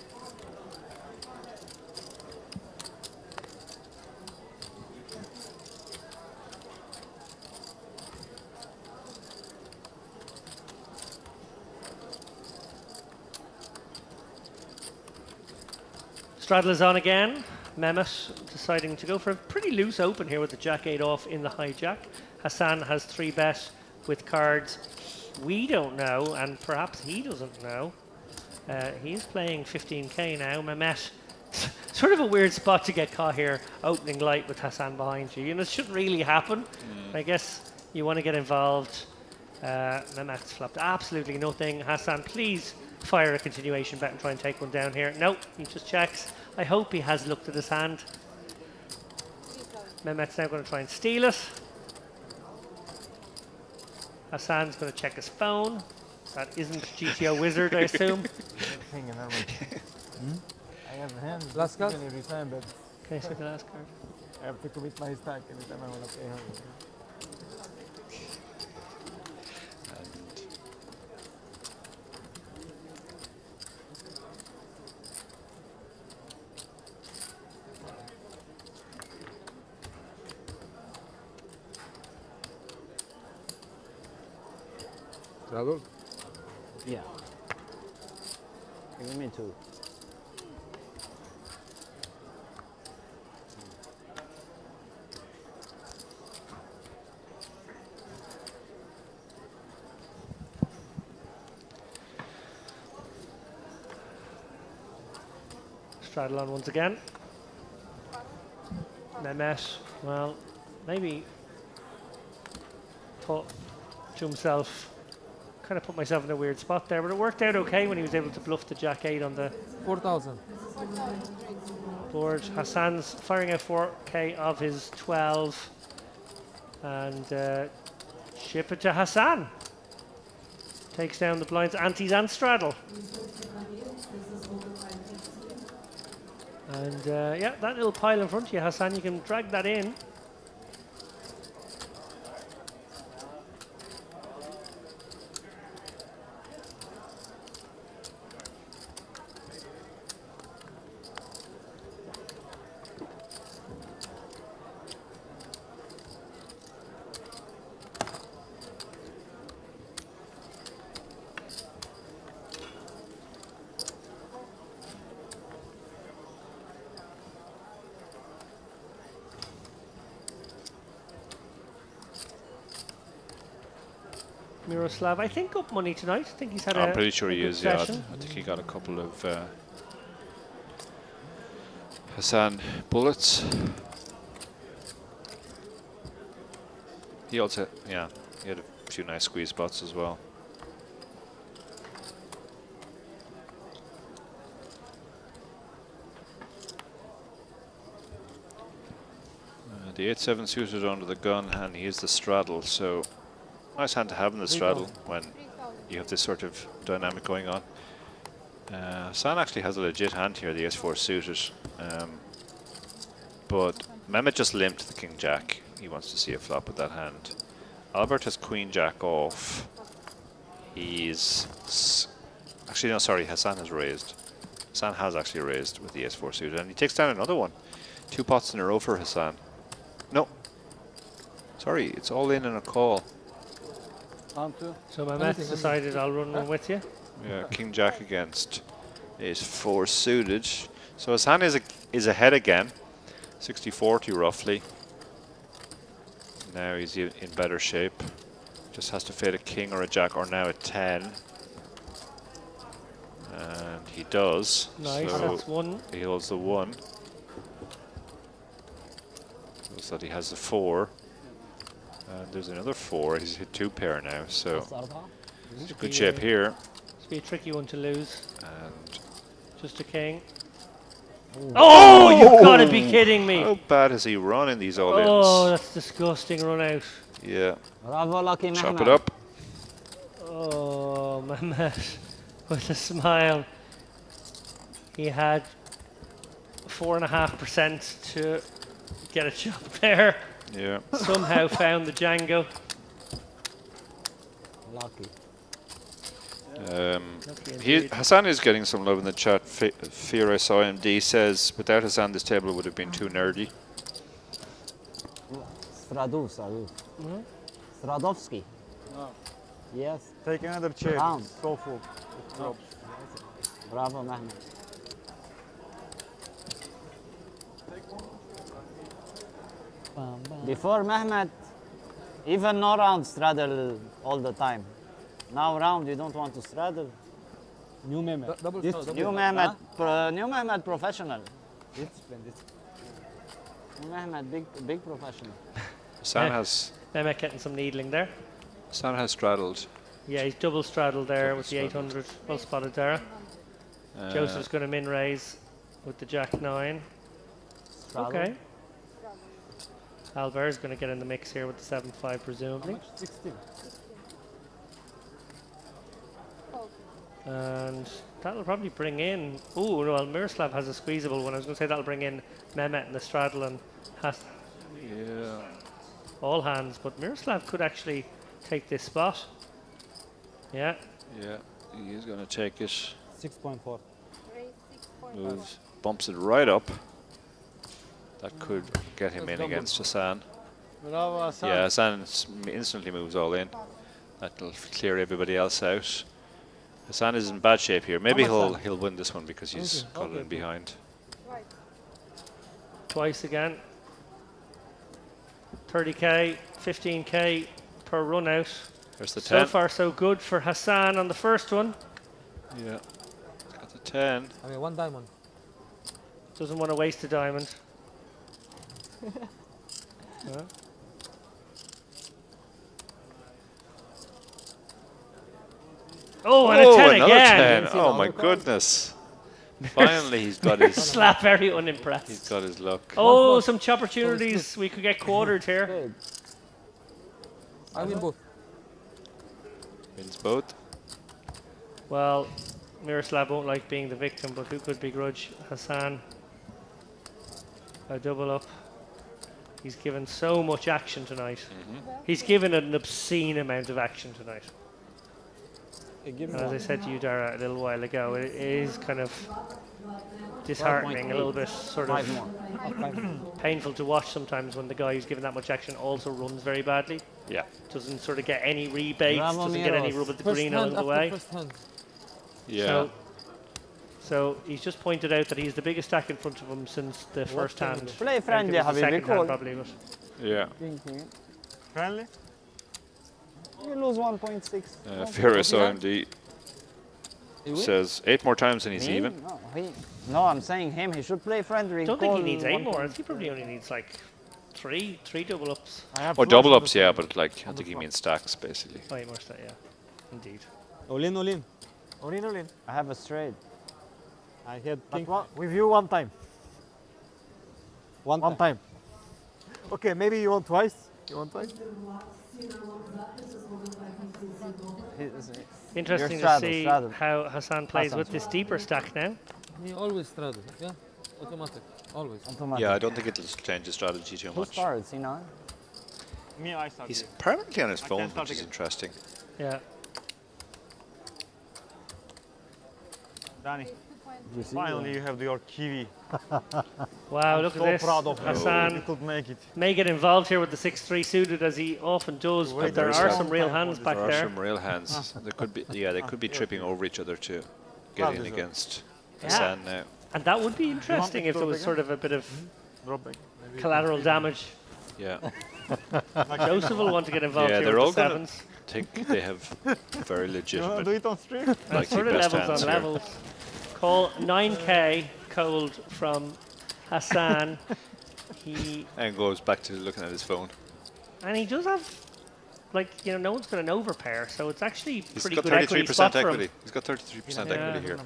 Straddle is on again. Mehmet deciding to go for a pretty loose open here with the jack-8 off in the hijack. Hassan has 3-bet with cards we don't know, and perhaps he doesn't know. He's playing 15k now. Mehmet, sort of a weird spot to get caught here, opening light with Hassan behind you. You know, it shouldn't really happen. I guess you want to get involved. Mehmet's flopped absolutely nothing. Hassan, please fire a continuation bet and try and take one down here. Nope, he just checks. I hope he has looked at his hand. Mehmet's now going to try and steal it. Hassan's going to check his phone. That isn't GTO Wizard, I assume. Thing and I have hands. Last card? Every time, but Okay, so the last card. I have to commit my stack every time I want to play him. Straddle. Yeah. Give me 2. Straddle on once again. Mehmet, well, maybe thought to himself, kind of put myself in a weird spot there, but it worked out okay when he was able to bluff the Jack 8 on the 4,000. board. Hassan's firing out 4k of his 12 and ship it to Hassan. Takes down the blinds, antes and straddle. And yeah, that little pile in front of you, Hassan, you can drag that in. Miroslav, I think up money tonight. I think he's had I'm pretty sure he good is, yeah. session. I think he got a couple of Hassan bullets. He also, yeah, he had a few nice squeeze spots as well. The 8-7 suited under the gun, and he is the straddle, so nice hand to have in the straddle when you have this sort of dynamic going on. Hassan actually has a legit hand here, the S4 suited, but Mehmet just limped the King Jack. He wants to see a flop with that hand. Albert has Queen Jack off. He's actually, no, sorry, Hassan has raised. Hassan has actually raised with the S4 suited, and he takes down another one. 2 pots in a row for Hassan. No, sorry, it's all in and a call. So Mehmet's decided I'll run one with you. Yeah, King Jack against Ace 4 suited. So Hassan is ahead again, 60-40 roughly. Now he's in better shape. Just has to fade a king or a jack, or now a 10. And he does. Nice, so that's 1. he holds the 1. Looks that he has the 4. And there's another 4. He's hit 2 pair now, so he's in good shape here. It's be a tricky one to lose. And just a king. Oh, you've got to be kidding me! How bad has he run in these all-ins? Oh, that's disgusting run out. Yeah. Bravo, lucky Chop Mehmet. it up. Oh, Mehmet with a smile. He had 4.5% to get a chop there. Yeah. Somehow found the Django. Lucky. Hassan is getting some love in the chat. Fear I saw MD says, without Hassan, this table would have been too nerdy. Stradu. Stradowski. No. Yes. Take another chair. Round. It's so full. It drops. Bravo, Mehmet. Before Mehmet, even no round straddle all the time. Now round you don't want to straddle. New Mehmet. New Mehmet, new Mehmet professional. New Mehmet, big professional. Hassan has. Mehmet getting some needling there. Hassan has straddled. Yeah, he's double straddled there with the 800. Well spotted there. Joseph's going to min raise with the Jack 9. Straddle. Okay. Albert's going to get in the mix here with the 7-5 presumably. 16. And that'll probably bring in. Oh no, well, Miroslav has a squeezable one. I was going to say that'll bring in Mehmet and the straddle and Yeah. all hands, but Miroslav could actually take this spot. Yeah. Yeah, he is going to take it. 6.4. Moves, bumps it right up. That could get him in against Hassan. Bravo, Hassan. Yeah, Hassan instantly moves all in. That'll clear everybody else out. Hassan is in bad shape here. Maybe he'll win this one because he's got it in behind. Twice again. 30k, 15k per run out. There's the So 10. far, so good for Hassan on the first one. Yeah. He's got the 10. I mean, 1 diamond. Doesn't want to waste a diamond. Yeah. Oh, and a 10 another again. 10. Oh my goodness. Finally, he's got his Slap, very unimpressed. he's got his luck. Oh, some opportunities. We could get quartered here. Spade. I win both. Wins both. Well, Miroslav won't like being the victim, but who could begrudge Hassan a double up? He's given so much action tonight. He's given an obscene amount of action tonight. And as I said to you, Dara, a little while ago, it is kind of disheartening, a little bit sort of painful to watch sometimes when the guy who's given that much action also runs very badly. Yeah. Doesn't sort of get any rebates, Bravo, doesn't get any Miros. rub of the First green hand along the after way. first hand. Yeah. So he's just pointed out that he's the biggest stack in front of him since the first hand. Play friendly, I think it was the Habibi, second hand cool. probably, but Yeah. Friendly? You lose 1.6. Furious OMD He win? says 8 more times and he's Me? even. No, I'm saying him. He should play friendly. I don't think he call needs 8 more. 1.6. He probably only needs like three double ups. I have Or flush double on the ups, yeah, front. but like I think he means stacks basically. Oh, 8 more stat, yeah. Indeed. All in, all in. Olin, Olin. I have a straight. I had But king. with you one time. One One time. Okay, maybe you want twice. You want twice? Interesting straddle, to see straddle. how Hassan plays Hassan. with this deeper stack now. He always straddle. Yeah, automatic. Always. Automatic. Yeah, I don't think it'll change his strategy too Who much. starts, you know? Me, I start. He's here. permanently on his I phone, can't start which is again. interesting. Yeah. Danny, You see? finally you have your kiwi. Wow, look so at this. proud of you. You Hassan could make it. may get involved here with the 6-3 suited as he often does, but there are some real hands back There are there. some real hands. There could be, yeah, they could be tripping over each other to get Proud in as well. against Yeah. Hassan now. And that would be interesting me if to there drop was again? sort of a bit of Drop back. collateral damage. Yeah, Joseph will want to get involved Yeah, here they're with all the gonna- 7s. think they have very You wanna do legitimate, it on stream? And likely sort of best levels hands on here. levels. Call 9k cold from Hassan. And goes back to looking at his phone. And he does have, like, you know, no one's got an overpair, so it's actually He's pretty got good equity 33% spot for him. equity. He's got 33% Yeah. equity here.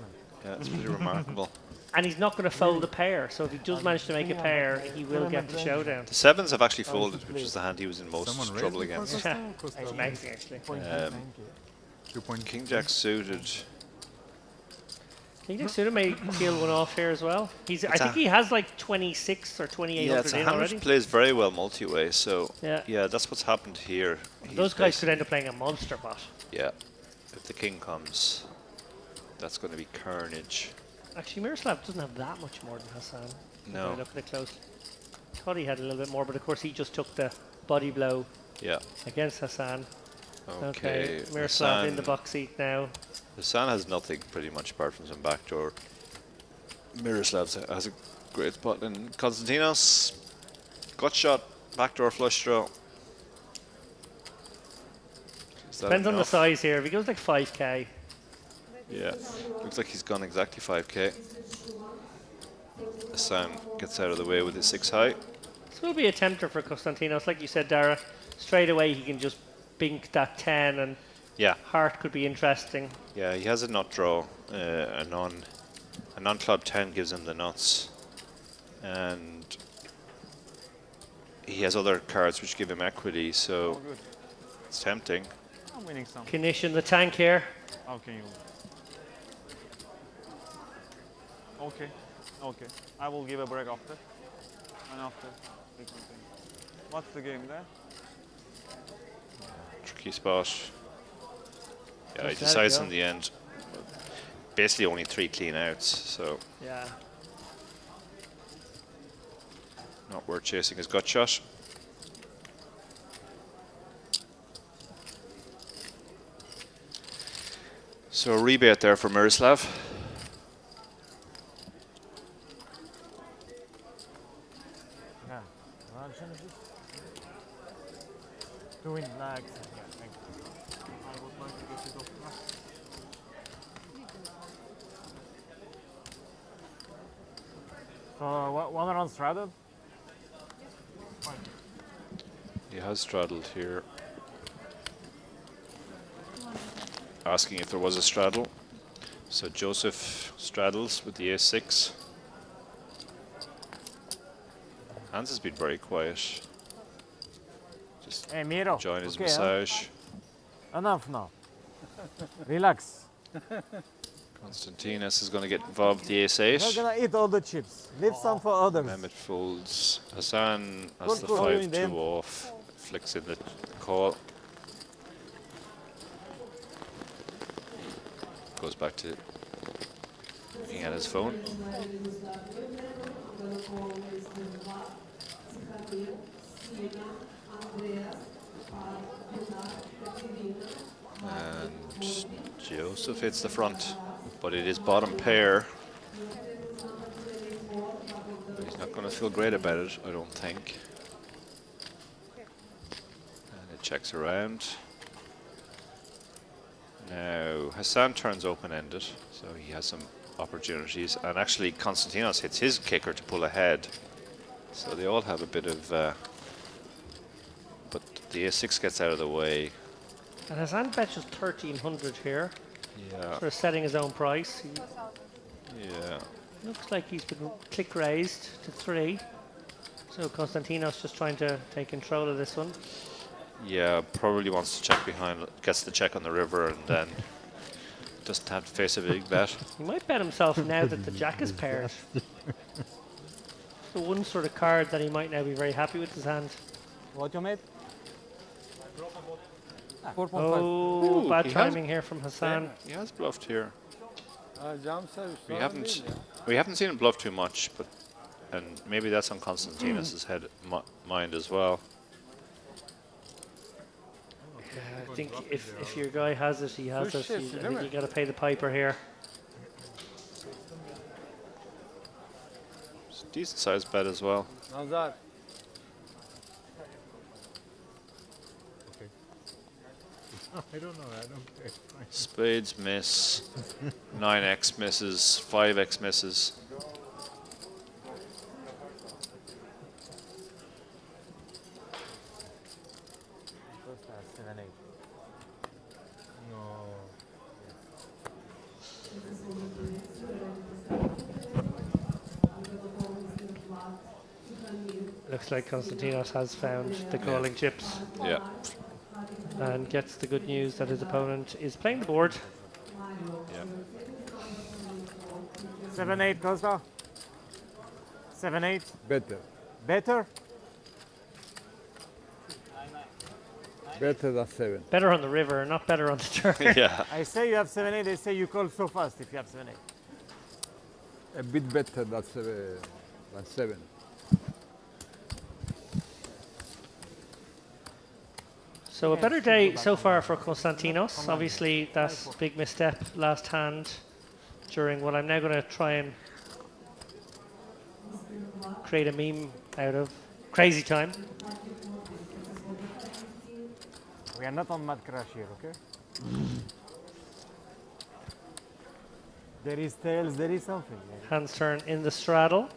Yeah, it's pretty remarkable. And he's not going to fold a pair, so if he does manage to make a pair, he will get the showdown. The 7s have actually folded, which is the hand he was in most Someone trouble raised against. It's amazing, actually. King Jack suited. King Jack Suited may peel one off here as well. I think he has like 26 or 2800 Yeah, it's a in hand already. which plays very well multi-way, so Yeah. that's what's happened here. Those guys could end up playing a monster bot. Yeah, if the king comes, that's going to be carnage. Actually, Miroslav doesn't have that much more than Hassan. No. When I look at it close. Thought he had a little bit more, but of course he just took the body blow Yeah. against Hassan. Okay. Miroslav in the Hassan- box seat now. Hassan has nothing pretty much apart from some backdoor. Miroslav has a great spot in Konstantinos. Gut shot, backdoor flush draw. Is that Depends on the enough? size here. If he goes like 5k, Yeah, looks like he's gone exactly 5k. Hassan gets out of the way with his 6 high. this will be a tempter for Konstantinos. Like you said, Dara, straight away he can just bink that 10 and Yeah, heart could be interesting. yeah, he has a nut draw. A non-club 10 gives him the nuts, and he has other cards which give him equity. So good. it's tempting. I'm winning some. Knish the tank here. Okay. Okay. Okay. I will give a break after. And after we continue. What's the game there? Tricky spot. Yeah, he Just decides out, in the end. Basically only 3 clean outs, so Yeah. not worth chasing his gut shot. So a rebate there for Miroslav. Yeah. Well, change it. To win like. Yeah, thank you. I would like to get it off now. So, one round straddled? He has straddled here. Asking if there was a straddle. So Joseph straddles with the a6. Hans has been very quiet. Just Hey, Miro. enjoying his Okay, massage. Enough now. Relax. Konstantinos is going to get involved with the You're ace-8. gonna eat all the chips. Leave some for others. Mehmet folds. Hassan has Cool, the cool. 5-2 off. Flicks in the call. Goes back to looking at his phone. And Joseph hits the front, but it is bottom pair. He's not going to feel great about it, I don't think. And it checks around. Now Hassan turns open-ended, so he has some opportunities. And actually Konstantinos hits his kicker to pull ahead. So they all have a bit of... but the a6 gets out of the way. And Hassan fetches 1300 here. Yeah. Sort of setting his own price. Yeah. Looks like he's been click raised to 3. So Konstantinos just trying to take control of this one. Yeah, probably wants to check behind, gets the check on the river, and then doesn't have to face a big bet. He might bet himself now that the jack is paired. The one sort of card that he might now be very happy with his hand. What you made? 4.5. Oh, Ooh, bad he timing here from Hassan. He has bluffed here. Jam service. We haven't seen him bluff too much, but and maybe that's on Konstantinos' head mind as well. I think if your guy has it, he has it. shit, I damn think it. you got to pay the piper here. It's a decent sized bet as well. Nazar. I don't know. I don't care. Spades miss, 9x misses, 5x misses. Looks like Konstantinos has found the calling chips Yeah. and gets the good news that his opponent is playing the board. Yeah. 7-8 Costa. 7-8. Better. Better. Better than 7. Better on the river, not better on the turn. Yeah. I say you have 7-8. They say you call so fast if you have 7-8. A bit better than 7. So a better day so far for Konstantinos. Obviously, that big misstep last hand during what I'm now going to try and create a meme out of. Crazy time. We are not on mad crash here, okay? There is tails, there is something. Hands turn in the straddle.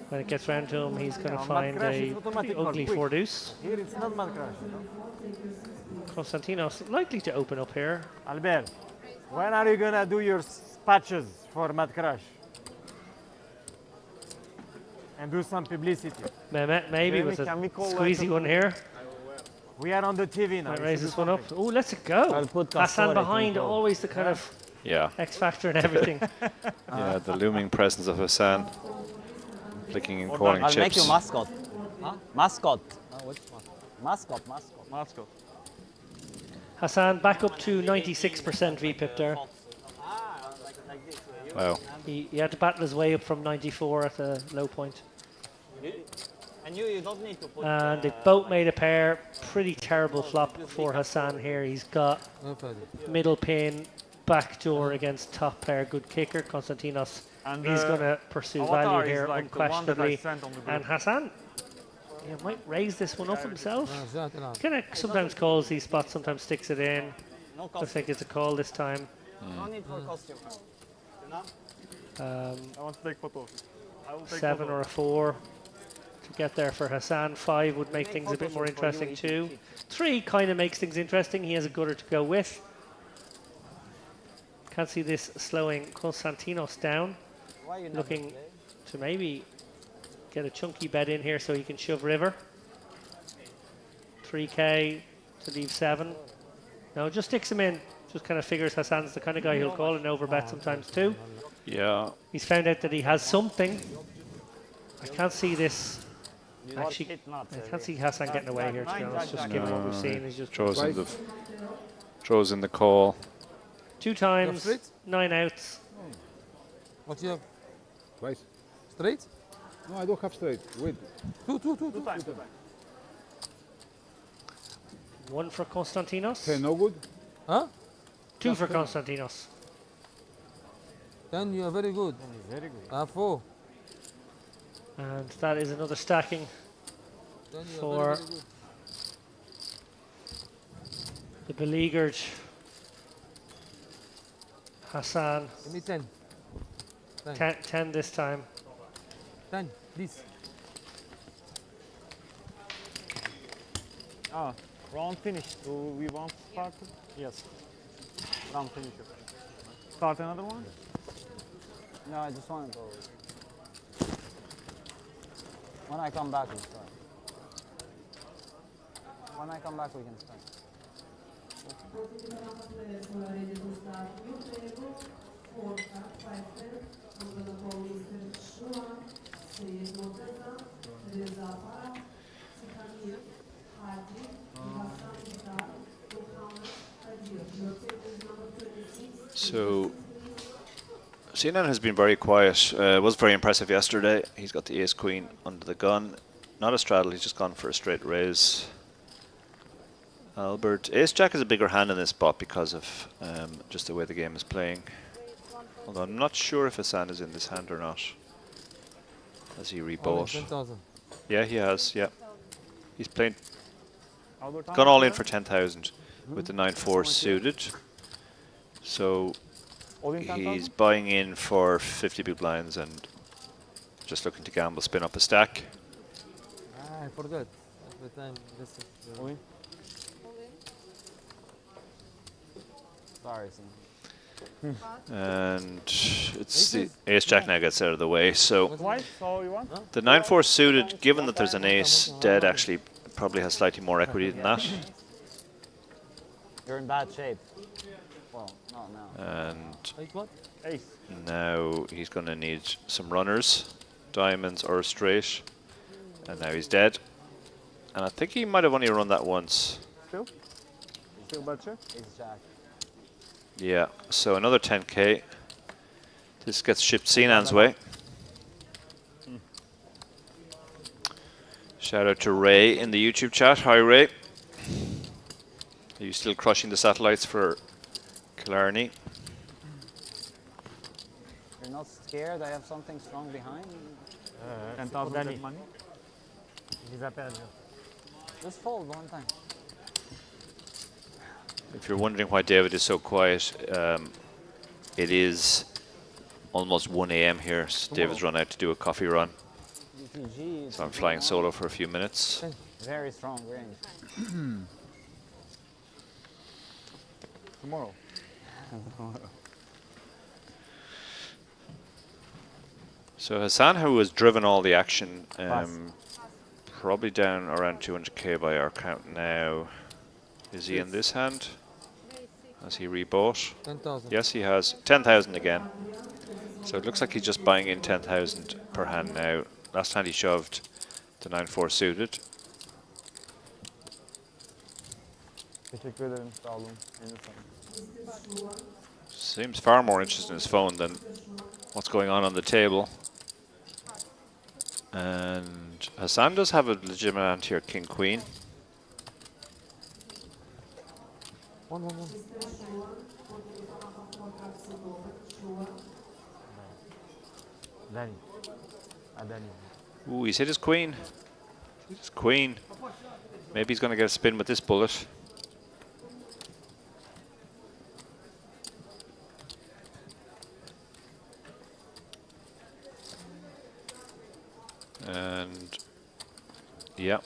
When it gets round to him, he's going to Yeah, find mad crash a is automatic pretty or ugly quick. 4 deuce. Here it's not mad crash, you know? Konstantinos likely to open up here. Albert, when are you gonna do your patches for mad crash? And do some publicity. Mehmet maybe with a can we call squeezy like one here. We are on the TV now. Might we raise should this do one up. something. Oh, let's it go. I'll put Hassan Castore behind, to go. always the kind of Yeah. X factor and everything. Yeah, the looming presence of Hassan. Flicking and calling I'll chips. make you mascot. Huh? Mascot. Which mascot? Mascot. Mascot. Hassan back up to 96% VPIP there. Wow. He had to battle his way up from 94 at the low point. And And you don't need to put. And they both made a pair. Pretty terrible flop for Hassan here. He's got No Paddy. middle pin, backdoor against top pair, good kicker. Konstantinos, And he's going to pursue Avatar value is here like the one that I unquestionably. sent on the group. And Hassan might raise this one up himself. No, زاد الآن. Kind of sometimes calls these spots, sometimes sticks it in. No I costume. think it's a call this time. No need for costume. I want to take photo. I will take 7 photo. or a 4 to get there for Hassan. 5 would make things a bit more interesting too. 3 kind of makes things interesting. He has a gutter to go with. Can't see this slowing Konstantinos down. Why you never Looking play? to maybe get a chunky bet in here so he can shove river. 3k to leave 7. No, just sticks him in. Just kind of figures Hassan's the kind of guy who'll call an overbet sometimes too. Yeah. He's found out that he has something. I can't see this. You Actually, hit nuts, I can't see Hassan getting away here, to be honest. Just given what we've seen, he's just Throws in the call. 2 times, straight? 9 outs. What you have? Twice. Straight? No, I don't have straight. Wait. Two. 1 for Konstantinos. Okay, no good? Huh? 2 for Konstantinos. Then you are very good. Very good. 4. And that is another stacking Then you for are very, very good. the beleaguered Hassan. Give me 10. 10 this time. 10, please. Ah, round finished. Do we want to start? Yes. Round finished. Start another one? No, I just want to go. When I come back, we start. When I come back, we can start. So CNN has been very quiet. Was very impressive yesterday. He's got the ace queen under the gun. Not a straddle, he's just gone for a straight raise. Albert. Ace jack is a bigger hand in this spot because of just the way the game is playing. Although I'm not sure if Hassan is in this hand or not. Has he Only rebought? 10,000. Yeah, he has, yeah. He's playing, Albert, gone all in for 10,000 with the 9-4 suited. So All in 10,000? he's buying in for 50 big blinds and just looking to gamble, spin up a stack. I forgot. Every time this is. All in? Sorry, Sim. And it's the ace jack now gets out of the way. So Twice? So you want? the 9-4 suited, given that there's an ace dead, actually probably has slightly more equity than that. You're in bad shape. Well, not now. And Like what? Ace. now he's going to need some runners, diamonds or a straight. And now he's dead. And I think he might have only run that once. Still? Still bad shape? Ace jack. Yeah, so another 10k. This gets shipped Sinan's way. Shout out to Ray in the YouTube chat. Hi Ray. Are you still crushing the satellites for Killarney? You're not scared? I have something strong behind. 10,000 dead money? Just fold one time. If you're wondering why David is so quiet, it is almost 1 a.m. here. So David's run out to do a coffee run. GG. So I'm flying solo for a few minutes. Very strong range. Tomorrow. So Hassan, who has driven all the action, probably down around 200k by our count now. Is he in this hand? Has he rebought? 10,000. Yes, he has. 10,000 again. So it looks like he's just buying in 10,000 per hand now. Last hand he shoved the 9-4 suited. Teşekkür ederim. Sağ olun. Seems far more interested in his phone than what's going on the table. And And Hassan does have a legitimate hand here, King Queen. One. Danny. Danny. Ooh, he's hit his queen. His queen. Maybe he's going to get a spin with this bullet. And yeah,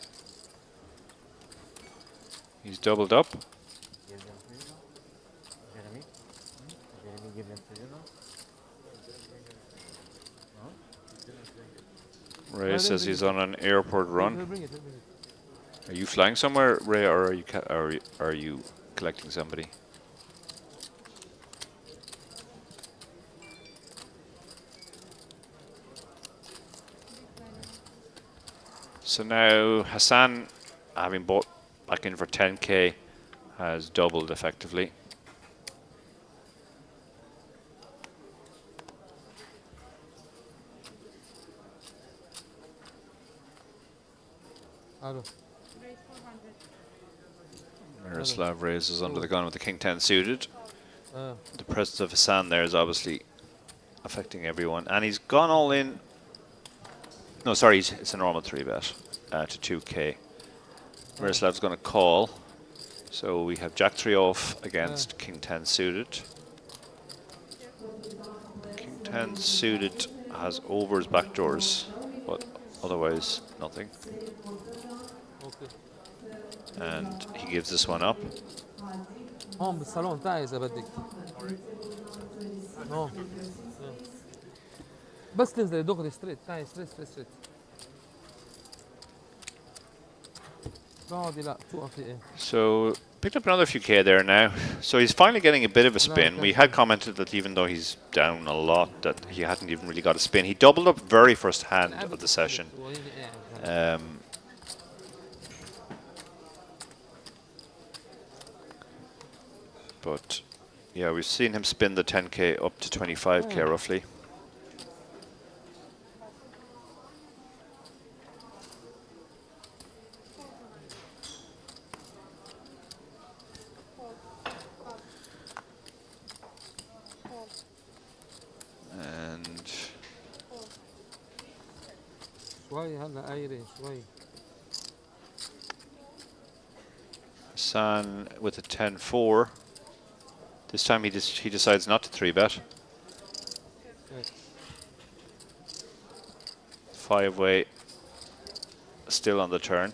he's doubled up. Give them to you now. Jeremy? Jeremy, give them to you now. Ray says he's on an airport run. Bring it. Are you flying somewhere, Ray, or are you collecting somebody? So now Hassan, having bought back in for 10k, has doubled effectively. Hello. Miroslav raises under the gun with the king 10 suited. Uh, The presence of Hassan there is obviously affecting everyone, and he's gone all in. No, sorry, it's a normal 3-bet to 2k. Miroslav's going to call, so we have Jack 3 off against King 10 suited. King 10 suited has overs, backdoors, but otherwise nothing. okay. And he gives this one up. هون بالصالون تعي إذا بدك. هون. بس تنزل دغري ستريت تعي ستريت. اقعدي لا توقفي ايه. So picked up another few K there now. So he's finally getting a bit of a spin. We had commented that even though he's down a lot, that he hadn't even really got a spin. He doubled up very first hand of the session. But yeah, we've seen him spin the 10k up to 25k roughly. And شوي هلا قايرة شوي. Hassan with a 10-4. This time he decides not to 3-bet. 5-way, still on the turn.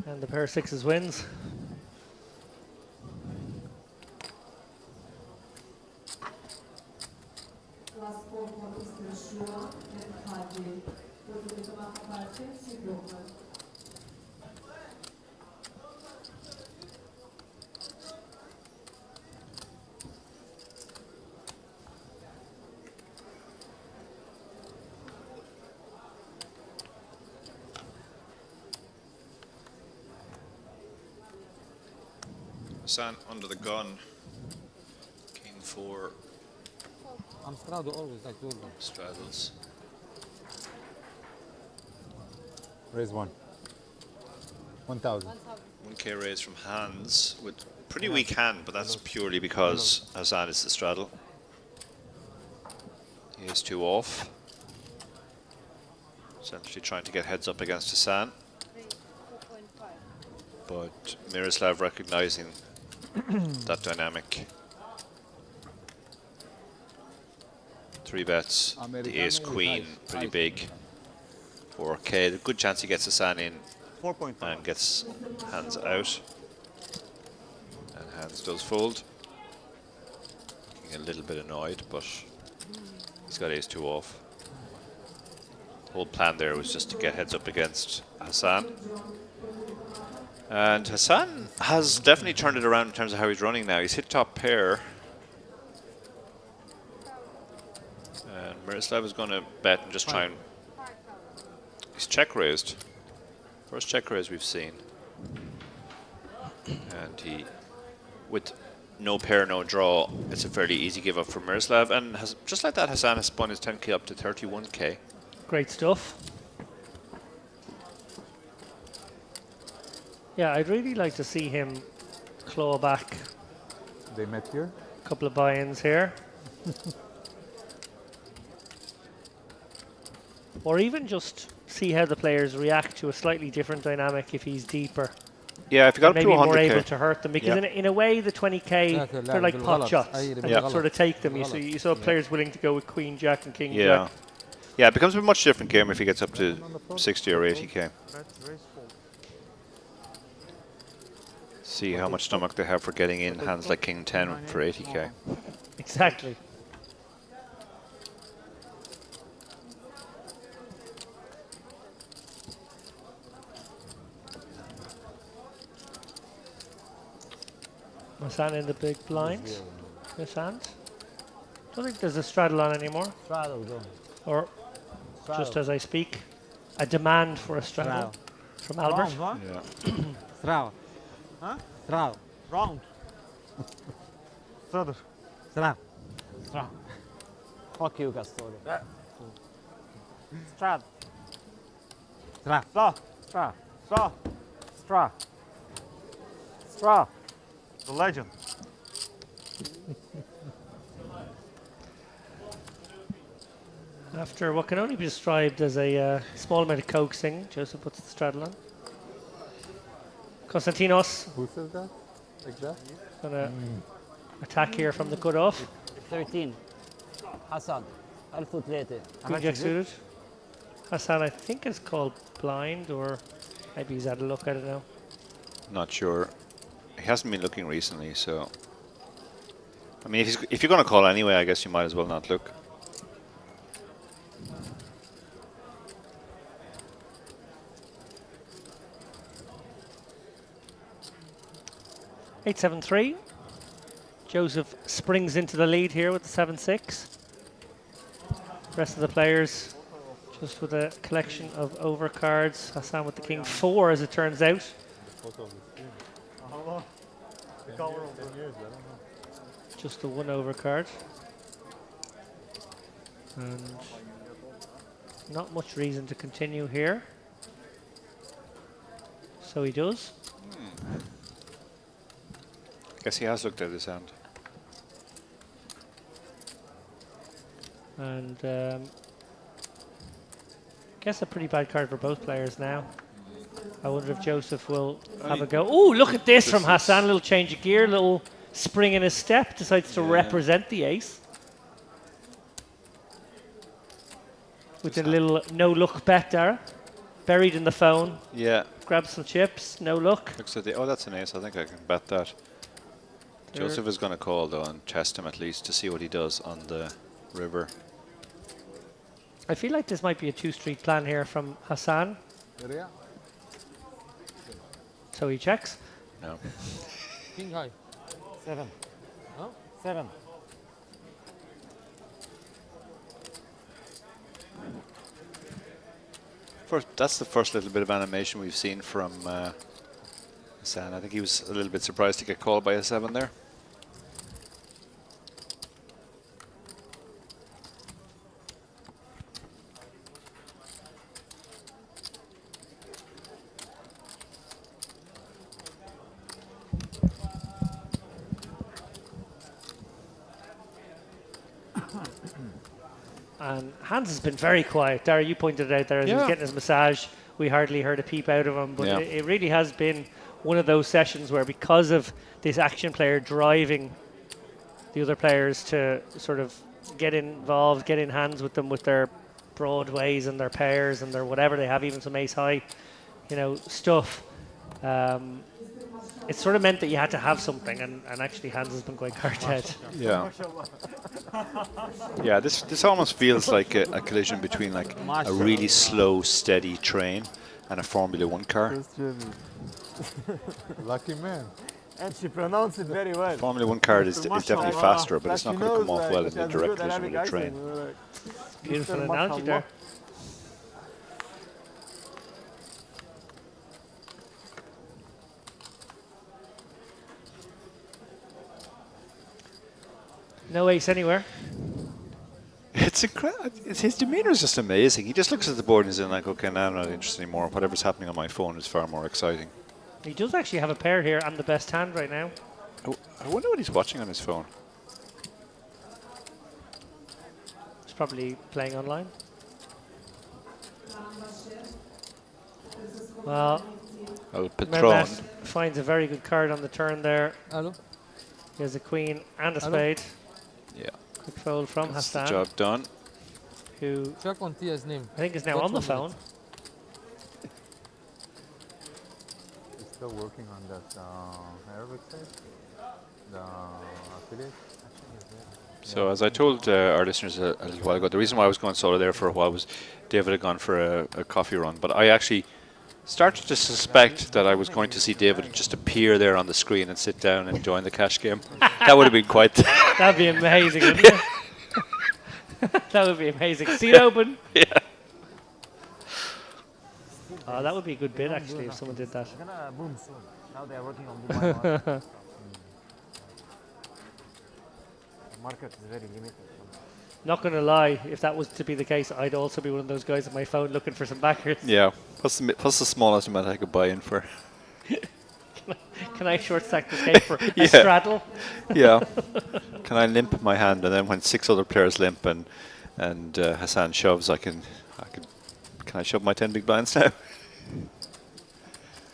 And the pair of sixes wins. Hassan under the gun. King 4. I'm straddle always like you. Straddles. Raise 1. 1,000. 1k raise from hands with pretty weak hand, but that's purely because Hassan is the straddle. He has 2 off. Essentially trying to get heads up against Hassan. But Miroslav recognizing that dynamic. 3 bets, the ace queen, pretty big. 4k, the good chance he gets Hassan in 4.5. and gets hands out. And hands does fold. Getting a little bit annoyed, but He's got ace-2 off. The whole plan there was just to get heads up against Hassan. And Hassan has definitely turned it around in terms of how he's running now. He's hit top pair. And Miroslav is going to bet and just try and... He's check raised. First check raise we've seen. And he, with no pair, no draw, it's a fairly easy give up for Miroslav. And just like that, Hassan has spun his 10k up to 31k. Great stuff. Yeah, I'd really like to see him claw back They met here. a couple of buy-ins here. Or even just see how the players react to a slightly different dynamic if he's deeper. Yeah, if you got up to maybe more 100k. able to hurt them, because in a way the 20k, they're like pot shots. And you sort of take them. You saw players willing to go with Queen Jack and King Jack. Yeah, it becomes a much different game if he gets up to 60 or 80k. See how much stomach they have for getting in hands like King 10 for 80k. Exactly. Hassan in the big blind. This hand. Don't think there's a straddle on anymore. Straddle, go. Or just as I speak, a demand for a straddle from Albert. Round, Yeah. Straddle. Huh? Straddle. Round. Straddle. Straddle. Fuck you, Castori. Strad. Straddle. Straw. Straddle. Straw. Straddle. Straddle. The legend. After what can only be described as a small amount of coaxing, Joseph puts the straddle on. Konstantinos Who says that? Like that? gonna attack here from the cutoff. 13. Hassan. 1003. Queen Jack suited. Hassan, I think, is called blind, or maybe he's had a look. I don't know. Not sure. He hasn't been looking recently, so... I mean, if you're going to call anyway, I guess you might as well not look. (8-7-3). Joseph springs into the lead here with the 7-6. Rest of the players just with a collection of overcards. Hassan with the King 4, as it turns out. Just the one overcard. And not much reason to continue here. So he does. Guess he has looked at his hand. And guess a pretty bad card for both players now. I wonder if Joseph will have a go. Oh, look at this from Hassan. A little change of gear, little spring in his step. Decides to represent the ace. With a little no-look bet, Dara. Buried in the phone. Yeah. Grab some chips, no look. Looks like oh, that's an ace. I think I can bet that. Joseph is going to call, though, and test him at least to see what he does on the river. I feel like this might be a two-street plan here from Hassan. So he checks. No. King high. 7. Huh? 7. That's the first little bit of animation we've seen from Hassan. I think he was a little bit surprised to get called by a 7 there. And Hans has been very quiet. Dara, you pointed it out there as he was getting his massage. We hardly heard a peep out of him, but it really has been one of those sessions where, because of this action player driving the other players to sort of get involved, get in hands with them with their broadways and their pairs and their whatever they have, even some ace high, stuff. It sort of meant that you had to have something, and actually Hans has been going hard dead. Yeah. Yeah, this almost feels like a collision between like a really slow, steady train and a Formula One car. Lucky man. And she pronounced it very well. Formula One car is definitely faster, but it's not going to come off well in the direct collision with a train. Beautiful analogy there. No ace anywhere. It's incredible. His demeanor is just amazing. He just looks at the board and he's like, okay, now I'm not interested anymore. Whatever's happening on my phone is far more exciting. He does actually have a pair here and the best hand right now. I wonder what he's watching on his phone. He's probably playing online. Well, Patron. Mehmet finds a very good card on the turn there. Hello. He has a queen and a Hello. spade. Yeah. Quick fold from That's the Hassan, job done. who Check on Tia's name. I think is now Wait on the 1 phone. minute. He's still working on that Arabic site, the affiliate. So as I told our listeners a little while ago, the reason why I was going solo there for a while was David had gone for a coffee run. But I actually started to suspect that I was going to see David just appear there on the screen and sit down and join the cash game. That would have been quite... That'd be amazing, wouldn't it? That would be amazing. See it open. Yeah. Oh, that would be a good bid actually if someone did that. It's gonna boom soon. Now they are working on Dubai. The market is very limited. Not going to lie, if that was to be the case, I'd also be one of those guys on my phone looking for some backers. Yeah. What's the smallest amount I could buy in for? Can I short stack this game for a Yeah. straddle? Yeah. Can I limp my hand, and then when 6 other players limp and Hassan shoves, can I shove my 10 big blinds now?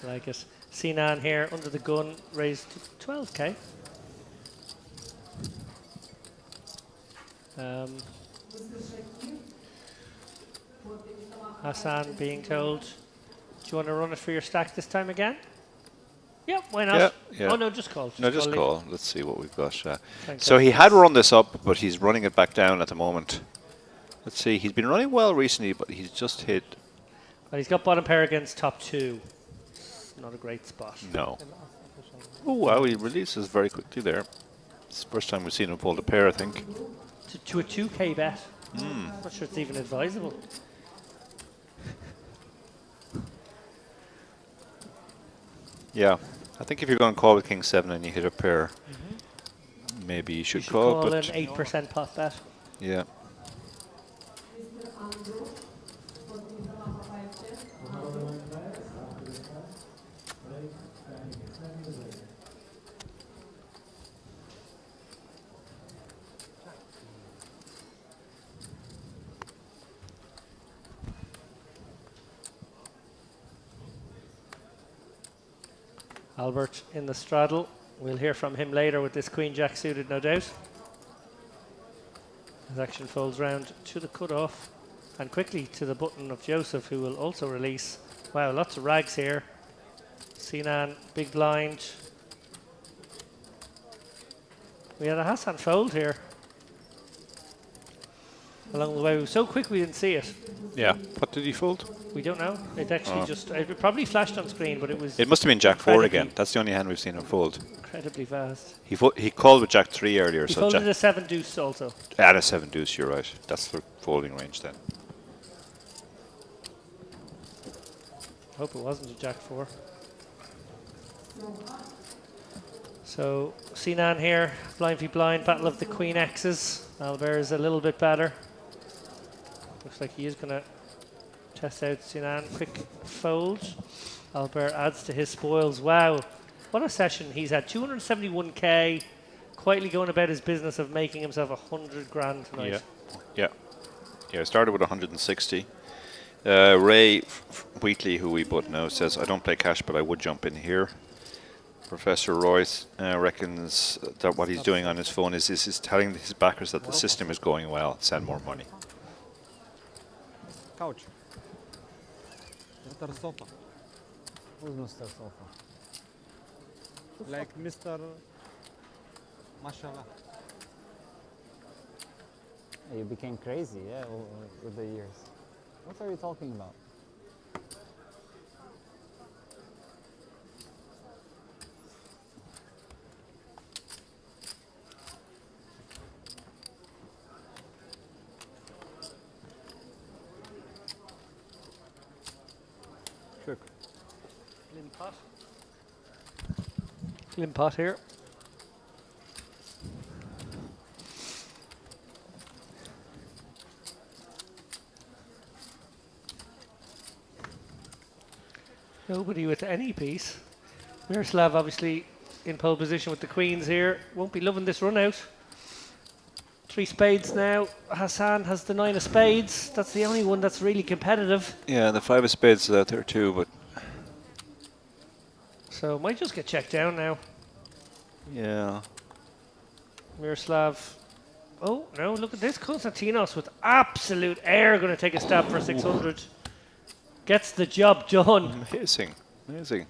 Like it. Sinan here under the gun, raised to 12k. Hassan being told, do you want to run it for your stack this time again? Yeah, why not? Yeah. Oh no, just call. No, just leave. call. Let's see what we've got. Thank So God. he had run this up, but he's running it back down at the moment. Let's see. He's been running well recently, but he's just hit. Well, he's got bottom pair against top 2. It's not a great spot. No. Oh wow, he releases very quickly there. It's the first time we've seen him fold a pair, I think. To a 2k bet. Not sure it's even advisable. Yeah. I think if you're going to call with King 7 and you hit a pair, maybe you should, You should call. call But an 8% pot bet. yeah. Albert in the straddle. We'll hear from him later with this Queen Jack suited, no doubt. His action folds round to the cutoff and quickly to the button of Joseph, who will also release. Wow, lots of rags here. Sinan, big blind. We had a Hassan fold here. Along the way, we were so quick we didn't see it. Yeah. What did he fold? We don't know. It actually it probably flashed on screen, but it was It must have been Jack 4 incredibly- again. That's the only hand we've seen him fold. incredibly fast. He called with Jack 3 earlier, He so folded Jack a 7 deuce also. and a 7 deuce. You're right. That's the folding range then. Hope it wasn't a Jack 4. So Sinan here, blind v blind, battle of the Queen X's. Albert is a little bit better. Looks like he is going to test out Sinan. Quick fold. Albert adds to his spoils. Wow, what a session. He's had 271k, quietly going about his business of making himself 100 grand tonight. Yeah. I started with 160. Ray Wheatley, who we both know, says, I don't play cash, but I would jump in here. Professor Royce reckons that what he's doing on his phone is telling his backers that the system is going well, send more money. Couch. Better sofa. Who's Mr. Sofa? Like Mr. Mashallah. You became crazy, yeah, with the years. What are you talking about? Slim pot here. Nobody with any piece. Miroslav obviously in pole position with the queens here. Won't be loving this run out. 3 spades now. Hassan has the 9 of spades. That's the only one that's really competitive. Yeah, the 5 of spades is out there too, but So might just get checked down now. yeah. Miroslav. Oh, no, look at this. Konstantinos with absolute air going to take a stab for 600. Gets the job done. Amazing, amazing.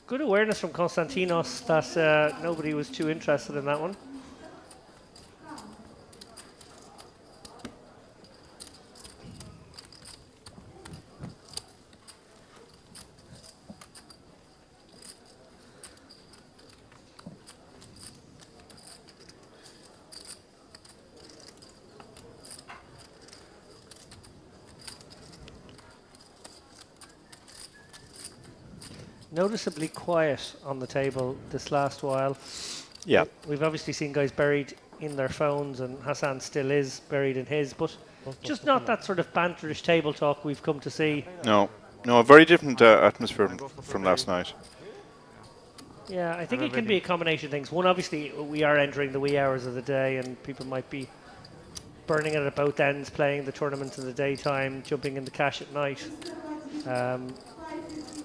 Good awareness from Konstantinos that nobody was too interested in that one. Noticeably quiet on the table this last while. Yeah. We've obviously seen guys buried in their phones, and Hassan still is buried in his, but just not that sort of banterish table talk we've come to see. No, no, a very different atmosphere from last night. Yeah, I think it can be a combination of things. One, obviously, we are entering the wee hours of the day, and people might be burning it at both ends, playing the tournaments in the daytime, jumping into cash at night.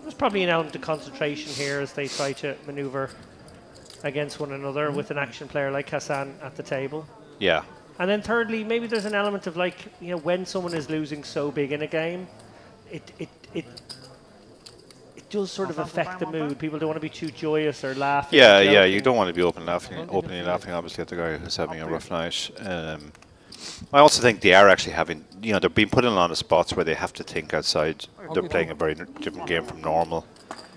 There's probably an element of concentration here as they try to maneuver against one another with an action player like Hassan at the table. Yeah. And then thirdly, maybe there's an element of like, you know, when someone is losing so big in a game, it does sort of affect the mood. People don't want to be too joyous or laughing. Yeah, yeah. You don't want to be openly laughing, obviously, at the guy who's having a rough night. I also think they are actually having, you know, they're being put in a lot of spots where they have to think outside. They're playing a very different game from normal.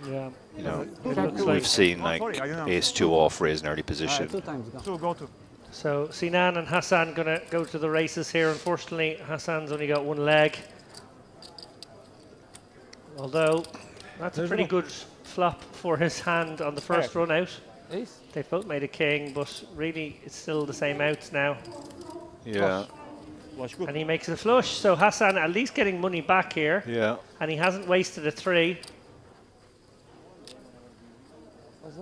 Yeah. You know, It looks we've like seen like ace-2 off, raise an early position. 2 times gone. Two, go to. So Sinan and Hassan gonna go to the races here. Unfortunately, Hassan's only got 1 leg. Although that's a pretty good flop for his hand on the first run out. Ace? They've both made a king, but really it's still the same outs now. Yeah, And he makes a flush. So Hassan at least getting money back here. yeah. And he hasn't wasted a 3.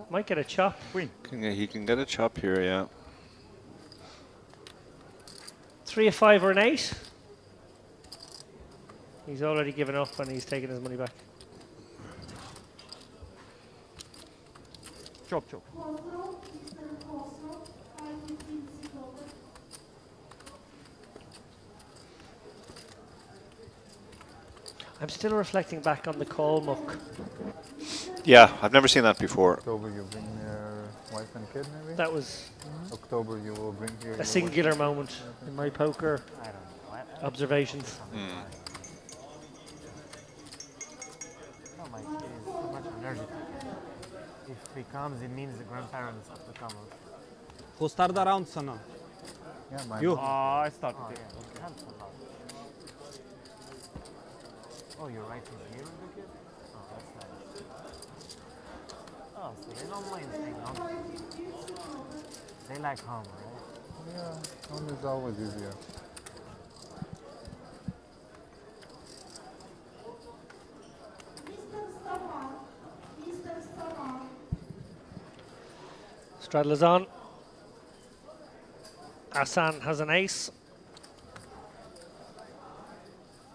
Might get a chop. He can get a chop here, yeah. 3, a 5, or an 8. He's already given up and he's taking his money back. Chop, chop. I'm still reflecting back on the call muck. Yeah, I've never seen that before. October you bring your wife and kid maybe? That was October you will bring here a singular moment in my poker observations. Oh, my kid is so much allergic. If he comes, it means the grandparents have to come. Who started around sana? Yeah, my You. I started Oh, it. yeah, okay. Helps a lot. Oh, you're right in here with the kid? Oh, that's nice. Oh, so they don't mind staying home. They like home, right? Yeah, home is always easier. Straddle is on. Hassan has an ace.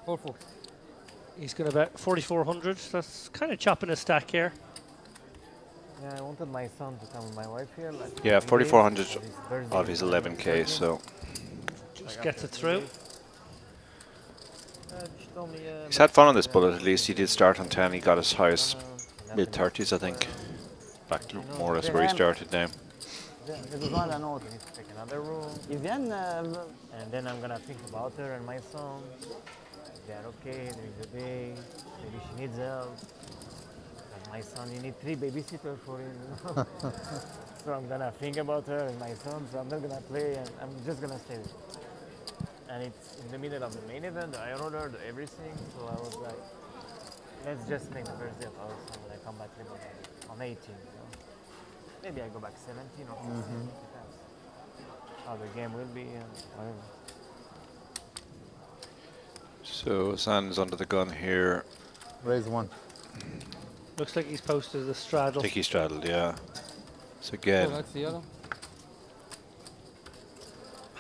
4-4. He's going to bet 4,400. That's kind of chopping his stack here. Yeah, I wanted my son to come with my wife here. Like Yeah, 4,400 his birthday of his and 11k, so Just gets it through. she told me, he's had fun on this bullet. At least he did start on 10. He got as high as Mid 30s, I think. Back to more or less where he started now. J'ai besoin d'un autre. I need to pick another room, Ils viennent. and then I'm gonna think about her and my son. If they're okay during the day, maybe she needs help. And my son, you need 3 babysitters for him. You know? So I'm gonna think about her and my son. So I'm not gonna play, and I'm just gonna stay with her. And it's in the middle of the main event. I ordered everything, so I was like, let's just make the first day of our son when I come back on 18. You know? Maybe I go back 17 or 16. Depends how the game will be and whatever. So Hassan's under the gun here. Raise one. Looks like he's posted a straddle. I think he straddled, yeah. So Oh, again, that's the yellow.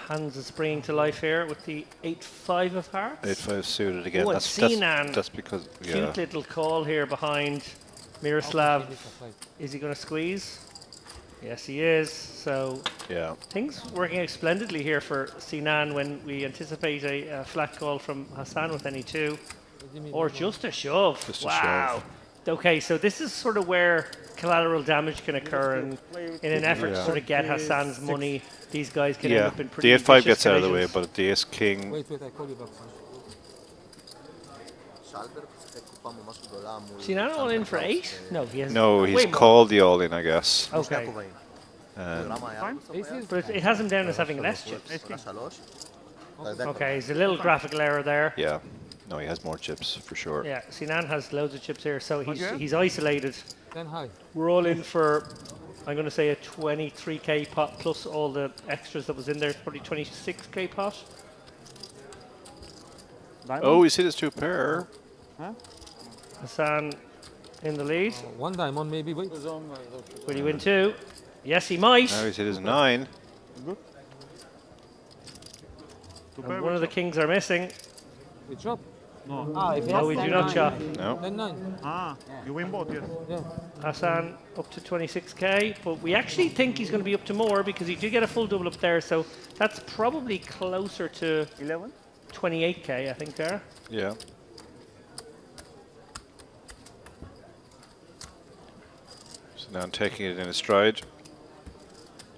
Hands is springing to life here with the 8-5 of hearts. 8-5 suited again. Oh, and Sinan. That's because, yeah. Cute little call here behind Miroslav. Is he going to squeeze? Yes, he is. So Yeah. things working out splendidly here for Sinan when we anticipate a flat call from Hassan with any 2. Or just a shove. Just a wow. Okay, so this is sort of where collateral damage can occur, and in an effort to Yeah. sort of get Hassan's money, these guys can end Yeah. up in pretty The 8-5 vicious gets out of the way, collisions. but the Ace King. Wait, I call you back. Sinan all in for 8? No, he has. No, way he's more. called the all in, I guess. Okay, Aces? but it has him down as having less chips. Okay, there's a little graphical error there. Yeah. No, he has more chips for sure. Yeah, Sinan has loads of chips here, so he's isolated. 10 high. We're all in for, I'm going to say, a 23k pot plus all the extras that was in there. It's probably 26k pot. Oh, he's hit his 2 pair. Hassan in the lead. 1 diamond maybe, wait. Will he win 2? Yes, he might. Now he's hit his 9. And one of the kings are missing. We chop. Ah, if No, we do not chop. No. 10 9. Ah, you win both, yes. Yeah. Hassan up to 26k, but we actually think he's going to be up to more because he did get a full double up there, so that's probably closer to 11? 28k, I think there. Yeah. So now I'm taking it in a stride.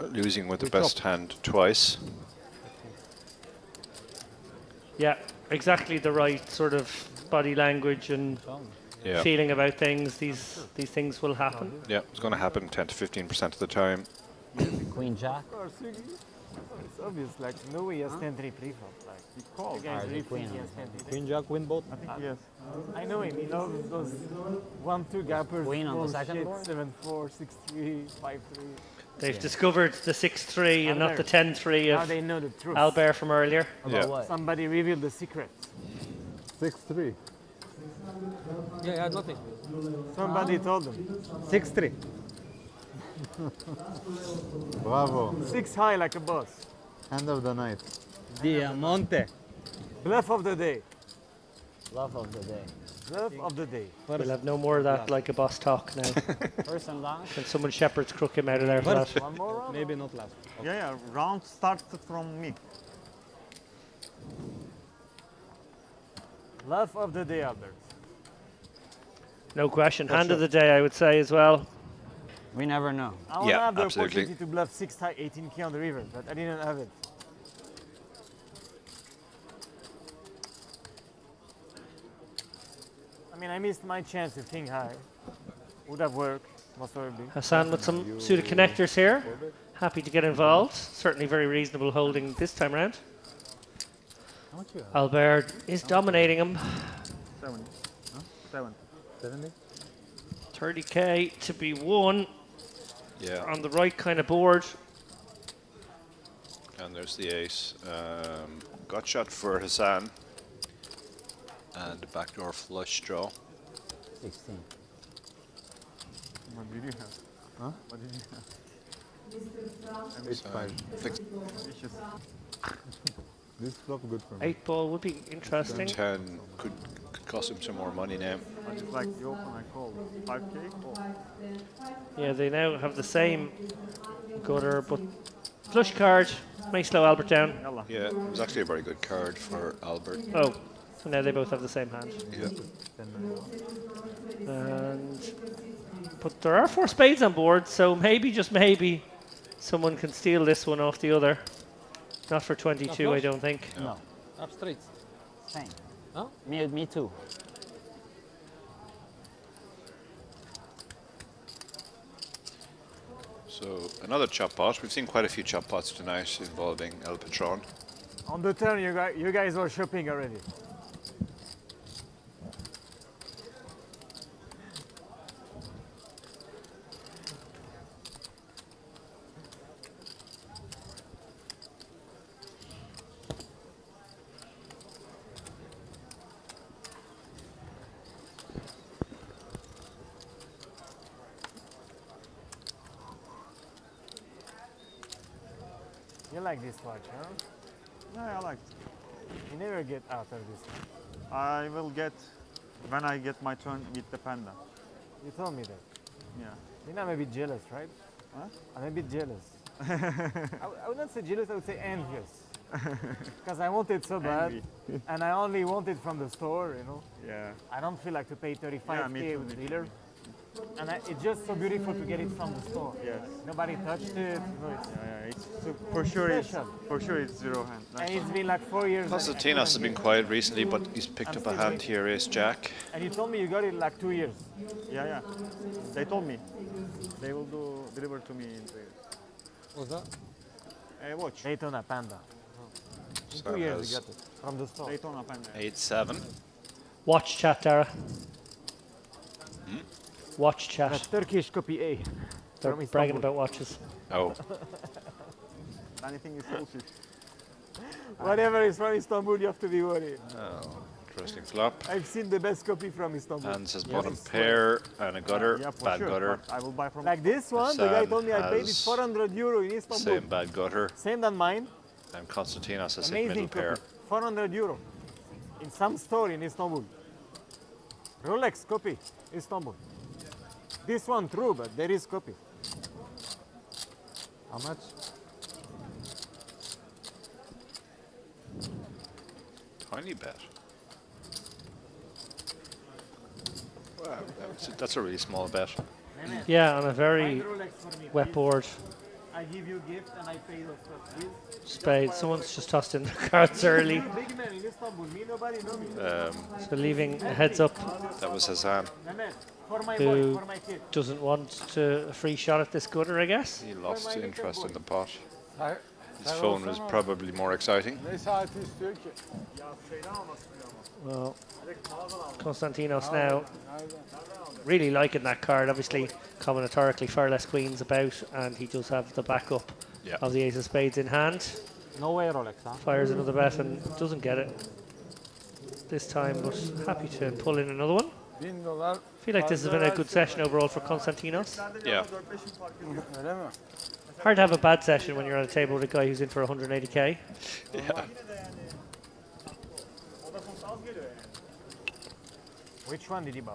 Losing with the best hand twice. Yeah, exactly the right sort of body language and Yeah. feeling about things. These things will happen. Yeah, it's going to happen 10 to 15% of the time. Queen Jack. It's obvious, like, no way he has 10-3 pre-flop. Like, He called. the guy's the really queen think he on has 10-3. Queen Jack win both. I think yes. I know him, he knows those 1-2 gappers. Queen on the bullshit, second board? 7-4, 6-3, 5-3. They've discovered the 6-3 and not the 10-3 Now of they know the truth. Albert from earlier. About Yeah. what? Somebody revealed the secret. 6-3. Yeah, I had nothing. Somebody told them. 6-3. Bravo. 6 high like a boss. End of the night. Diamante. Bluff of the day. Love of the day. Bluff of the day. We'll have no more of that like a boss talk now. First and last. Can someone shepherd's crook him out of there for that? One more round? Maybe not last. Yeah, yeah. Round starts from me. Bluff of the day, Albert. No question. Hand of the day, I would say as well. We never know. I want to Yeah, have the absolutely. opportunity to bluff 6 high 18k on the river, but I didn't have it. I mean, I missed my chance to think high. Would have worked, most probably. Hassan with some suited connectors here. Happy to get involved. Certainly very reasonable holding this time around. How much you have? Albert is dominating him. 7. Huh? 7. 70? 30k to be won Yeah. on the right kind of board. And there's the ace. Gut shot for Hassan. And a backdoor flush draw. 16. What did you have? Huh? What did you have? 8-5. Fixed Vicious. This flop good for me. 8 ball would be interesting. 10 could cost him some more money now. I just like the open I call. 5k call. Yeah, they now have the same gutter, but flush card may slow Albert down. Yalla. Yeah, it was actually a very good card for Albert. Oh, so now they both have the same hand. Yeah. And But there are 4 spades on board, so maybe, just maybe, someone can steal this one off the other. Not for 22, I don't think. No. Up straight. Same. Huh? Me too. So another chop pot. We've seen quite a few chop pots tonight involving El Patron. On the turn, you guys are shopping already. You like this watch, huh? Yeah, I like. You never get out of this one. I will get when I get my turn with the panda. You told me that. Yeah. You know I'm a bit jealous, right? Huh? I'm a bit jealous. I would not say jealous, I would say envious. Because I want it so bad, Envy. and I only want it from the store, you know. Yeah. I don't feel like to pay 35k Yeah, me too, with the me too, dealer. And it's just so beautiful to get it from the store. Yes. Nobody touched it. No, Yeah, it's for sure. It's zero hand. and it's been like 4 years. Constantinos has been quiet recently, but he's picked up a hand here, Ace Jack. And you told me you got it like 2 years. Yeah. They told me they will deliver to me in 3 years. What's that? Watch. Daytona Panda. In So 2 years has you got it from the store. Daytona Panda. 8-7. Watch chat, Dara. Watch The chat. Turkish copy A. They're from bragging Istanbul. about watches. Oh, Anything is bullshit. Whatever is from Istanbul, you have to be worried. interesting flop. I've seen the best copy from Istanbul. Hands has bottom pair and a gutter. Yeah, for Bad sure. gutter. But I will buy from. Like this one, the guy Hassan told me I paid it has 400 euro in Istanbul. Same bad gutter. Same than mine. And Constantinos has hit middle Amazing pair. copy. 400 euro. In some store in Istanbul. Rolex copy, Istanbul. This one true, but there is copy. How much? Tiny bet. Wow, that's a really small bet. Yeah, on a very Rolex for me. wet board. I give you gift and I pay the stuff. Spade. Someone's just tossed in the cards early. Big man in Istanbul, me nobody know me. So leaving a heads up. That was Hassan. Man, for my Who- boy, for my kid. Doesn't want a free shot at this gutter, I guess. He lost interest in the pot. Hayır. His phone was probably more exciting. Ne saati istiyor ki? Well, Constantinos now really liking that card. Obviously, combinatorically far less queens about, and he does have the backup Yeah. of the ace of spades in hand. No way, Rolex, huh? Fires another bet and doesn't get it this time, but happy to pull in another one. $1000. Feel like this has been a good session overall for Constantinos. Yeah. Öyle mi? Hard to have a bad session when you're on a table with a guy who's in for 180k. Yeah. Which one did he buy?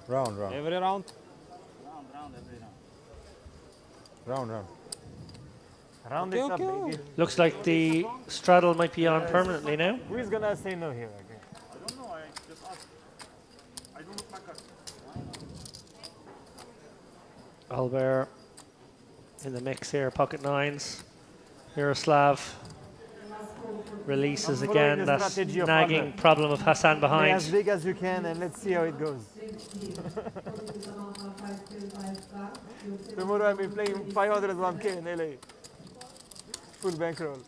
Round. Every round? Round. Round this up, baby. Looks like the straddle might be on permanently now. Who is gonna say no here? Okay. I don't know. I just asked. I don't look my card. Albert in the mix here, pocket nines. Miroslav releases I'm again. following the That strategy of nagging Albert. problem of Hassan Play as behind. big as you can and let's see how it goes. Tomorrow I'll be playing 501k in LA. Full bankroll.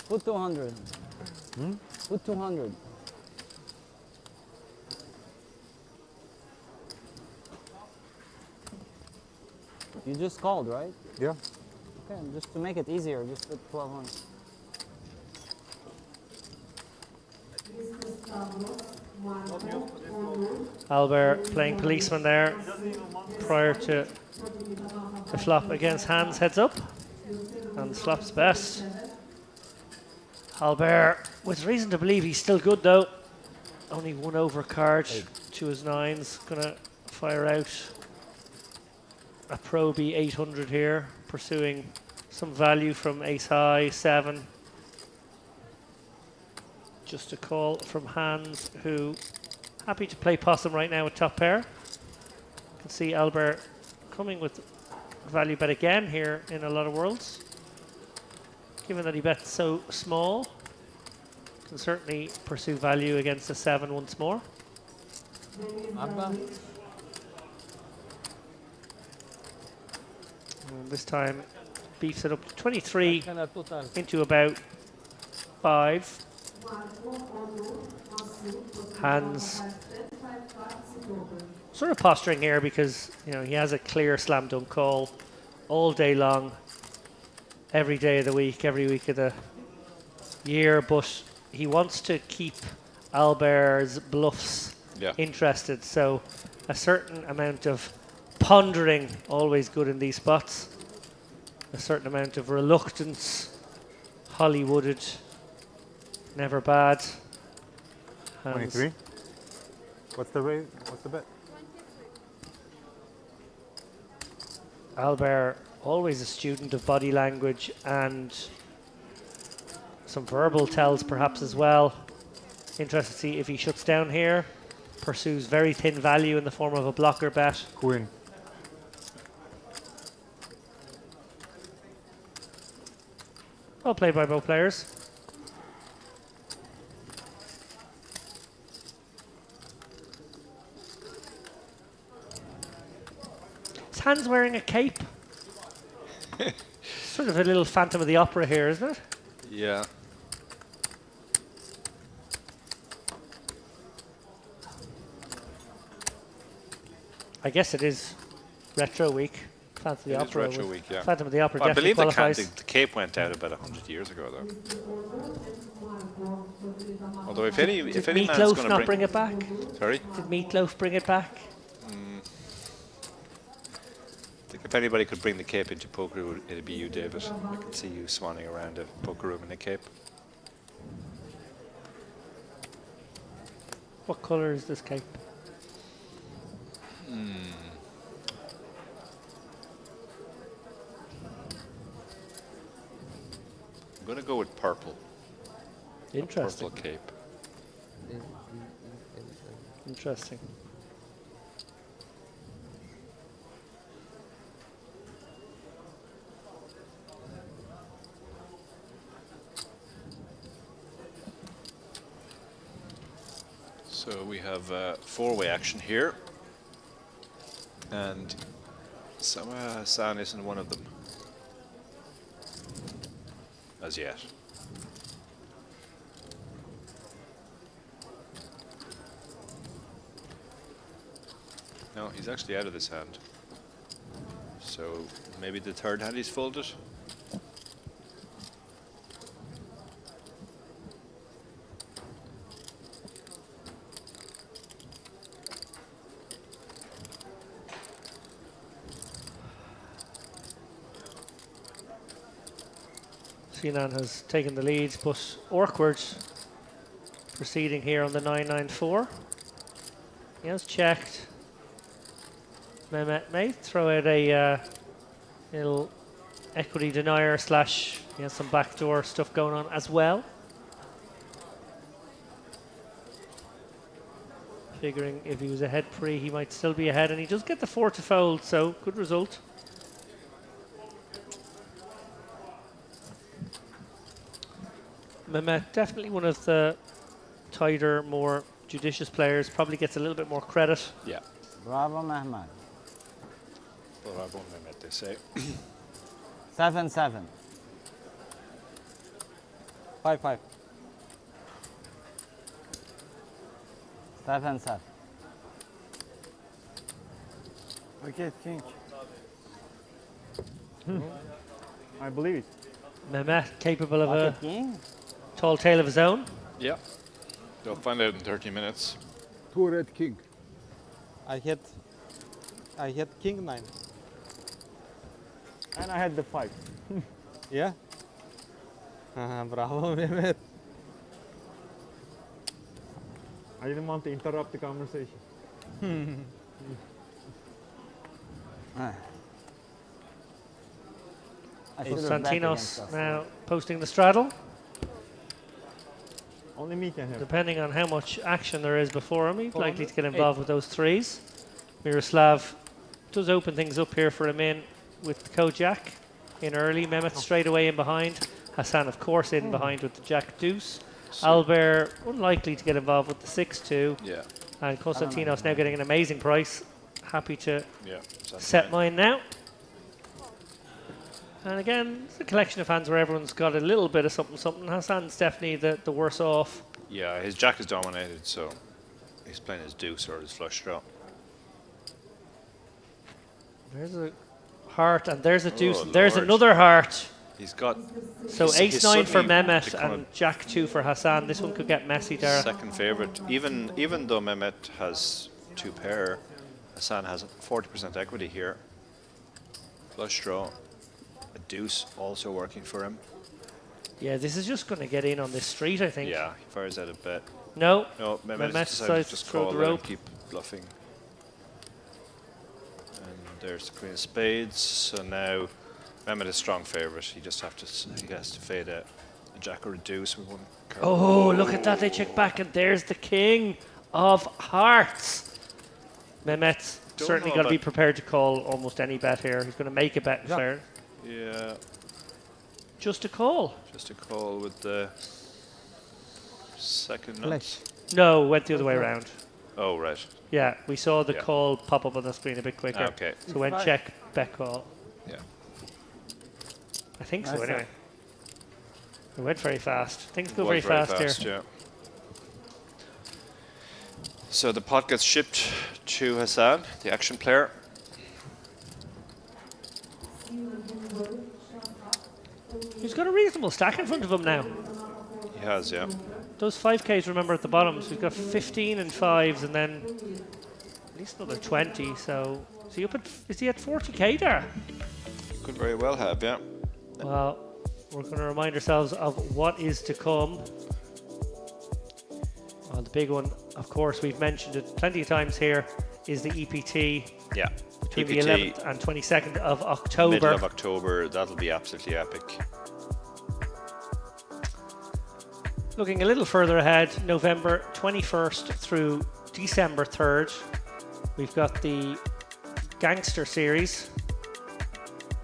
Put 200. Put 200. You just called, right? Yeah. Okay, just to make it easier, just put 1200. Albert playing policeman there prior to the flop against hands heads up. And flops best. Albert with reason to believe he's still good though. Only one over card to his nines. Gonna fire out a Proby 800 here, pursuing some value from ace high, 7. Just a call from Hans, who happy to play possum right now with top pair. You can see Albert coming with value bet again here in a lot of worlds. Given that he bets so small, can certainly pursue value against a 7 once more. Abba. And this time beefs it up to 23 Kind of total. into about 5. Hans sort of posturing here because he has a clear slam dunk call all day long, every day of the week, every week of the year, but he wants to keep Albert's bluffs interested, so a certain amount of pondering always good in these spots, a certain amount of reluctance, Hollywooded, never bad. 23. What's the rate? What's the bet? Albert, always a student of body language and some verbal tells perhaps as well. Interested to see if he shuts down here. Pursues very thin value in the form of a blocker bet. Queen. Well played by both players. Is Hans wearing a cape? Sort of a little Phantom of the Opera here, isn't it? Yeah. I guess it is retro week. Phantom of the It is Opera. retro week, yeah. Phantom of the Opera I definitely believe qualifies. the cape went out about 100 years ago, though. Although if any man's Meatloaf going not to bring it back? Sorry? Did Meatloaf bring it back? I think if anybody could bring the cape into poker, it'd be you, David. I can see you swanning around a poker room in a cape. What colour is this cape? I'm going to go with purple. Interesting. Purple cape. Interesting. So we have four-way action here. And San isn't one of them. As yet. No, he's actually out of this hand. So maybe the third hand he's folded. Sinan has taken the lead, but awkward proceeding here on the 994. He has checked. Mehmet may throw out a little equity denier slash, he has some backdoor stuff going on as well. Figuring if he was ahead pre, he might still be ahead, and he does get the 4 to fold, so good result. Mehmet, definitely one of the tighter, more judicious players, probably gets a little bit more credit. Yeah. Bravo, Mehmet. Bravo, Mehmet, they say. 7-7. 5-5. 7-7. Okay, king. I believe it. Mehmet, capable of Pocket a king. tall tale of his own. Yeah. They'll find out in 30 minutes. 2 red king. I hit king 9. And I had the 5. Yeah? Bravo, Mehmet. I didn't want to interrupt the conversation. I should have bet against Konstantinos us. now posting the straddle. Only me can have. Depending on how much action there is before him, he's likely to get involved with those threes. Miroslav does open things up here for him in with the Kojak in early. Mehmet straight away in behind. Hassan, of course, in behind with the Jack Deuce. Albert unlikely to get involved with the 6-2. Yeah. And Konstantinos now getting an amazing price. Happy to Yeah. set mine now. And again, it's a collection of hands where everyone's got a little bit of something, something. Hassan's definitely the worse off. Yeah, his jack is dominated, so he's playing his deuce or his flush draw. There's a heart, and there's a deuce, Oh, and there's Lord. another heart. He's got So he's ace-9 for suddenly Mehmet become and Jack-2 for Hassan. This one could get messy, Dara. second favorite. Even though Mehmet has 2 pair, Hassan has 40% equity here. Flush draw. A deuce also working for him. Yeah, this is just going to get in on this street, I think. Yeah, he fires out a bet. No, No, Mehmet Mehmet decided decides to just to throw call the it and rope. keep bluffing. And there's the queen of spades. So now Mehmet is strong favorite. He just he has to fade a jack or a deuce with one card. Oh, look at that. They check back, and there's the king of hearts. Mehmet's Don't certainly know got to be about- prepared to call almost any bet here. He's going to make a bet in fairness. Yeah, Just a call. just a call with the second nut. Flesh. No, went the other way around. Oh, right. Yeah, we saw the Yeah. call pop up on the screen a bit quicker. Okay. So went check, bet call. Yeah. I think so, That's anyway. It went very fast. Things go Was very fast here. Yeah. So the pot gets shipped to Hassan, the action player. He's got a reasonable stack in front of him now. He has, yeah. Those 5Ks, remember, at the bottom. So he's got 15 and 5s, and then at least another 20. So is he up at, is he at 40K there? Could very well have, yeah. Well, we're going to remind ourselves of what is to come. Well, the big one, of course, we've mentioned it plenty of times here, is the EPT Yeah. between the EPT, 11th and 22nd of October. middle of October. That'll be absolutely epic. Looking a little further ahead, November 21st through December 3rd, we've got the Gangster series,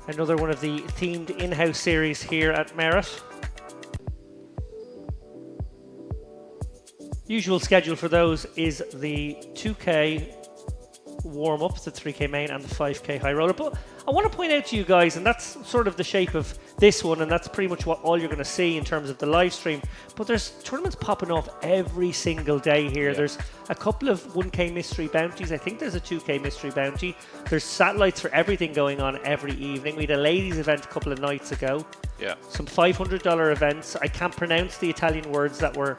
another one of the themed in-house series here at Merit. Usual schedule for those is the 2K warm-up, the 3K main and the 5K high roller. But I want to point out to you guys, and that's sort of the shape of this one, and that's pretty much what all you're going to see in terms of the live stream. But there's tournaments popping off every single day here. Yeah. There's a couple of 1K mystery bounties. I think there's a 2K mystery bounty. There's satellites for everything going on every evening. We had a ladies event a couple of nights ago. Yeah. Some $500 events. I can't pronounce the Italian words that were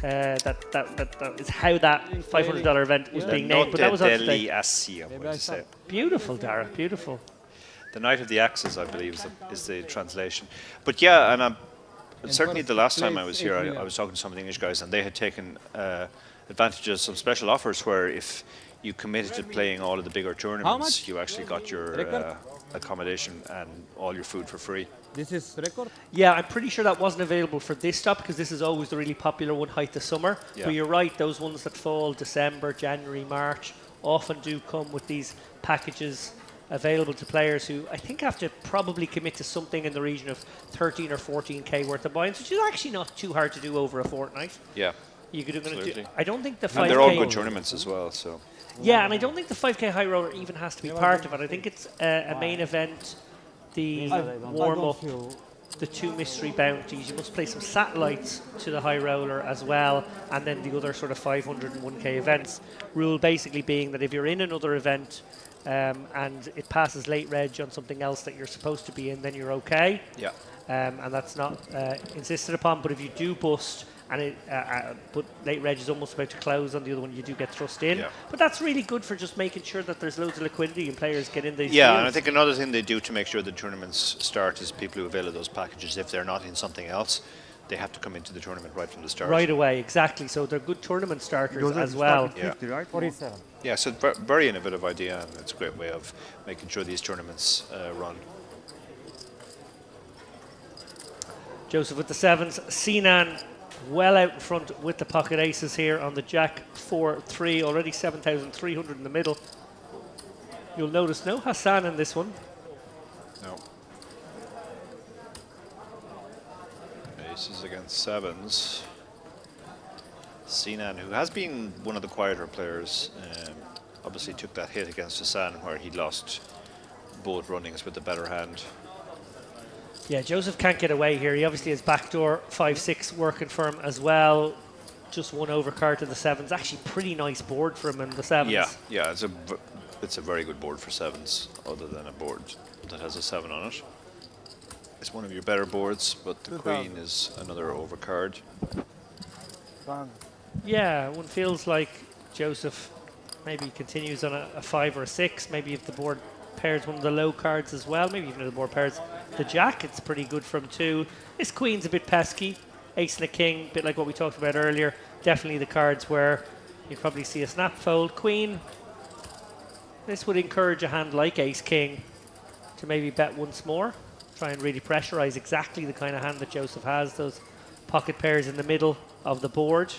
that is how that $500 event was being named, but that was on Notte today. degli Assi, I'm going to say. Beautiful, Dara, beautiful. The Night of the Axes, I believe, is the translation. But yeah, and certainly the last time I was here, I was talking to some of the English guys, and they had taken advantage of some special offers where if you committed to playing all of the bigger tournaments, you actually got your accommodation and all your food for free. This is record? Yeah, I'm pretty sure that wasn't available for this stop because this is always the really popular one, height of summer. Yeah. But you're right, those ones that fall December, January, March often do come with these packages available to players who I think have to probably commit to something in the region of 13 or 14K worth of buy-ins, which is actually not too hard to do over a fortnight. Yeah. You could do. Absolutely. I don't think the 5K. And they're all good tournaments as well, so. Yeah, and I don't think the 5K high roller even has to be part of it. I think it's a main event, the warm-up, the 2 mystery bounties. You must play some satellites to the high roller as well, and then the other sort of 500 and 1K events. Rule basically being that if you're in another event and it passes late reg on something else that you're supposed to be in, then you're okay. Yeah. And that's not insisted upon. But if you do bust, and but late reg is almost about to close on the other one, you do get thrust in. Yeah. But that's really good for just making sure that there's loads of liquidity and players get in these Yeah, deals. and I think another thing they do to make sure the tournaments start is people who avail of those packages, if they're not in something else, they have to come into the tournament right from the start. Right away, exactly. So they're good tournament starters Those are as well. starting 50, right? 47. Yeah, so very innovative idea, and it's a great way of making sure these tournaments run. Joseph with the sevens. Sinan well out in front with the pocket aces here on the Jack 4-3. Already 7,300 in the middle. You'll notice no Hassan in this one. No. Aces against sevens. Sinan, who has been one of the quieter players, obviously took that hit against Hassan where he lost both runnings with the better hand. Yeah, Joseph can't get away here. He obviously has backdoor 5-6 working for him as well. Just one overcard to the sevens. Actually, pretty nice board for him in the sevens. Yeah, it's a very good board for sevens, other than a board that has a 7 on it. It's one of your better boards, but the queen is another overcard. Yeah, one feels like Joseph maybe continues on a 5 or a 6. Maybe if the board pairs one of the low cards as well, maybe even if the board pairs the Jack, it's pretty good from 2. This queen's a bit pesky. Ace and a king, a bit like what we talked about earlier. Definitely the cards where you probably see a snap fold. Queen, this would encourage a hand like Ace King to maybe bet once more. Try and really pressurize exactly the kind of hand that Joseph has. Those pocket pairs in the middle of the board.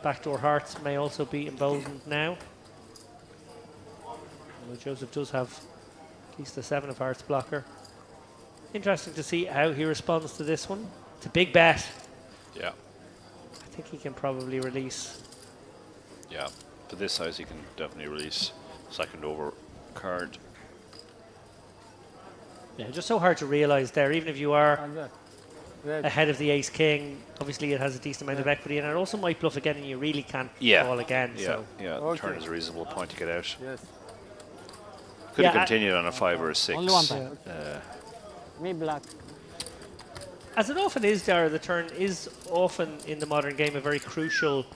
Backdoor hearts may also be emboldened now. Well, Joseph does have at least the 7 of hearts blocker. Interesting to see how he responds to this one. It's a big bet. Yeah. I think he can probably release. Yeah, for this size he can definitely release second over card. Yeah, just so hard to realize there, even if you are ahead of the ace king, obviously it has a decent amount of equity, and it also might bluff again and you really can't call again. Yeah, so. yeah, the turn is a reasonable point to get out. Yes. Could have continued on a 5 or a 6. Only one time. Me black. As it often is, Dara, the turn is often in the modern game a very crucial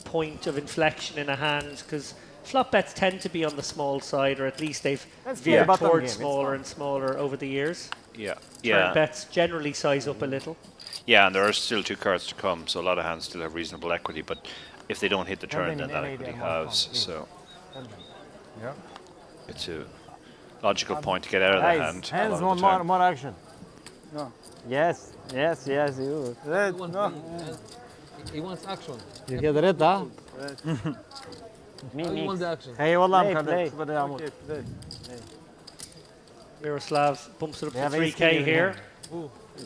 point of inflection in a hand, because flop bets tend to be on the small side, or at least they've veered towards smaller and smaller over the years. Yeah, Turn bets generally size up a little. Yeah, and there are still 2 cards to come, so a lot of hands still have reasonable equity, but if they don't hit the turn, then that equity halves. So Yeah. it's a logical point to get out of the hand. Hands, a lot of the time. more action. No. Yes, you. Red, He wants no. he wants action. You get red, huh? He wants the action. Hey, والله Play, مخليك. play. بدي أعمل. Okay, play. Miroslav bumps it up to have ace 3k king in here.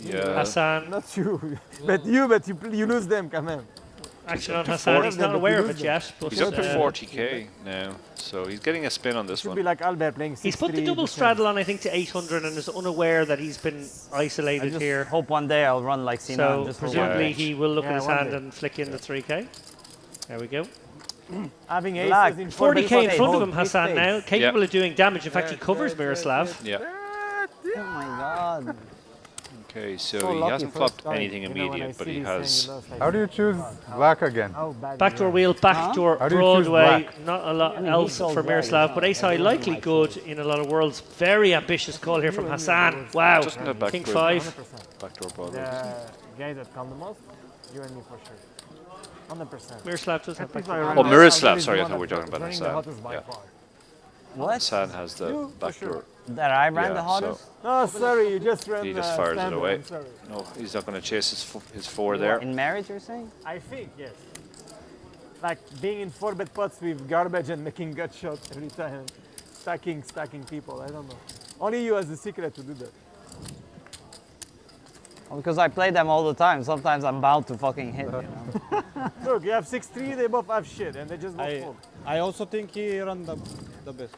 Yeah, Hassan, Not you. but you lose them, come on. action on Hassan. He's not aware of it yet. But he's up to 40k now, so he's getting a spin on this Should one. be like Albert playing 6-3. he's put the double straddle on, I think, to 800 and is unaware that he's been isolated Just here. hope one day I'll run like Sinan. So just for presumably Yeah. he will look at his one hand day. and flick in the 3k. There we go. Having Black. aces in 40k in Okay, front of hold him, Hassan his now. face. Capable of doing damage. In fact, he covers Red, Miroslav. Yeah. Oh my god. Okay, so So he lucky hasn't first flopped time. anything immediate, but he has. How do you choose black again? Oh, bad. Backdoor wheel, backdoor How do you choose Broadway. black? Not a lot I mean, else he sold for black, Miroslav, it's but not- ace high everyone likely likes good in a lot of worlds. Very ambitious call here from Hassan. Wow. Doesn't have King backdoor, 5. backdoor Broadway. The guys that come the most, you and me for sure. 100%. Miroslav does have At least backdoor. I Oh, run- Miroslav, I'm sorry, I the thought we were one talking about running the Hassan. hottest by Yeah. far. What? Hassan has the backdoor. That I ran Yeah, the hottest? No, sorry, you just ran. He just fires it standard, away. I'm sorry. No, he's not going to chase his 4 there. In marriage, you're saying? I think yes. Like being in 4-bet pots with garbage and making gut shots every time, stacking people. I don't know. Only you has the secret to do that. Well, because I play them all the time. Sometimes I'm bound to fucking hit. You know? Look, you have 6-3, they both have shit, and they just both fold. I also think he ran the best.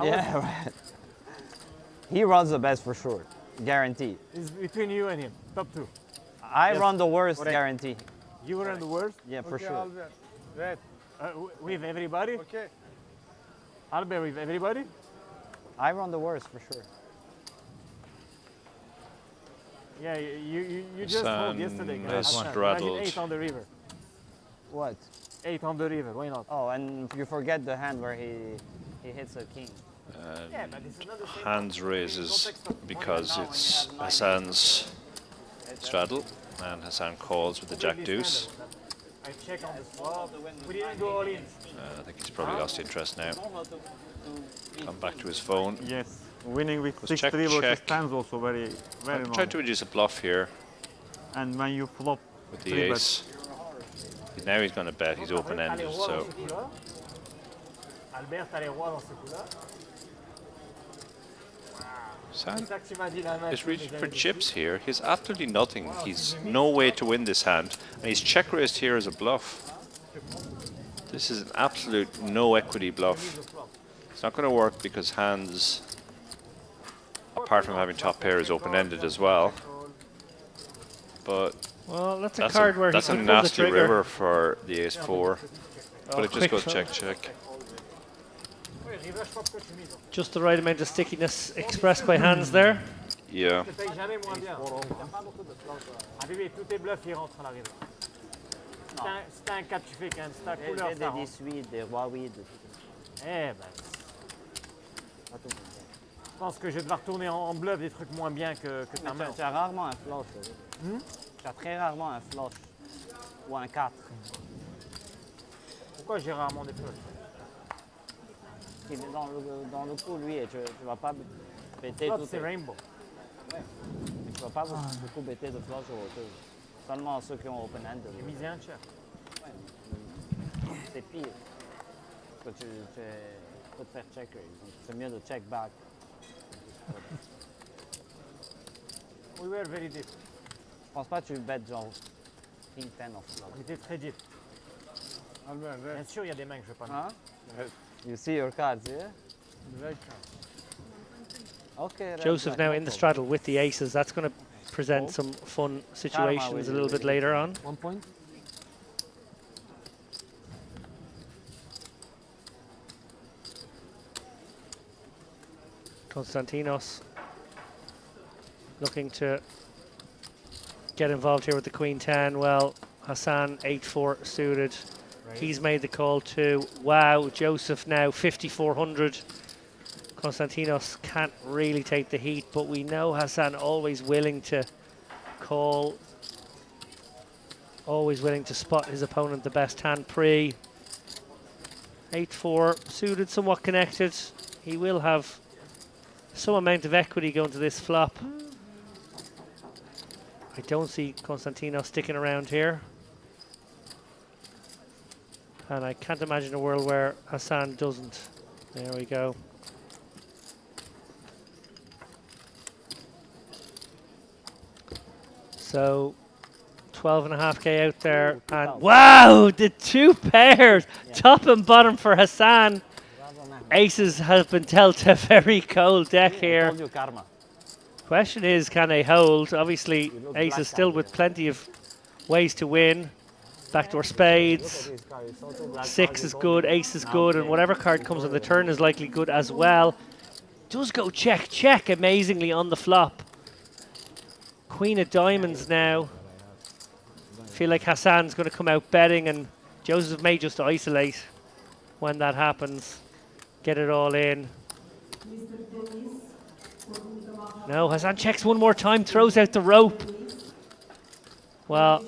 Yeah, right. He runs the best for sure, guaranteed. It's between you and him, top 2. I Yes, run the worst, correct. guarantee. You run the worst. Yeah, for Okay, sure. Albert. Red. With everybody. Okay. Albert with everybody. I run the worst for sure. Yeah, you just Hassan hold yesterday. guys. has Hassan, straddled. imagine 8 on the river. What? 8 on the river. Why not? Oh, and you forget the hand where he hits a king. Yeah, but it's another thing. Hands raises because it's Hassan's straddle, and Hassan calls with the jack deuce. I check on the flop. We didn't go all in. I think he's probably lost interest now. Come back to his phone. Yes. Winning with Goes check, 6-3 versus check. 10s also very I'm normal. trying to reduce a bluff here And when you flop with the 3 ace. Now he's going to bet. He's open-ended, so Albert, t'as les rois dans ce coup-là. San C'est ça que tu m'as dit la main. is reaching for chips here. He has absolutely nothing. He's no way to win this hand, and he's check raised here as a bluff. This is an absolute no equity bluff. It's not going to work because hands, apart from having top pair, is open-ended as well. But Well, that's a card where that's he a could pull the nasty trigger. river for the ace four. But it just quick goes shot. check check. Just the right amount of stickiness expressed by hands there. Yeah. Tu payes jamais moins bien. Ah bébé, tous tes bluffs ils rentrent à la river. Si t'as un 4, tu fais quand même stack couleur, Des ça rentre. 18, des rois 8. Eh ben. Je pense que je vais devoir tourner en bluff des trucs moins bien que ta main. Tu as rarement un flush. Tu as très rarement un flush. Ou un 4. Pourquoi j'ai rarement des flushs? Dans le coup, lui, tu ne vas pas bêter Flop, tout. c'est rainbow. Mais tu ne vas pas beaucoup bêter de flush au retour. Seulement ceux qui ont open-end. J'ai misé un check. C'est pire. Parce que tu peux te faire checker. Donc c'est mieux de check back. We were very deep. Je pense pas que tu bêtes genre King 10 of flop. On était très deep. Bien sûr, il y a des mains que je ne veux pas mettre. Huh? You see your cards, yeah? Okay. Joseph now in the straddle with the aces. That's going to present some fun situations a little bit later on. 1 point. Konstantinos looking to get involved here with the Queen 10. Well, Hassan 8-4 suited. He's made the call too. Wow, Joseph now 5,400. Konstantinos can't really take the heat, but we know Hassan always willing to call, always willing to spot his opponent the best hand pre. 8-4 suited, somewhat connected. He will have some amount of equity going to this flop. I don't see Konstantinos sticking around here. And I can't imagine a world where Hassan doesn't. There we go. So 12.5k out there. And wow, the two pairs, top and bottom for Hassan. Aces have been dealt a very cold deck here. Question is, can they hold? Obviously, aces still with plenty of ways to win. Backdoor spades. 6 is good, ace is good, and whatever card comes on the turn is likely good as well. Does go check, check amazingly on the flop. Queen of diamonds now. Feel like Hassan's going to come out betting, and Joseph may just isolate when that happens. Get it all in. No, Hassan checks one more time, throws out the rope. Well,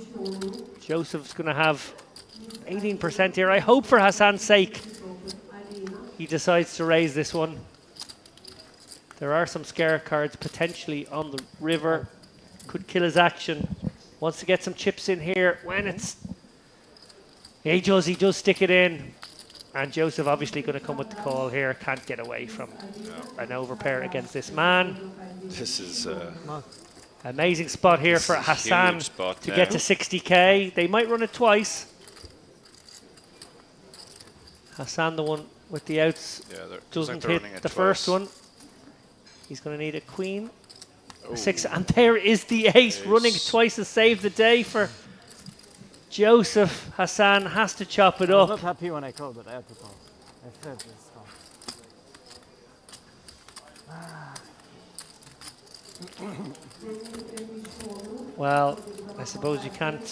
Joseph's going to have 18% here. I hope for Hassan's sake he decides to raise this one. There are some scare cards potentially on the river. Could kill his action. Wants to get some chips in here when it's... He does stick it in. And Joseph obviously going to come with the call here. Can't get away from an overpair against this man. This is amazing spot here for Hassan to get to 60k. They might run it twice. Hassan, the one with the outs, doesn't hit the first one. He's going to need a queen, a 6, and there is the ace running twice to save the day for Joseph. Hassan has to chop it I was up. not happy when I called, but I had to call. I felt this call. Well, I suppose you can't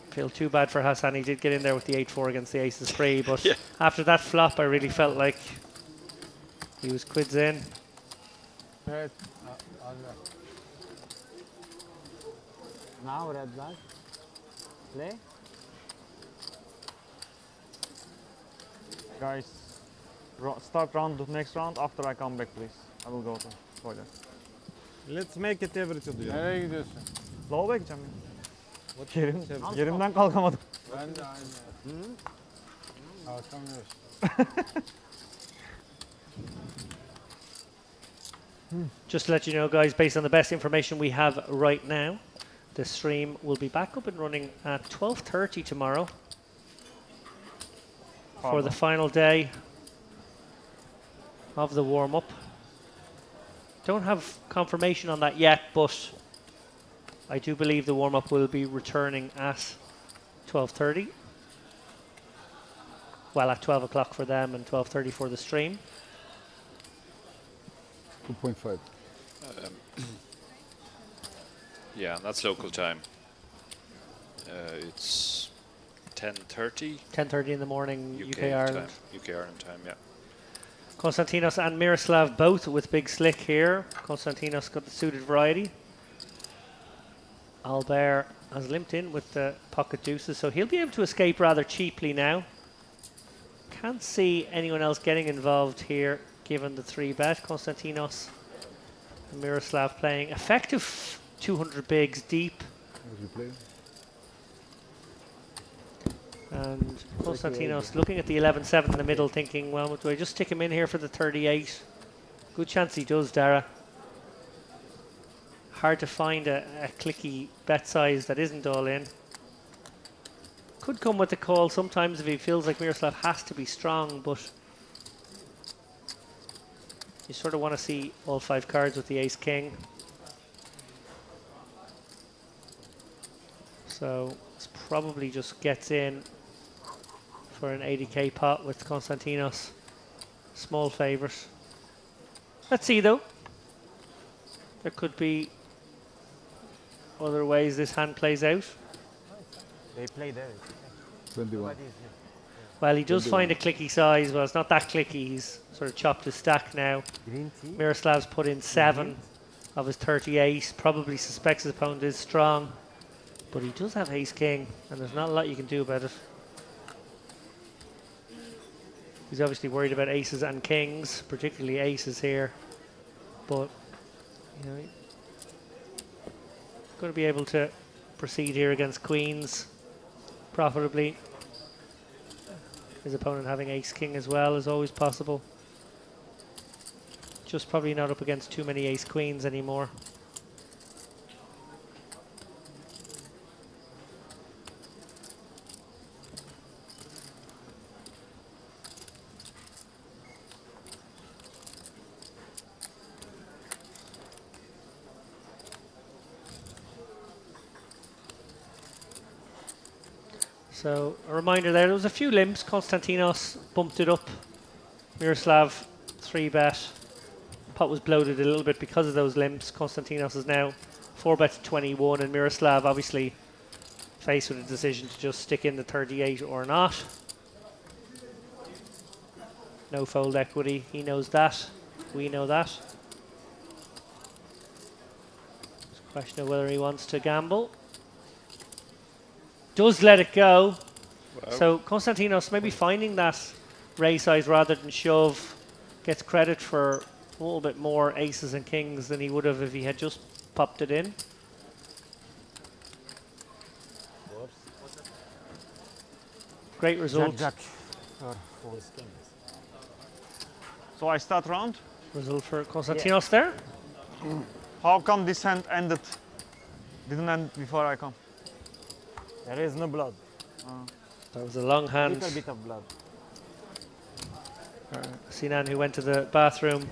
feel too bad for Hassan. He did get in there with the 8-4 against the aces free, but after that flop, I really felt like he was quids in. Now red black. Play. Guys, start round, next round. After I come back, please. I will go to toilet. Let's make it every two diyor. Nereye gidiyorsun? Lavaboya gideceğim ya. Tabii. Yerimden kalkamadım. Ben de aynı. Kalkamıyoruz. Just to let you know, guys, based on the best information we have right now, the stream will be back up and running at 12:30 tomorrow for the final day of the warm-up. Don't have confirmation on that yet, but I do believe the warm-up will be returning at 12:30. Well, at 12 o'clock for them and 12:30 for the stream. 2.5. Yeah, that's local time. It's 10:30 10:30 in the morning, UK Ireland. time. UK Ireland time, yeah. Konstantinos and Miroslav both with big slick here. Konstantinos got the suited variety. Albert has limped in with the pocket deuces, so he'll be able to escape rather cheaply now. Can't see anyone else getting involved here, given the 3-bet. Konstantinos and Miroslav playing effective 200 bigs deep. And Konstantinos looking at the 11-7 in the middle, thinking, well, do I just stick him in here for the 38? Good chance he does, Dara. Hard to find a clicky bet size that isn't all in. Could come with the call sometimes if he feels like Miroslav has to be strong, but you sort of want to see all 5 cards with the ace-king. So this probably just gets in for an 80k pot with Konstantinos. Small favourite. Let's see though. There could be other ways this hand plays out. They play there. 21. Well, he does find a clicky size. Well, it's not that clicky. He's sort of chopped his stack now. Green tea. Miroslav's put in 7 of his 38. Probably suspects his opponent is strong. But he does have ace-king, and there's not a lot you can do about it. He's obviously worried about aces and kings, particularly aces here. But, you know, going to be able to proceed here against queens profitably. His opponent having ace-king as well is always possible. Just probably not up against too many ace-queens anymore. So a reminder there was a few limps. Konstantinos bumped it up. Miroslav 3-bet. Pot was bloated a little bit because of those limps. Konstantinos is now 4-bet to 21, and Miroslav obviously faced with a decision to just stick in the 38 or not. No fold equity. He knows that. We know that. It's a question of whether he wants to gamble. Does let it go. Wow. So Konstantinos maybe finding that raise size rather than shove, gets credit for a little bit more aces and kings than he would have if he had just popped it in. Great result. Jack for his kings. So I start round. Result for Konstantinos there. How come this hand didn't end before I come? There is no blood. That was a long hand. Little bit of blood. Sinan, who went to the bathroom,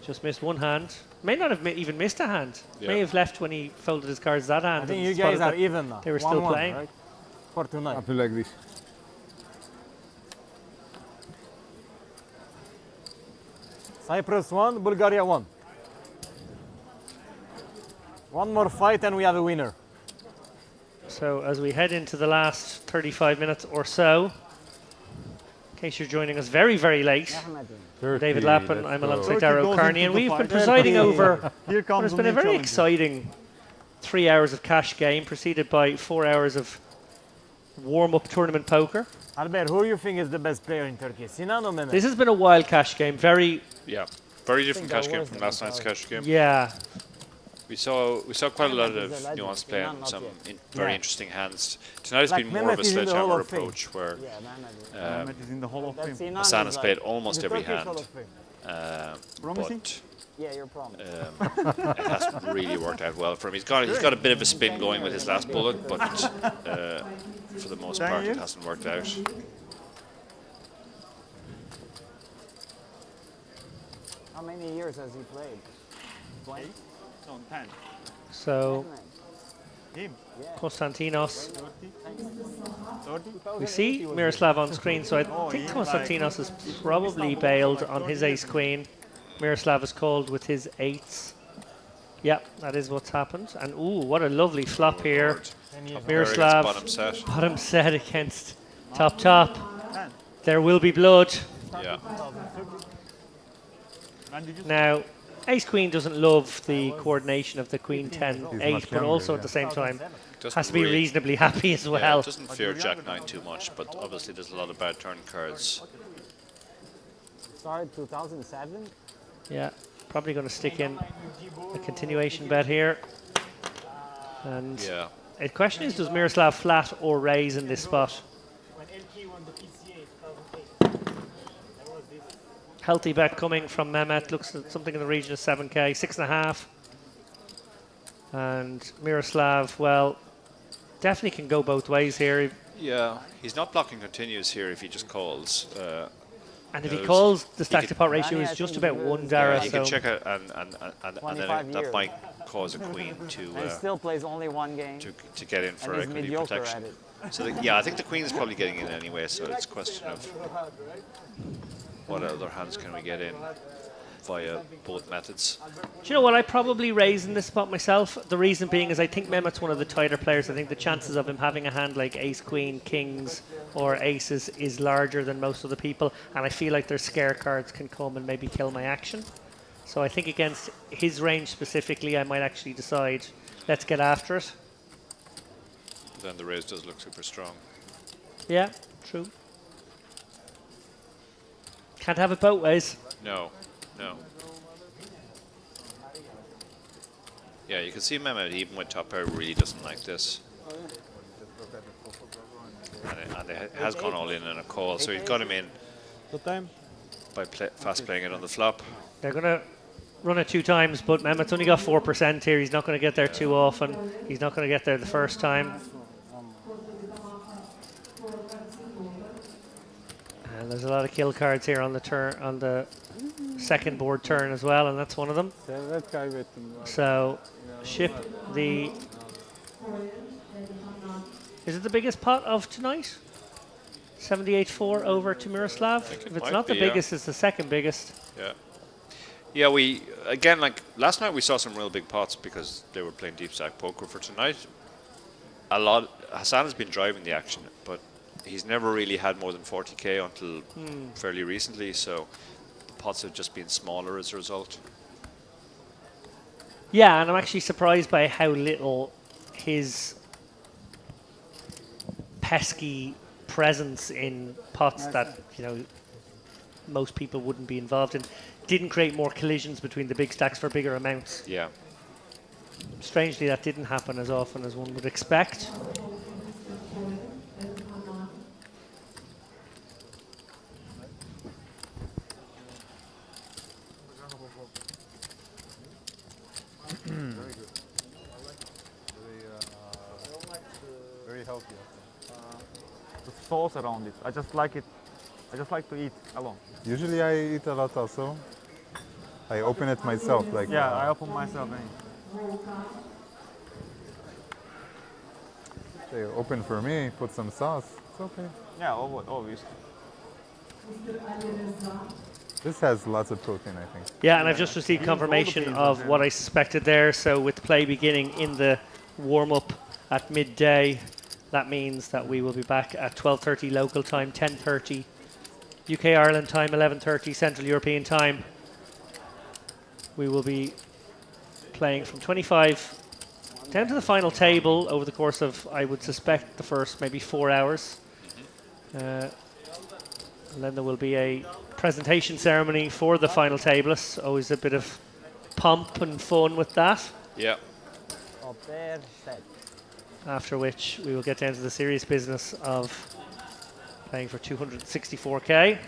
just missed one hand. May not have even missed a hand. Yeah. May have left when he folded his cards that hand. I think and you spotted guys are that even now. They were still 1-1, playing. right? For tonight. Something like this. Cyprus 1, Bulgaria 1. One more fight and we have a winner. So as we head into the last 35 minutes or so, in case you're joining us very, very late, 30, David Lappin, let's I'm go. alongside 30 Darrow goes Carney, into and the we've been fight. presiding over Here what comes has the been a new very challenger. exciting 3 hours of cash game, preceded by 4 hours of warm-up tournament poker. Albert, who do you think is the best player in Turkey? Sinan or Mehmet? This has been a wild cash game. Very, Very different cash game from last night's cash game. yeah. We saw quite a lot Mehmet is of a legend. nuanced play Sinan and not some yet. very Yeah. interesting hands. Tonight has Like been more of Mehmet a is in the Hall sledgehammer of Fame. approach where Yeah, Mehmet is. Mehmet is in the Hall of That's Fame. Sinan Hassan is has played like, almost The every Turkish hand. Hall of Fame. Promising? But yeah, you're promised. it hasn't really worked out well for him. He's got a bit of a spin going with his last bullet, but for the most part it hasn't worked out. How many years has he played? 20? No, 10. So Him? Konstantinos. 30? We see Miroslav on screen, so I think Konstantinos has probably bailed on his ace queen. Miroslav is called with his eights. Yep, that is what's happened. And ooh, what a lovely flop here. Miroslav, Bottom set. against top. There will be blood. Yeah. Now, ace queen doesn't love the coordination of the queen 10 8, much but younger, also at yeah. the same time Doesn't has to be really- reasonably happy as Yeah, well. it doesn't fear Jack 9 too much, but obviously there's a lot of bad turn cards. Started 2007. Yeah, probably going to stick in a continuation bet here. And Yeah. the question is, does Miroslav flat or raise in this spot? When LK won the PCA 2008, there was this. Healthy bet coming from Mehmet, looks at something in the region of 7k, 6.5. And Miroslav, well, definitely can go both ways here. Yeah, he's not blocking continues here if he just calls. And if he knows. calls, the He stack could- to pot ratio Rani, is I just think about he one was- Dara. he So can check it and then 25 that years. might cause a queen And he to still plays only one game. to get in for and he's equity mediocre protection. at it. So yeah, I think the queen is probably getting in anyway. So it's a question of what other hands can we get in via both methods. do you know what? I probably raise in this spot myself. The reason being is I think Mehmet's one of the tighter players. I think the chances of him having a hand like ace, queen, kings, or aces is larger than most of the people. And I feel like their scare cards can come and maybe kill my action. So I think against his range specifically, I might actually decide, let's get after it. Then the raise does look super strong. Yeah, true. Can't have it both ways. No. Yeah, you can see Mehmet, even with top pair, really doesn't like this. And it has gone all in a call, so he's got him in What time? by fast playing it on the flop. They're going to run it 2 times, but Mehmet's only got 4% here. He's not going to get there too often. He's not going to get there the first time. And there's a lot of kill cards here on the turn, on the second board turn as well, and that's one of them. Servet kaybettim. So ship the. Is it the biggest pot of tonight? 78-4 over to Miroslav. it If it's might not the be, yeah. biggest, it's the second biggest. Yeah. Yeah, we, again, like last night we saw some real big pots because they were playing deep stack poker. For tonight, Hassan has been driving the action, but he's never really had more than 40k until fairly recently, so the pots have just been smaller as a result. Yeah, and I'm actually surprised by how little his pesky presence in pots that, you know, most people wouldn't be involved in didn't create more collisions between the big stacks for bigger amounts. Yeah. Strangely, that didn't happen as often as one would expect. Very healthy. The sauce around it. I just like it. I just like to eat alone. Usually I eat a lot also. I open it myself, like Yeah, I open myself and they open for me, put some sauce. It's okay. yeah, obviously. This has lots of protein, I think. Yeah, and I've just received confirmation of what I suspected there. So with play beginning in the warm-up at midday, that means that we will be back at 12:30 local time, 10:30 UK Ireland time, 11:30 Central European time. We will be playing from 25 down to the final table over the course of, I would suspect, the first maybe 4 hours. And then there will be a presentation ceremony for the final tablists. Always a bit of pomp and fun with that. Yeah. Up there, set. After which we will get down to the serious business of playing for 264k.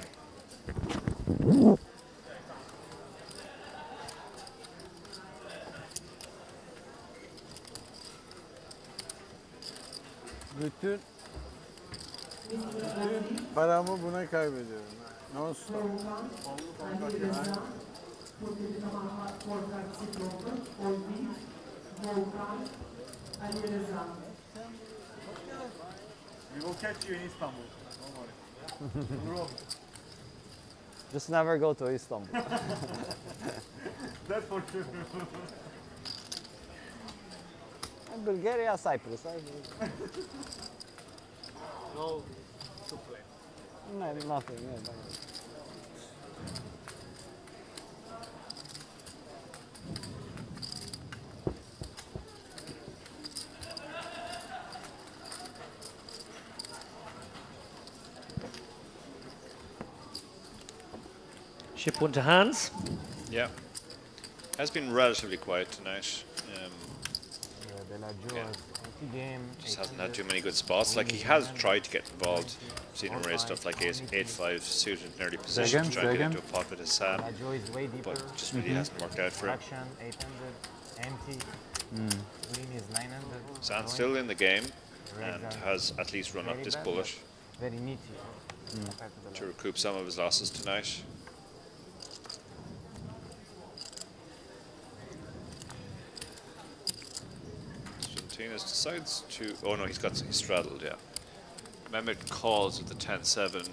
Bütün paramı buna kaybediyorum. Non stop. We will catch you in Istanbul. Don't worry. Just never go to Istanbul. That's for sure. And Bulgaria, Cyprus. No souffle. No, nothing. Yeah, no. Ship one to hands. Yeah. Has been relatively quiet tonight. Just hasn't had too many good spots. Like, he has tried to get involved. I've seen him raise stuff like 8-5 suited in early position to try and get into a pot with his Sam, but just really hasn't worked out for him. 800, empty. Queen is 900. San's still in the game and has at least run up this bullet Very neat. to recoup some of his losses tonight. Martinez decides to, oh no, he's straddled, yeah. Mehmet calls with the 10-7.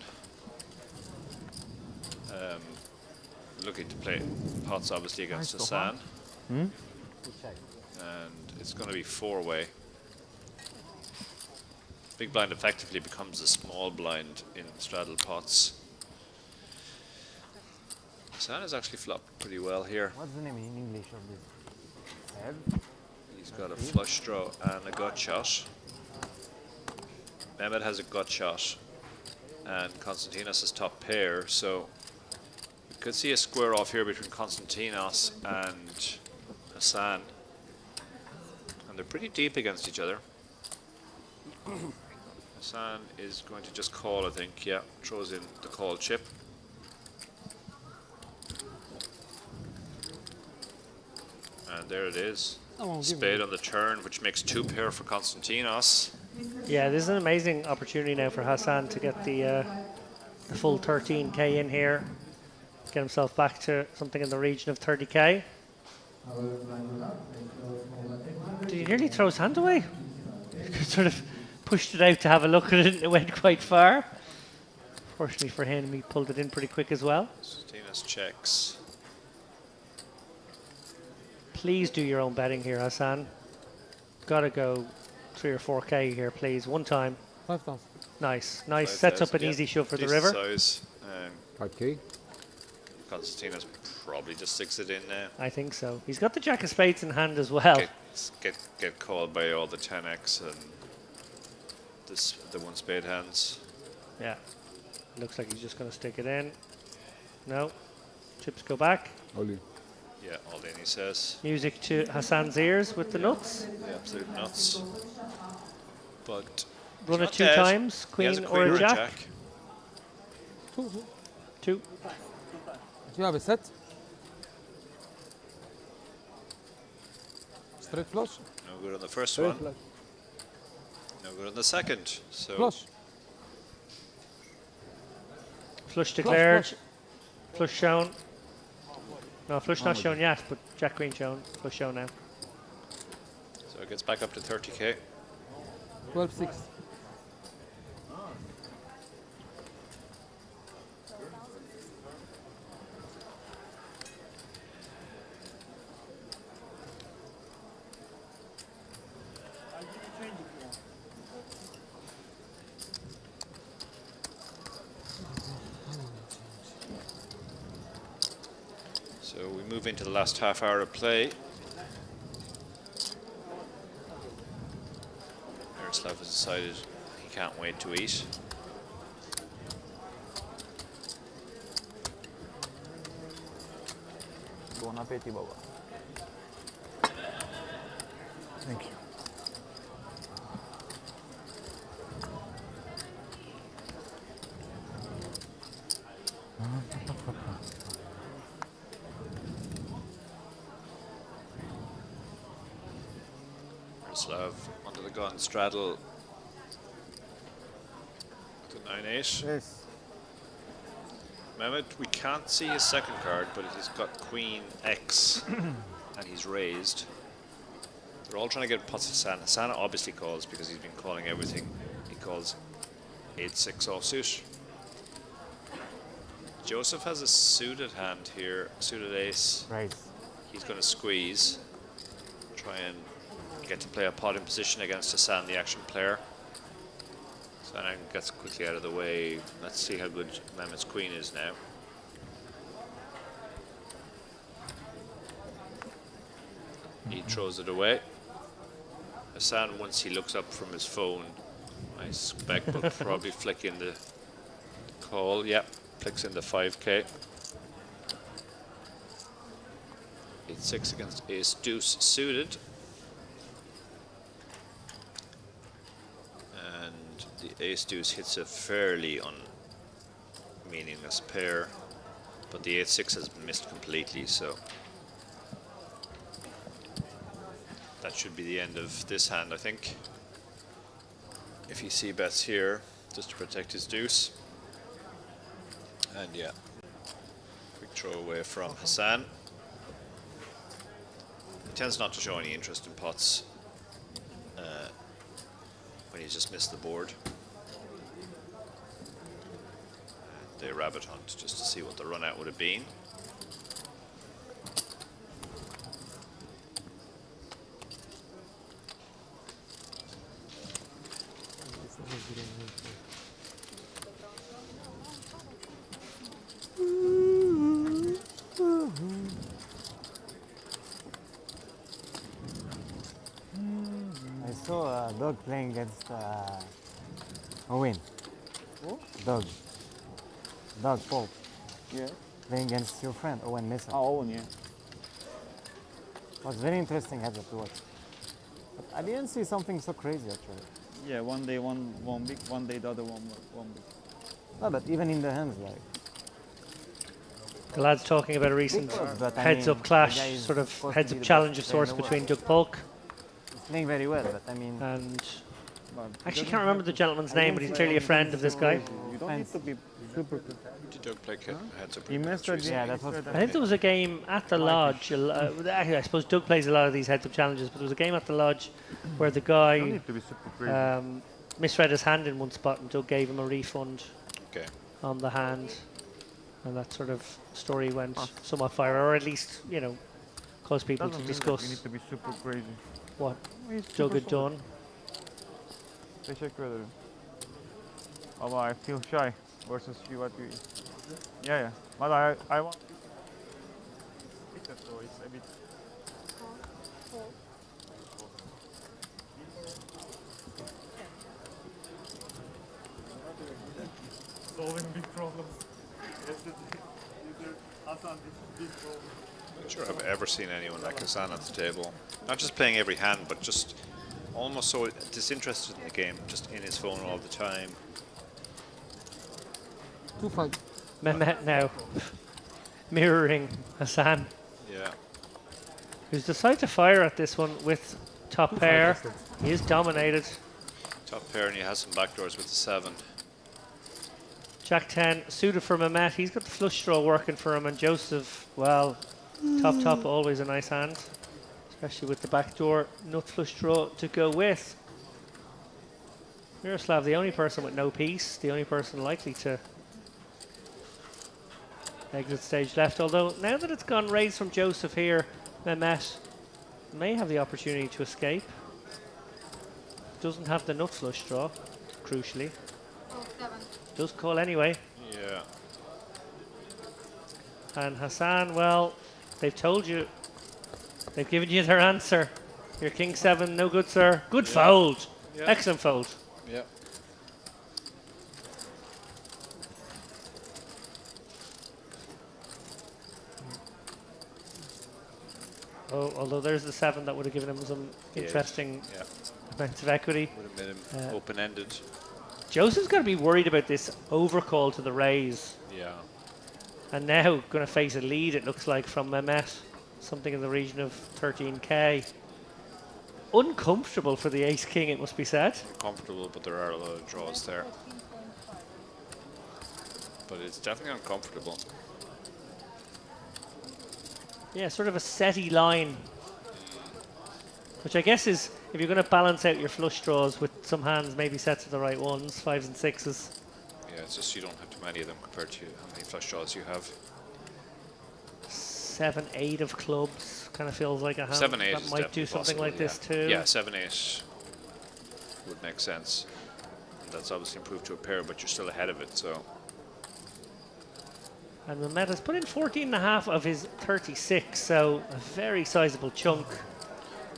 Looking to play pots obviously against Hassan. And it's going to be 4-way. Big blind effectively becomes a small blind in straddle pots. Hassan has actually flopped pretty well here. What's the name in English of this? Head? He's got a flush draw and a gut shot. Mehmet has a gut shot and Konstantinos has top pair, so we could see a square off here between Konstantinos and Hassan. And they're pretty deep against each other. Hassan is going to just call, I think, yeah, throws in the call chip. And there it is. Spade on the turn, which makes 2 pair for Konstantinos. Yeah, this is an amazing opportunity now for Hassan to get the full 13k in here. Get himself back to something in the region of 30k. Did he nearly throw his hand away? Sort of pushed it out to have a look at it and it went quite far. Fortunately for him, he pulled it in pretty quick as well. Konstantinos checks. Please do your own betting here, Hassan. Gotta go 3 or 4k here, please. One time. 5,000. Nice, nice. Sets up an easy shove for the river. Size. 5K. Konstantinos probably just sticks it in now. I think so. He's got the jack of spades in hand as well. Get called by all the 10x and the 1 spade hands. Yeah. Looks like he's just going to stick it in. No. Chips go back. Only. Yeah, all in, he says. Music to Hassan's ears with the nuts. The absolute nuts. But run it not 2 dead. times. Queen, or a jack. 2. Do you have a set? Straight flush? No good on the first Straight one. flush. No good on the second. So Flush. Flush declared. Flush. Flush shown. No, flush not shown yet, but jack queen shown. Flush shown now. So it gets back up to 30k. 12-6. So we move into the last half hour of play. Miroslav has decided he can't wait to eat. Bon appétit, Baba. Thank you. Miroslav under the gun, straddle to 9-8. Yes. Mehmet, we can't see his second card, but he's got Queen X and he's raised. They're all trying to get pots Hassan. Hassan obviously calls because he's been calling everything. He calls 8-6 offsuit. Joseph has a suited hand here, suited ace. Right. He's going to squeeze, try and get to play a pot in position against Hassan, the action player. Hassan gets quickly out of the way. Let's see how good Mehmet's queen is now. He throws it away. Hassan, once he looks up from his phone, I suspect will probably flick in the call. Yep, flicks in the 5k. 8-6 against ace deuce suited. And the ace deuce hits a fairly meaningless pair, but the 8-6 has missed completely, so that should be the end of this hand, I think. If he see bets here, just to protect his deuce. And yeah, quick throw away from Hassan. He tends not to show any interest in pots when he's just missed the board. And they rabbit hunt just to see what the run out would have been. I saw a dog playing against Owen. Who? Dog. Dog Pope. Yeah. Playing against your friend Owen Mesa. Oh, Owen, yeah. It was very interesting heads up to watch. But I didn't see something so crazy actually. Yeah, one day one big, one day the other one big. No, but even in the hands, like. The lads talking about a recent But I heads mean, up clash, the guy is sort of supposed to heads be up the challenge of best player in sorts the between world. Doug Polk He's playing very well, but I mean. and But actually can't remember the gentleman's name, but he's clearly a friend of this guy. you don't need to be super. Did Doug play heads up? He missed it. Yeah, that was. I think there was a game at the lodge. Actually, I suppose Doug plays a lot of these heads up challenges, but there was a game at the lodge where the You don't guy need to be super crazy. misread his hand in one spot, and Doug gave him a refund Okay. on the hand, and that sort of story went somewhat viral, or at least caused people Doesn't to mean that you discuss need to be super crazy. what He's Doug super had solid. done. Teşekkür ederim. Although I feel shy versus you what you. Yeah. But I want. So it's a bit. Solving big problems. Not sure I've ever seen anyone like Hassan at the table. Not just playing every hand, but just almost so disinterested in the game, just in his phone all the time. 2-5. Mehmet now mirroring Hassan, Yeah. who's decided to fire at this one with top pair. He is dominated. Top pair, and he has some backdoors with the 7. Jack 10 suited for Mehmet. He's got the flush draw working for him, and Joseph, well, top, always a nice hand, especially with the backdoor nut flush draw to go with. Miroslav, the only person with no piece, the only person likely to exit stage left. Although now that it's gone raised from Joseph here, Mehmet may have the opportunity to escape. Doesn't have the nut flush draw, crucially. Does call anyway. Yeah. And Hassan, well, they've told you. They've given you their answer. Your king 7, no good, sir. Good fold. Yeah. Excellent fold. Yeah. Oh, although there's the 7 that would have given him some Yeah, interesting Yeah. amounts of equity. Would have made him open-ended. Joseph's got to be worried about this overcall to the raise. Yeah. And now going to face a lead, it looks like, from Mehmet. Something in the region of 13k. Uncomfortable for the ace-king, it must be said. Comfortable, but there are a lot of draws there. But it's definitely uncomfortable. Yeah, sort of a setty line. Which I guess is, if you're going to balance out your flush draws with some hands maybe set to the right ones, 5s and 6s. Yeah, it's just you don't have too many of them compared to how many flush draws you have. 7, 8 of clubs kind of feels like a hand 7, 8 that is might do definitely something possible, like this too. Yeah, 7, 8 would make sense. And that's obviously improved to a pair, but you're still ahead of it, so. And Mehmet has put in 14.5 of his 36, so a very sizable chunk.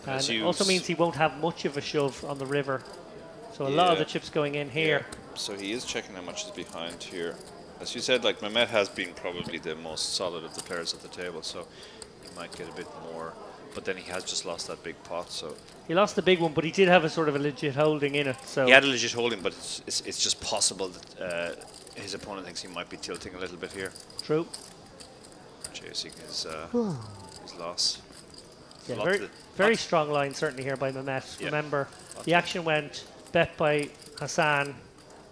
And it also means he won't have much of a shove on the river. So a lot of the chips going in here. Yeah. So he is checking how much is behind here. As you said, like Mehmet has been probably the most solid of the players at the table, so he might get a bit more. But then he has just lost that big pot, so. He lost the big one, but he did have a sort of a legit holding in it. So he had a legit holding, but it's just possible that his opponent thinks he might be tilting a little bit here. True. Chasing his loss. Yeah, very strong line certainly here by Mehmet. Yeah. Remember, the action went bet by Hassan,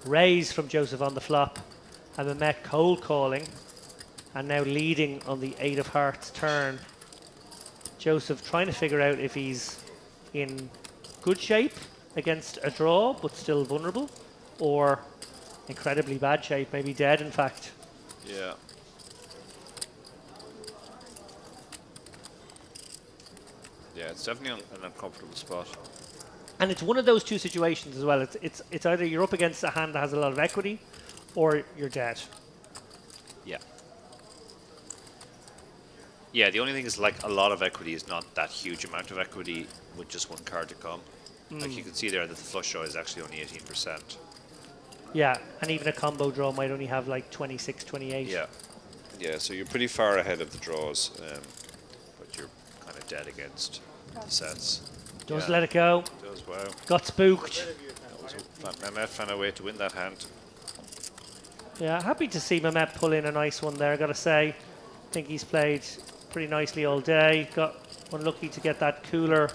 raise from Joseph on the flop, and Mehmet cold calling, and now leading on the 8 of hearts turn. Joseph trying to figure out if he's in good shape against a draw, but still vulnerable, or incredibly bad shape, maybe dead in fact. Yeah. Yeah, it's definitely an uncomfortable spot. And it's one of those two situations as well. It's either you're up against a hand that has a lot of equity, or you're dead. Yeah. Yeah, the only thing is like a lot of equity is not that huge amount of equity with just one card to come. Like you can see there that the flush draw is actually only 18%. Yeah, and even a combo draw might only have like 26, 28. Yeah. Yeah, so you're pretty far ahead of the draws, but you're kind of dead against the sets. Does let it go. Does, wow. Got spooked. Mehmet found a way to win that hand. Yeah, happy to see Mehmet pull in a nice one there, gotta say. I think he's played pretty nicely all day. Got unlucky to get that cooler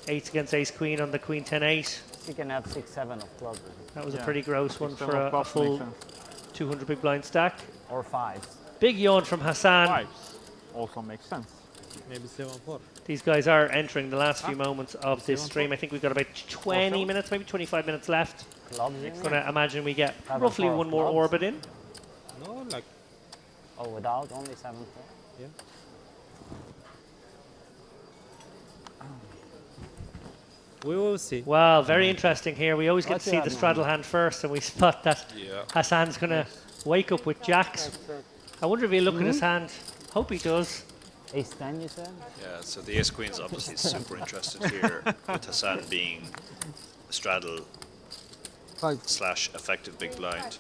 8 against ace queen on the queen 10-8. You can have 6, 7 of clubs. That was a pretty gross one for a Clubs full makes sense. 200 big blind stack. Or 5s. Big yawn from Hassan. 5s also makes sense. Maybe 7-4. These guys are entering the last few moments of this stream. I think we've got about 20 minutes, maybe 25 minutes left. Clubs in I'm gonna imagine we get 7-4 roughly of one more clubs. orbit in. No, like, Oh, without only 7-4. yeah. We will see. Wow, very interesting here. We always get What's to see that the now? straddle hand first, and we spot that Yeah. Hassan's gonna wake up with jacks. I wonder if he'll look at his hand. Hope he does. Ace 10, you said? Yeah, so the ace queen's obviously super interested here, with Hassan being a straddle / effective big blind.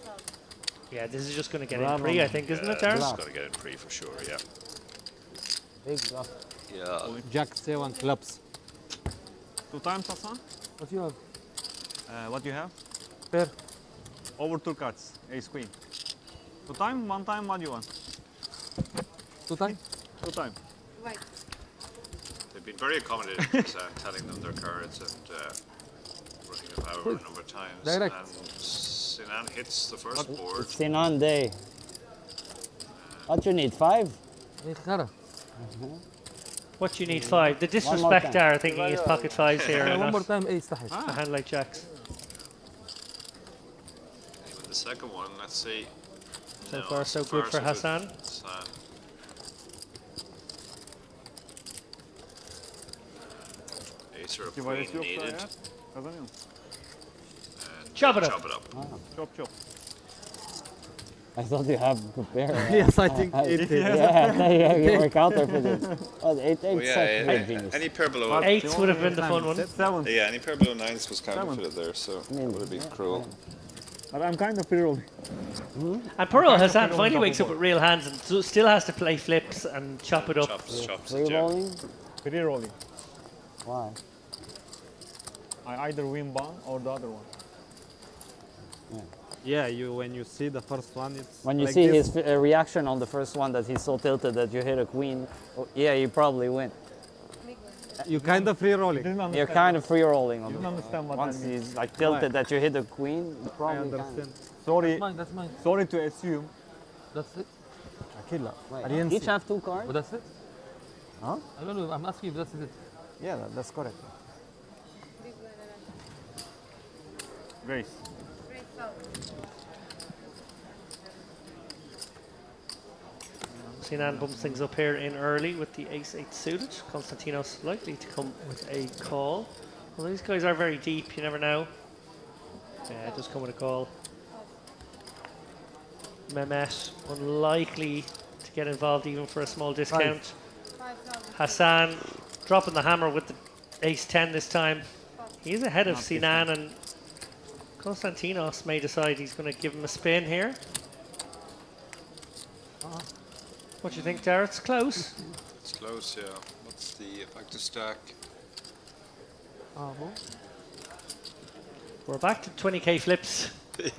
Yeah, this is just gonna get Bravo. in pre, I think, isn't it, Darren? He's got to get in pre for sure, yeah. Big bluff. Yeah. Jack 7 clubs. 2 times, Hassan? What you have? What you have? Pair. Over 2 cards, ace queen. 2 time, 1 time, what do you want? 2 times? 2 time. They've been very accommodating with telling them their cards and running them over a number of times. Direct. And Sinan hits the first board. It's Sinan day. What you need? 5? What you need 5? The more disrespect time. are thinking he's pocket 5s here. and One more not time, ace تحت. a hand like jacks. Even the second one, let's see. So No, far, so good for Hassan. Hassan. Ace or a Kibaresi queen yoksa needed. eğer kazanıyorsun. And Chop it up. Chop it up. Chop chop. I thought you have prepared. Yes, I think it is. Yeah, you were counterfeiting. Oh, eight, Oh, such yeah, great genius. any pair below. Eights would have been the fun one. Seven. Yeah, any pair below 9s was counterfeited there, so that would have been cruel. But I'm kind of pre-rolling. And poor old Hassan finally wakes up with real hands and still has to play flips and chop it up. Chops Free it, yeah. rolling? Pre-rolling. Why? I either win one or the other one. Yeah, when you see the first one, it's When you like see this. his reaction on the first one that he's so tilted that you hit a queen, oh, yeah, you probably win. You kind of free rolling. Didn't You're understand. kind of free rolling on Didn't understand what once I mean. he's like tilted that you hit a queen, you I probably understand. Sorry, That's mine. sorry to assume. That's it. can. I didn't Each see. have 2 cards? But that's it. Huh? I don't know. I'm asking if that's it. Yeah, that's correct. Grace. Sinan bumps things up here in early with the ace-8 suited. Konstantinos likely to come with a call. Well, these guys are very deep, you never know. Yeah, it does come with a call. Mehmet unlikely to get involved even for a small discount. Hassan dropping the hammer with the ace-10 this time. He's ahead of Sinan, and Konstantinos may decide he's going to give him a spin here. What do you think, Darrett? It's close. It's close, yeah. What's the effective stack? We're back to 20k flips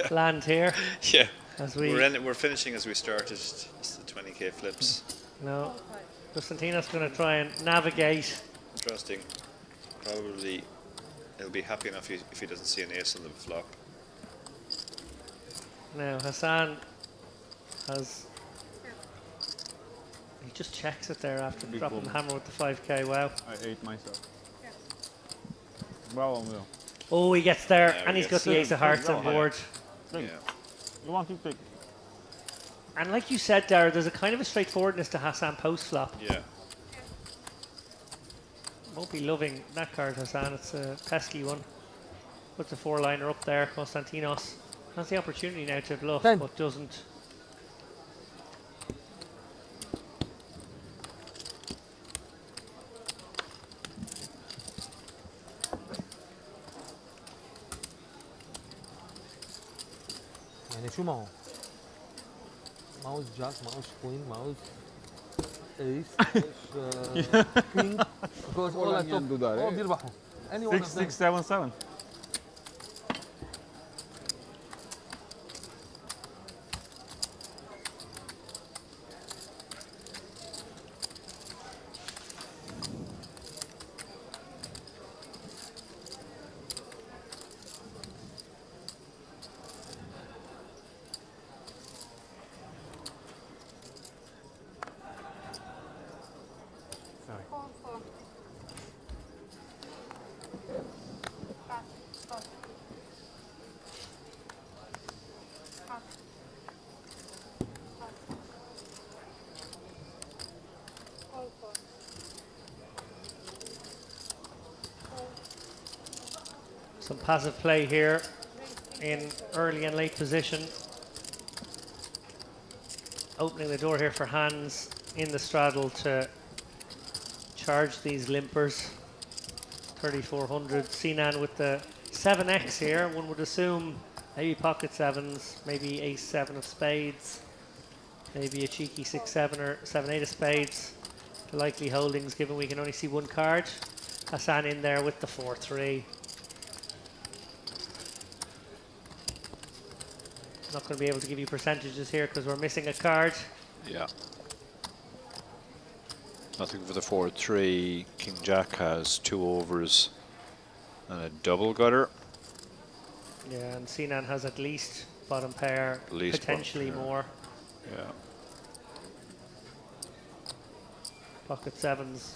land here. Yeah. As We're finishing as we started. It's the 20k flips. No, Konstantinos going to try and navigate. Interesting. Probably he'll be happy enough if he doesn't see an ace on the flop. Now Hassan has. He just checks it there after dropping the hammer with the 5k. Wow. I ate myself. Bravo, Will. Oh, he gets there, Yeah, and he he's got gets the it. ace of hearts on board. Yeah. You want to take? And like you said, Dara, there's a kind of a straightforwardness to Hassan post flop. Yeah. Won't be loving that card, Hassan. It's a pesky one. Puts a 4-liner up there. Konstantinos has the opportunity now to bluff, but doesn't. يعني شو معه؟ معه جاك، معه كوين، معه ace, king. Because all I top, all بيربحوا. Any one 6, of them. 6, 7, 7. Some passive play here in early and late position. Opening the door here for hands in the straddle to charge these limpers. 3,400. Sinan with the 7x here. One would assume maybe pocket sevens, maybe ace-7 of spades, maybe a cheeky 6-7 or 7-8 of spades. The likely holdings, given we can only see one card. Hassan in there with the 4-3. Not going to be able to give you percentages here because we're missing a card. Yeah. Nothing for the 4-3. King Jack has 2 overs and a double gutter. Yeah, and Sinan has at least bottom pair, At least potentially bottom pair. more. Yeah. Pocket sevens.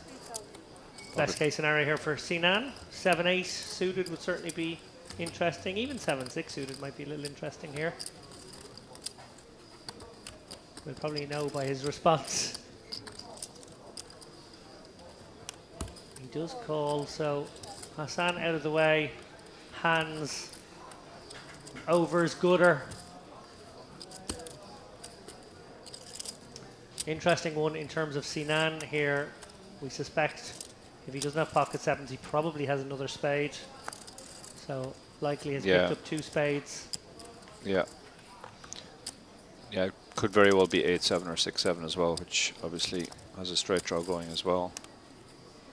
Best case scenario here for Sinan. 7-8 suited would certainly be interesting. Even 7-6 suited might be a little interesting here. We'll probably know by his response. He does call, so Hassan out of the way. Hands, overs, gutter. Interesting one in terms of Sinan here. We suspect if he doesn't have pocket sevens, he probably has another spade. So likely has picked up 2 spades. Yeah. Yeah, it could very well be 8-7 or 6-7 as well, which obviously has a straight draw going as well.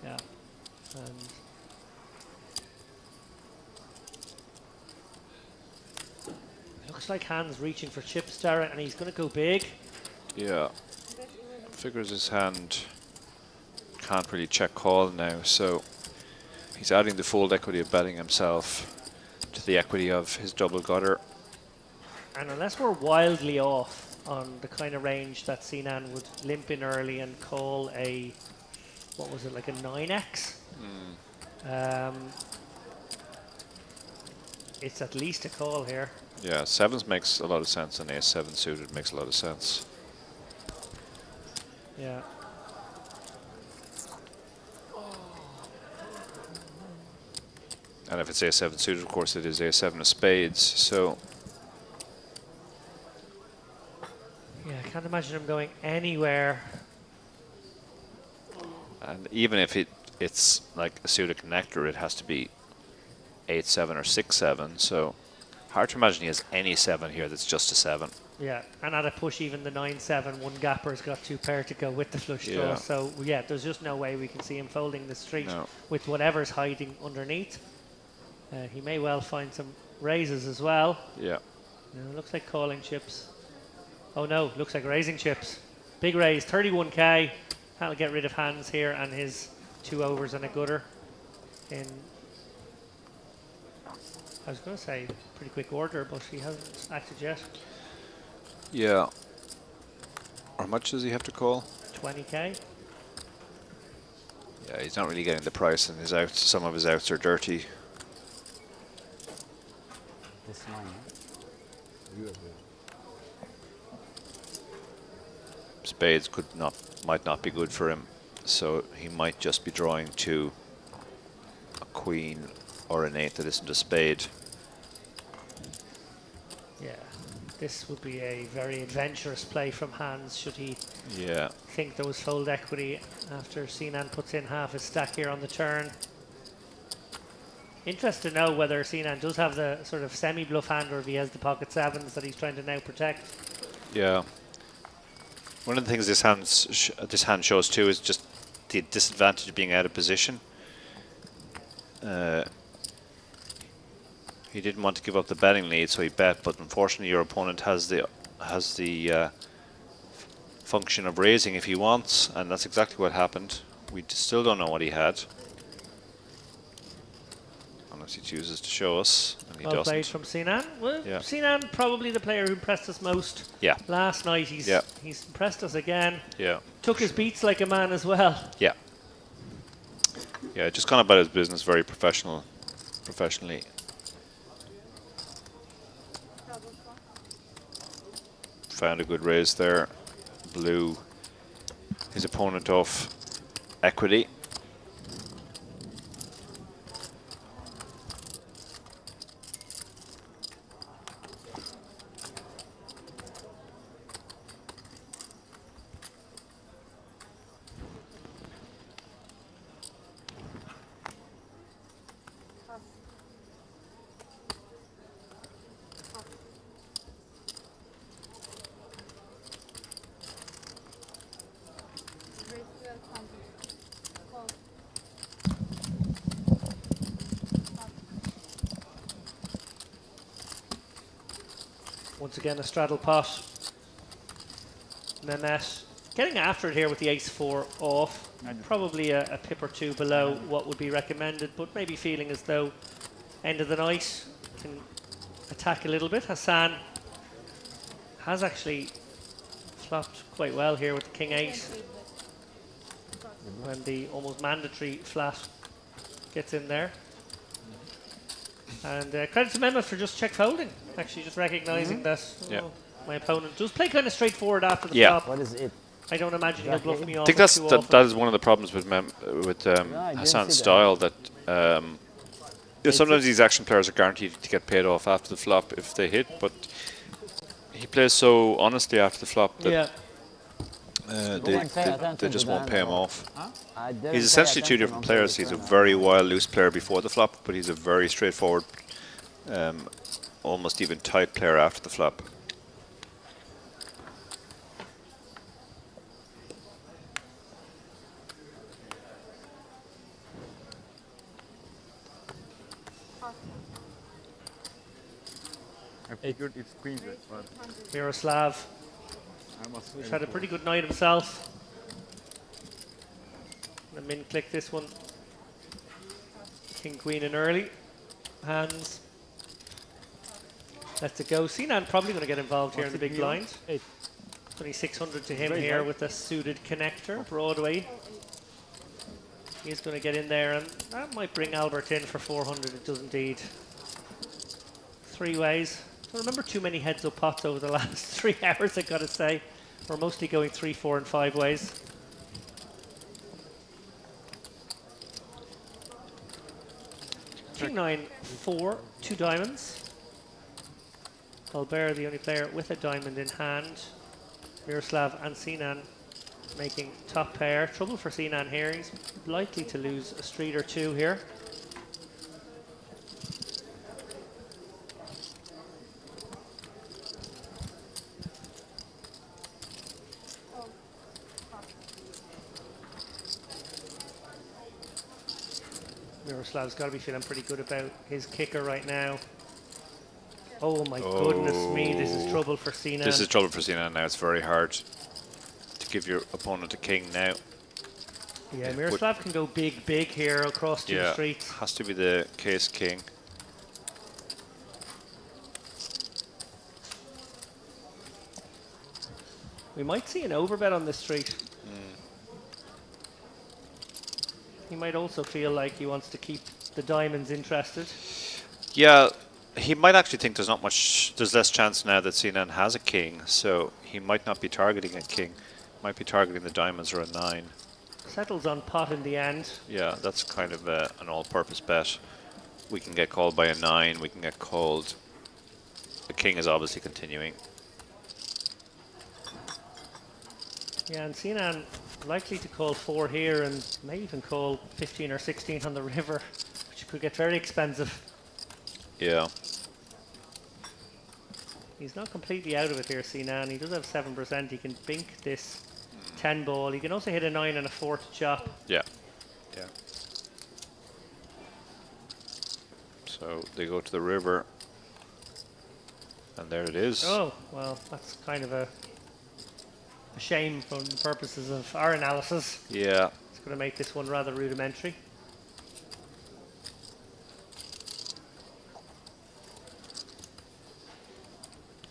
Yeah. And looks like Hans reaching for chips, Darren, and he's going to go big. Yeah. Figures his hand can't really check call now, so he's adding the fold equity of betting himself to the equity of his double gutter. And unless we're wildly off on the kind of range that Sinan would limp in early and call a, what was it, like a 9x? It's at least a call here. Yeah, 7s makes a lot of sense, and ace-7 suited makes a lot of sense. Yeah. And if it's ace-7 suited, of course, it is ace-7 of spades, so... Yeah, I can't imagine him going anywhere. And even if it's like a suited connector, it has to be 8-7 or 6-7, so hard to imagine he has any 7 here that's just a 7. Yeah, and at a push, even the 9-7, one gapper's got 2 pair to go with the flush draw. So yeah, there's just no way we can see him folding the street with whatever's hiding underneath. He may well find some raises as well. Yeah. No, looks like calling chips. Oh no, looks like raising chips. Big raise, 31k. That'll get rid of Hans here and his 2 overs and a gutter in, I was going to say pretty quick order, but he hasn't acted yet. Yeah. How much does he have to call? 20k. Yeah, he's not really getting the price, and his outs, some of his outs are dirty. This is mine. Spades might not be good for him, so he might just be drawing to a queen or an 8 that isn't a spade. Yeah, this would be a very adventurous play from Hans should he think there was fold equity after Sinan puts in half his stack here on the turn. Interested to know whether Sinan does have the sort of semi-bluff hand or if he has the pocket 7s that he's trying to now protect. Yeah. One of the things this hand shows too is just the disadvantage of being out of position. He didn't want to give up the betting lead, so he bet. But unfortunately, your opponent has the function of raising if he wants, and that's exactly what happened. We still don't know what he had, unless he chooses to show us, and he Well doesn't. played from Sinan. Well, Yeah. Sinan probably the player who impressed us most. Yeah. Last night he's impressed us again. Yeah. Took his beats like a man as well. Yeah. Yeah, just gone about his business very professionally. Found a good raise there. Blew his opponent off equity. Once again, a straddle pot. Nanette getting after it here with the ace-4 off. Probably a pip or 2 below what would be recommended, but maybe feeling as though end of the night can attack a little bit. Hassan has actually flopped quite well here with the king-8 when the almost mandatory flat gets in there. And credit to Mehmet for just check folding. Actually, just recognising that my opponent does play kind of straightforward after the flop. What is it? I don't imagine he'll bluff me off. I think that is one of the problems with Hassan's style. That sometimes these action players are guaranteed to get paid off after the flop if they hit, but he plays so honestly after the flop that Didn't pay attention They just to won't that pay at him all. off. I didn't He's pay essentially two attention different until players. the He's a turn. very wild, loose player before the flop, but he's a very straightforward, almost even tight player after the flop. I figured it's queen jack, but Miroslav, I must. who's had a pretty good night himself. Gonna min click this one. King Queen in early. Hands. Lets it go. Sinan probably going to get involved here in the big blind. 2600 to him here with a suited connector, Broadway. He's going to get in there, and that might bring Albert in for 400. It does indeed. Three ways. Don't remember too many heads up pots over the last 3 hours, I got to say. We're mostly going 3, 4, and 5 ways. King 9, 4, 2 diamonds. Albert, the only player with a diamond in hand. Miroslav and Sinan making top pair. Trouble for Sinan here. He's likely to lose a street or two here. Miroslav's got to be feeling pretty good about his kicker right now. Oh my goodness me, this is trouble for Sinan. This is trouble for Sinan now. It's very hard to give your opponent a king now. Yeah, Miroslav can go big here across two streets. Has to be the case king. We might see an overbet on this street. He might also feel like he wants to keep the diamonds interested. Yeah, he might actually think there's less chance now that Sinan has a king, so he might not be targeting a king. Might be targeting the diamonds or a 9. Settles on pot in the end. Yeah, that's kind of an all-purpose bet. We can get called by a 9, we can get called. The king is obviously continuing. Yeah, and Sinan likely to call 4 here and may even call 15 or 16 on the river, which could get very expensive. Yeah. He's not completely out of it here, Sinan. He does have 7%. He can bink this 10 ball. He can also hit a 9 and a 4 to chop. Yeah. Yeah. So they go to the river. And there it is. Oh, well, that's kind of a shame from the purposes of our analysis. Yeah. It's going to make this one rather rudimentary.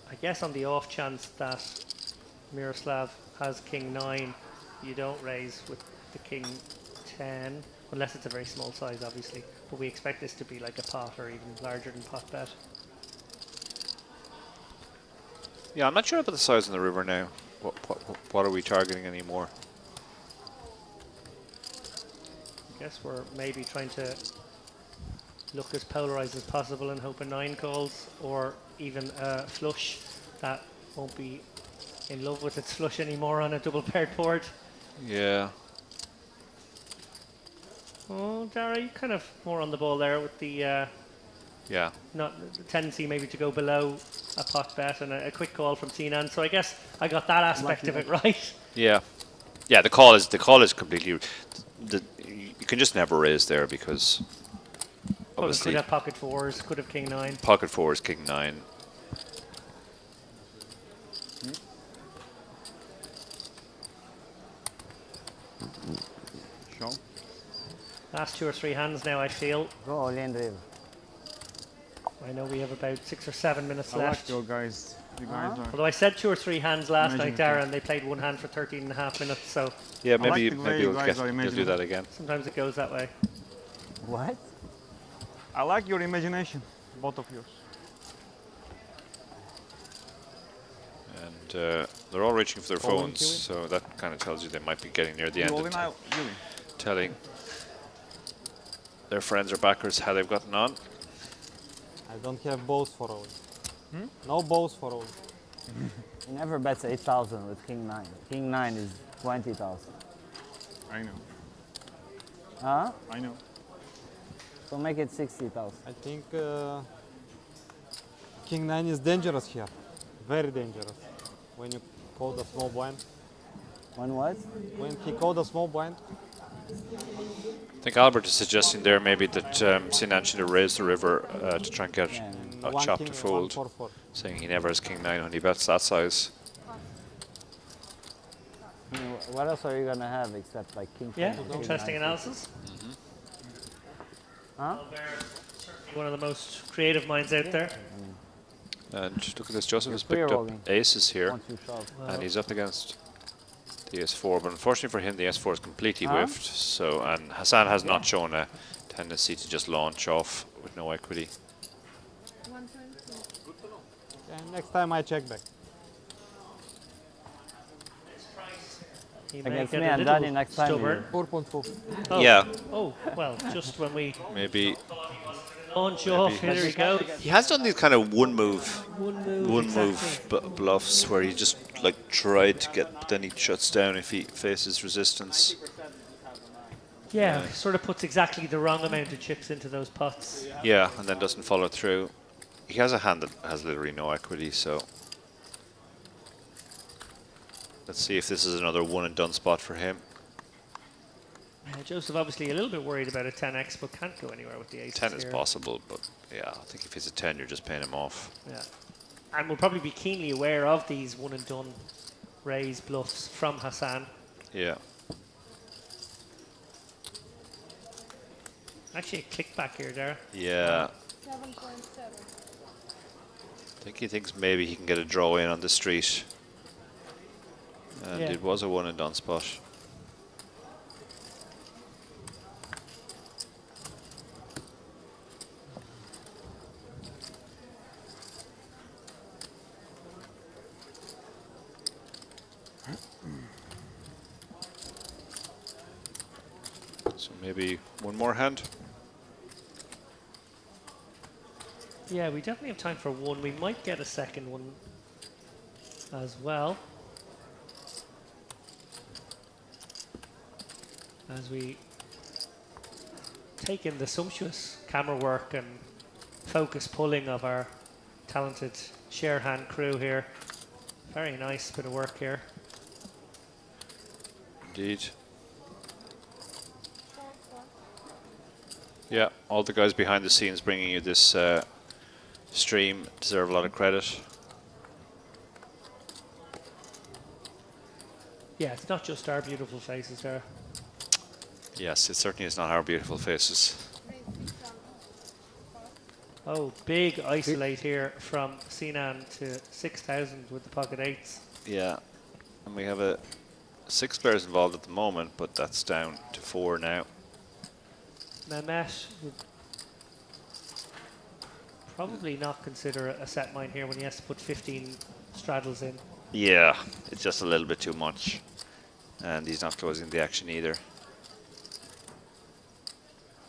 I guess on the off chance that Miroslav has king 9, you don't raise with the king 10, unless it's a very small size, obviously. But we expect this to be like a pot or even larger than pot bet. Yeah, I'm not sure about the size on the river now. What are we targeting anymore? I guess we're maybe trying to look as polarized as possible and hope a 9 calls, or even a flush that won't be in love with its flush anymore on a double paired board. Yeah. Oh, Dara, you kind of more on the ball there with the Yeah. not the tendency maybe to go below a pot bet and a quick call from Sinan. So I guess I got that aspect of it right. Yeah. Yeah, the call is completely you can just never raise there because Well, obviously could have pocket 4s, could have king 9. pocket 4 is king 9. Show. Last 2 or 3 hands now, I feel. Go all in, Riv. I know we have about 6 or 7 minutes I left. like your guys. You guys are. Although I said 2 or 3 hands last night, Imaginative. Dara, and they played 1 hand for 13 and a half minutes, so Yeah, like maybe the way maybe you you'll guys are do imagining. that again. sometimes it goes that way. What? I like your imagination, both of yours. And they're all reaching for their All in, phones, Kiwi? so that kind of tells you they might be getting near the You end all of in, Yuli? telling their friends or backers how they've gotten on. I don't have bows for all. No bows for all. He never bets 8,000 with king 9. King 9 is 20,000. I know. Huh? I know. So make it 60,000. I think king 9 is dangerous here. Very dangerous. When you call the small blind. When what? When he called a small blind. I think Albert is suggesting there maybe that Sinan should have raised the river to try and get a One chop king, to one fold, 4-4. saying he never has king 9 when he bets that size. I mean, what else are you gonna have except like king? Yeah, 10, king interesting 9? analysis. Huh? One of the most creative minds out there. And look at this, Joseph has You're picked up rolling. aces here, Once you shove. and he's up against the S4, but unfortunately for him the S4 is completely whiffed, so, and Hassan has not shown a tendency to just launch off with no equity. And next time I check back. He may Against get me a and little Danny next time. stubborn. 4.4. Oh. Yeah. Oh, well, just when we Maybe launch off, here we go. he has done these kind of one move One move, bluffs where he just like tried to get, but then he shuts down if he faces resistance. Yeah, sort of puts exactly the wrong amount of chips into those pots. Yeah, and then doesn't follow through. He has a hand that has literally no equity, so let's see if this is another one and done spot for him. Joseph obviously a little bit worried about a 10x, but can't go anywhere with the aces 10 is here. possible, but yeah, I think if he's a 10, you're just paying him off. Yeah, and we'll probably be keenly aware of these one and done raise bluffs from Hassan. Yeah. Actually, a click back here, Dara. Yeah. 7.7. I think he thinks maybe he can get a draw in on the street. And Yeah. it was a one and done spot. So maybe one more hand. Yeah, we definitely have time for one. We might get a second one as well. As we take in the sumptuous camera work and focus pulling of our talented share hand crew here. Very nice bit of work here. Indeed. Yeah, all the guys behind the scenes bringing you this stream deserve a lot of credit. Yeah, it's not just our beautiful faces there. Yes, it certainly is not our beautiful faces. Oh, big isolate here from Sinan to 6,000 with the pocket eights. Yeah, and we have 6 players involved at the moment, but that's down to 4 now. Mehmet would probably not consider a set mine here when he has to put 15 straddles in. Yeah, it's just a little bit too much. And he's not closing the action either.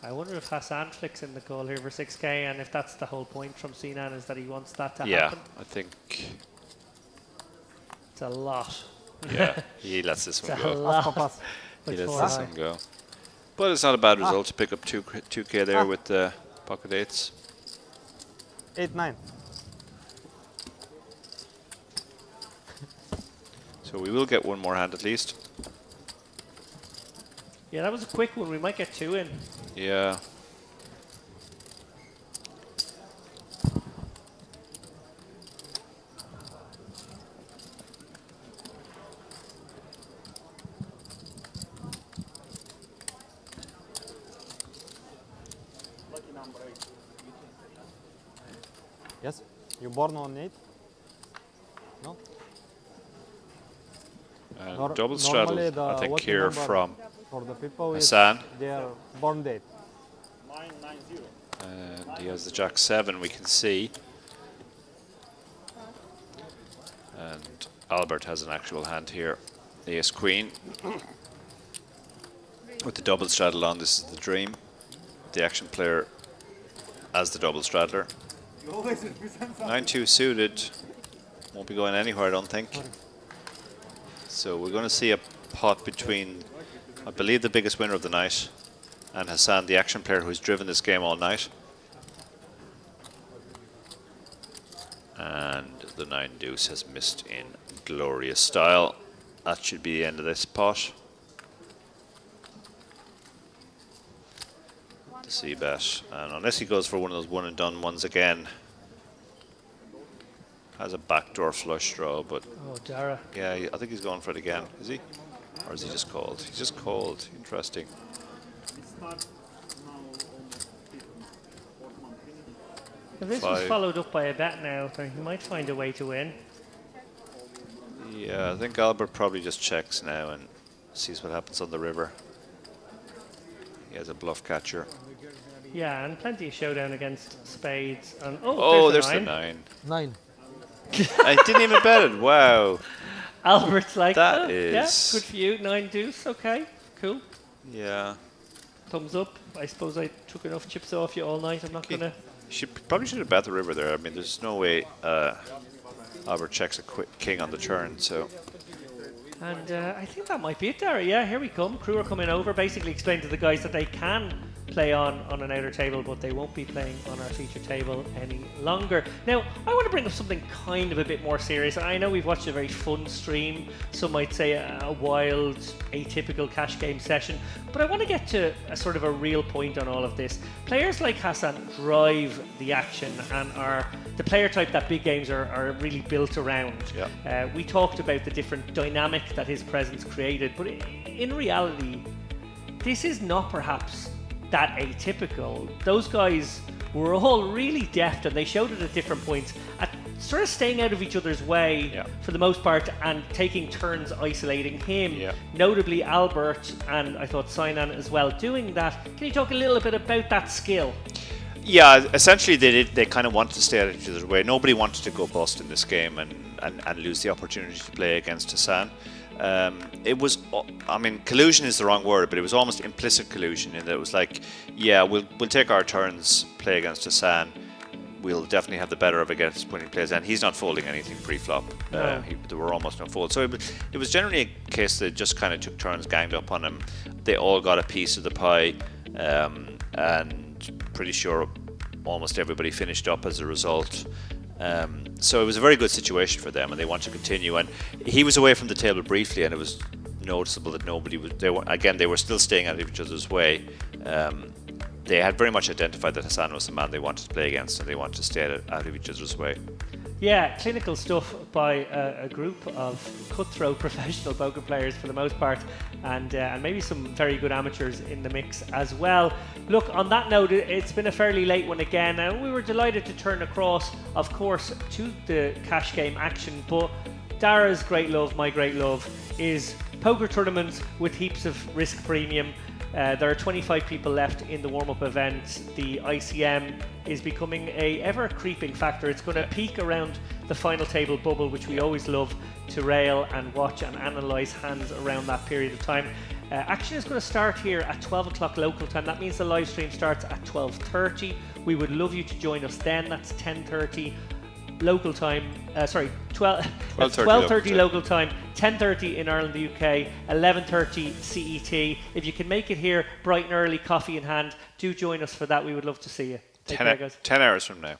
I wonder if Hassan flicks in the call here for 6k, and if that's the whole point from Sinan is that he wants that to Yeah, happen. I think, It's a lot. yeah, he lets this It's one a go. lot. He with lets four this high. one go. But it's not a bad result to pick up 2k there with the pocket eights. 8-9. So we will get one more hand at least. Yeah, that was a quick one. We might get 2 in. Yeah. Yes? You born on 8? No? And double straddle, normally the I think, lucky here number from for the people Hassan. is their born date. And he has the Jack 7, we can see. And Albert has an actual hand here. The Ace Queen. With the double straddle on, this is the dream. The action player as the double straddler. 9-2 suited. Won't be going anywhere, I don't think. So we're going to see a pot between, I believe, the biggest winner of the night and Hassan, the action player who's driven this game all night. And the 9 deuce has missed in glorious style. That should be the end of this pot. The C-bet. And unless he goes for one of those one and done ones again, has a backdoor flush draw, but Oh, Dara. yeah, I think he's going for it again. Is he? Or is he just called? He's just called. Interesting. If this was 5. followed up by a bet now, then he might find a way to win. Yeah, I think Albert probably just checks now and sees what happens on the river. He has a bluff catcher. Yeah, and plenty of showdown against spades. And Oh, there's there's the the 9. 9. 9. I didn't even bet it. Wow. Albert's like, That oh, yeah, is- good for you. 9 deuce, okay, cool. Yeah. Thumbs up. I suppose I took enough chips off you all night. I'm not gonna. Probably should have bet the river there. I mean, there's no way Albert checks a king on the turn, so. And I think that might be it, Dara. Yeah, here we come. Crew are coming over. Basically, explain to the guys that they can play on an outer table, but they won't be playing on our feature table any longer. Now, I want to bring up something kind of a bit more serious. I know we've watched a very fun stream. Some might say a wild, atypical cash game session, but I want to get to a sort of a real point on all of this. Players like Hassan drive the action and are the player type that big games are really built around. Yeah. We talked about the different dynamic that his presence created, but in reality, this is not perhaps that atypical. Those guys were all really deft, and they showed it at different points at sort of staying out of each other's way for the most part and taking turns isolating him. Yeah. Notably Albert, and I thought Sinan as well, doing that. Can you talk a little bit about that skill? Yeah, essentially they kind of wanted to stay out of each other's way. Nobody wanted to go bust in this game and lose the opportunity to play against Hassan. It was, I mean, collusion is the wrong word, but it was almost implicit collusion in that it was like, yeah, we'll take our turns, play against Hassan. We'll definitely have the better of against when he plays, and he's not folding anything pre-flop. No. There were almost no folds. So it was generally a case that just kind of took turns, ganged up on him. They all got a piece of the pie, and pretty sure almost everybody finished up as a result. So it was a very good situation for them, and they want to continue. And he was away from the table briefly, and it was noticeable that nobody was. They were still staying out of each other's way. They had very much identified that Hassan was the man they wanted to play against, and they wanted to stay out of each other's way. Yeah, clinical stuff by a group of cutthroat professional poker players for the most part, and maybe some very good amateurs in the mix as well. Look, on that note, it's been a fairly late one again, and we were delighted to turn across, of course, to the cash game action, but Dara's great love, my great love, is poker tournaments with heaps of risk premium. There are 25 people left in the warm-up event. The ICM is becoming a ever-creeping factor. It's going to peak around the final table bubble, which we always love to rail and watch and analyse hands around that period of time. Action is going to start here at 12 o'clock local time. That means the live stream starts at 12:30. We would love you to join us then. That's 10:30 local time. 12:30 local time, 10:30 in Ireland, the UK, 11:30 CET. If you can make it here bright and early, coffee in hand, do join us for that. We would love to see you. Take care, guys. 10 hours from now.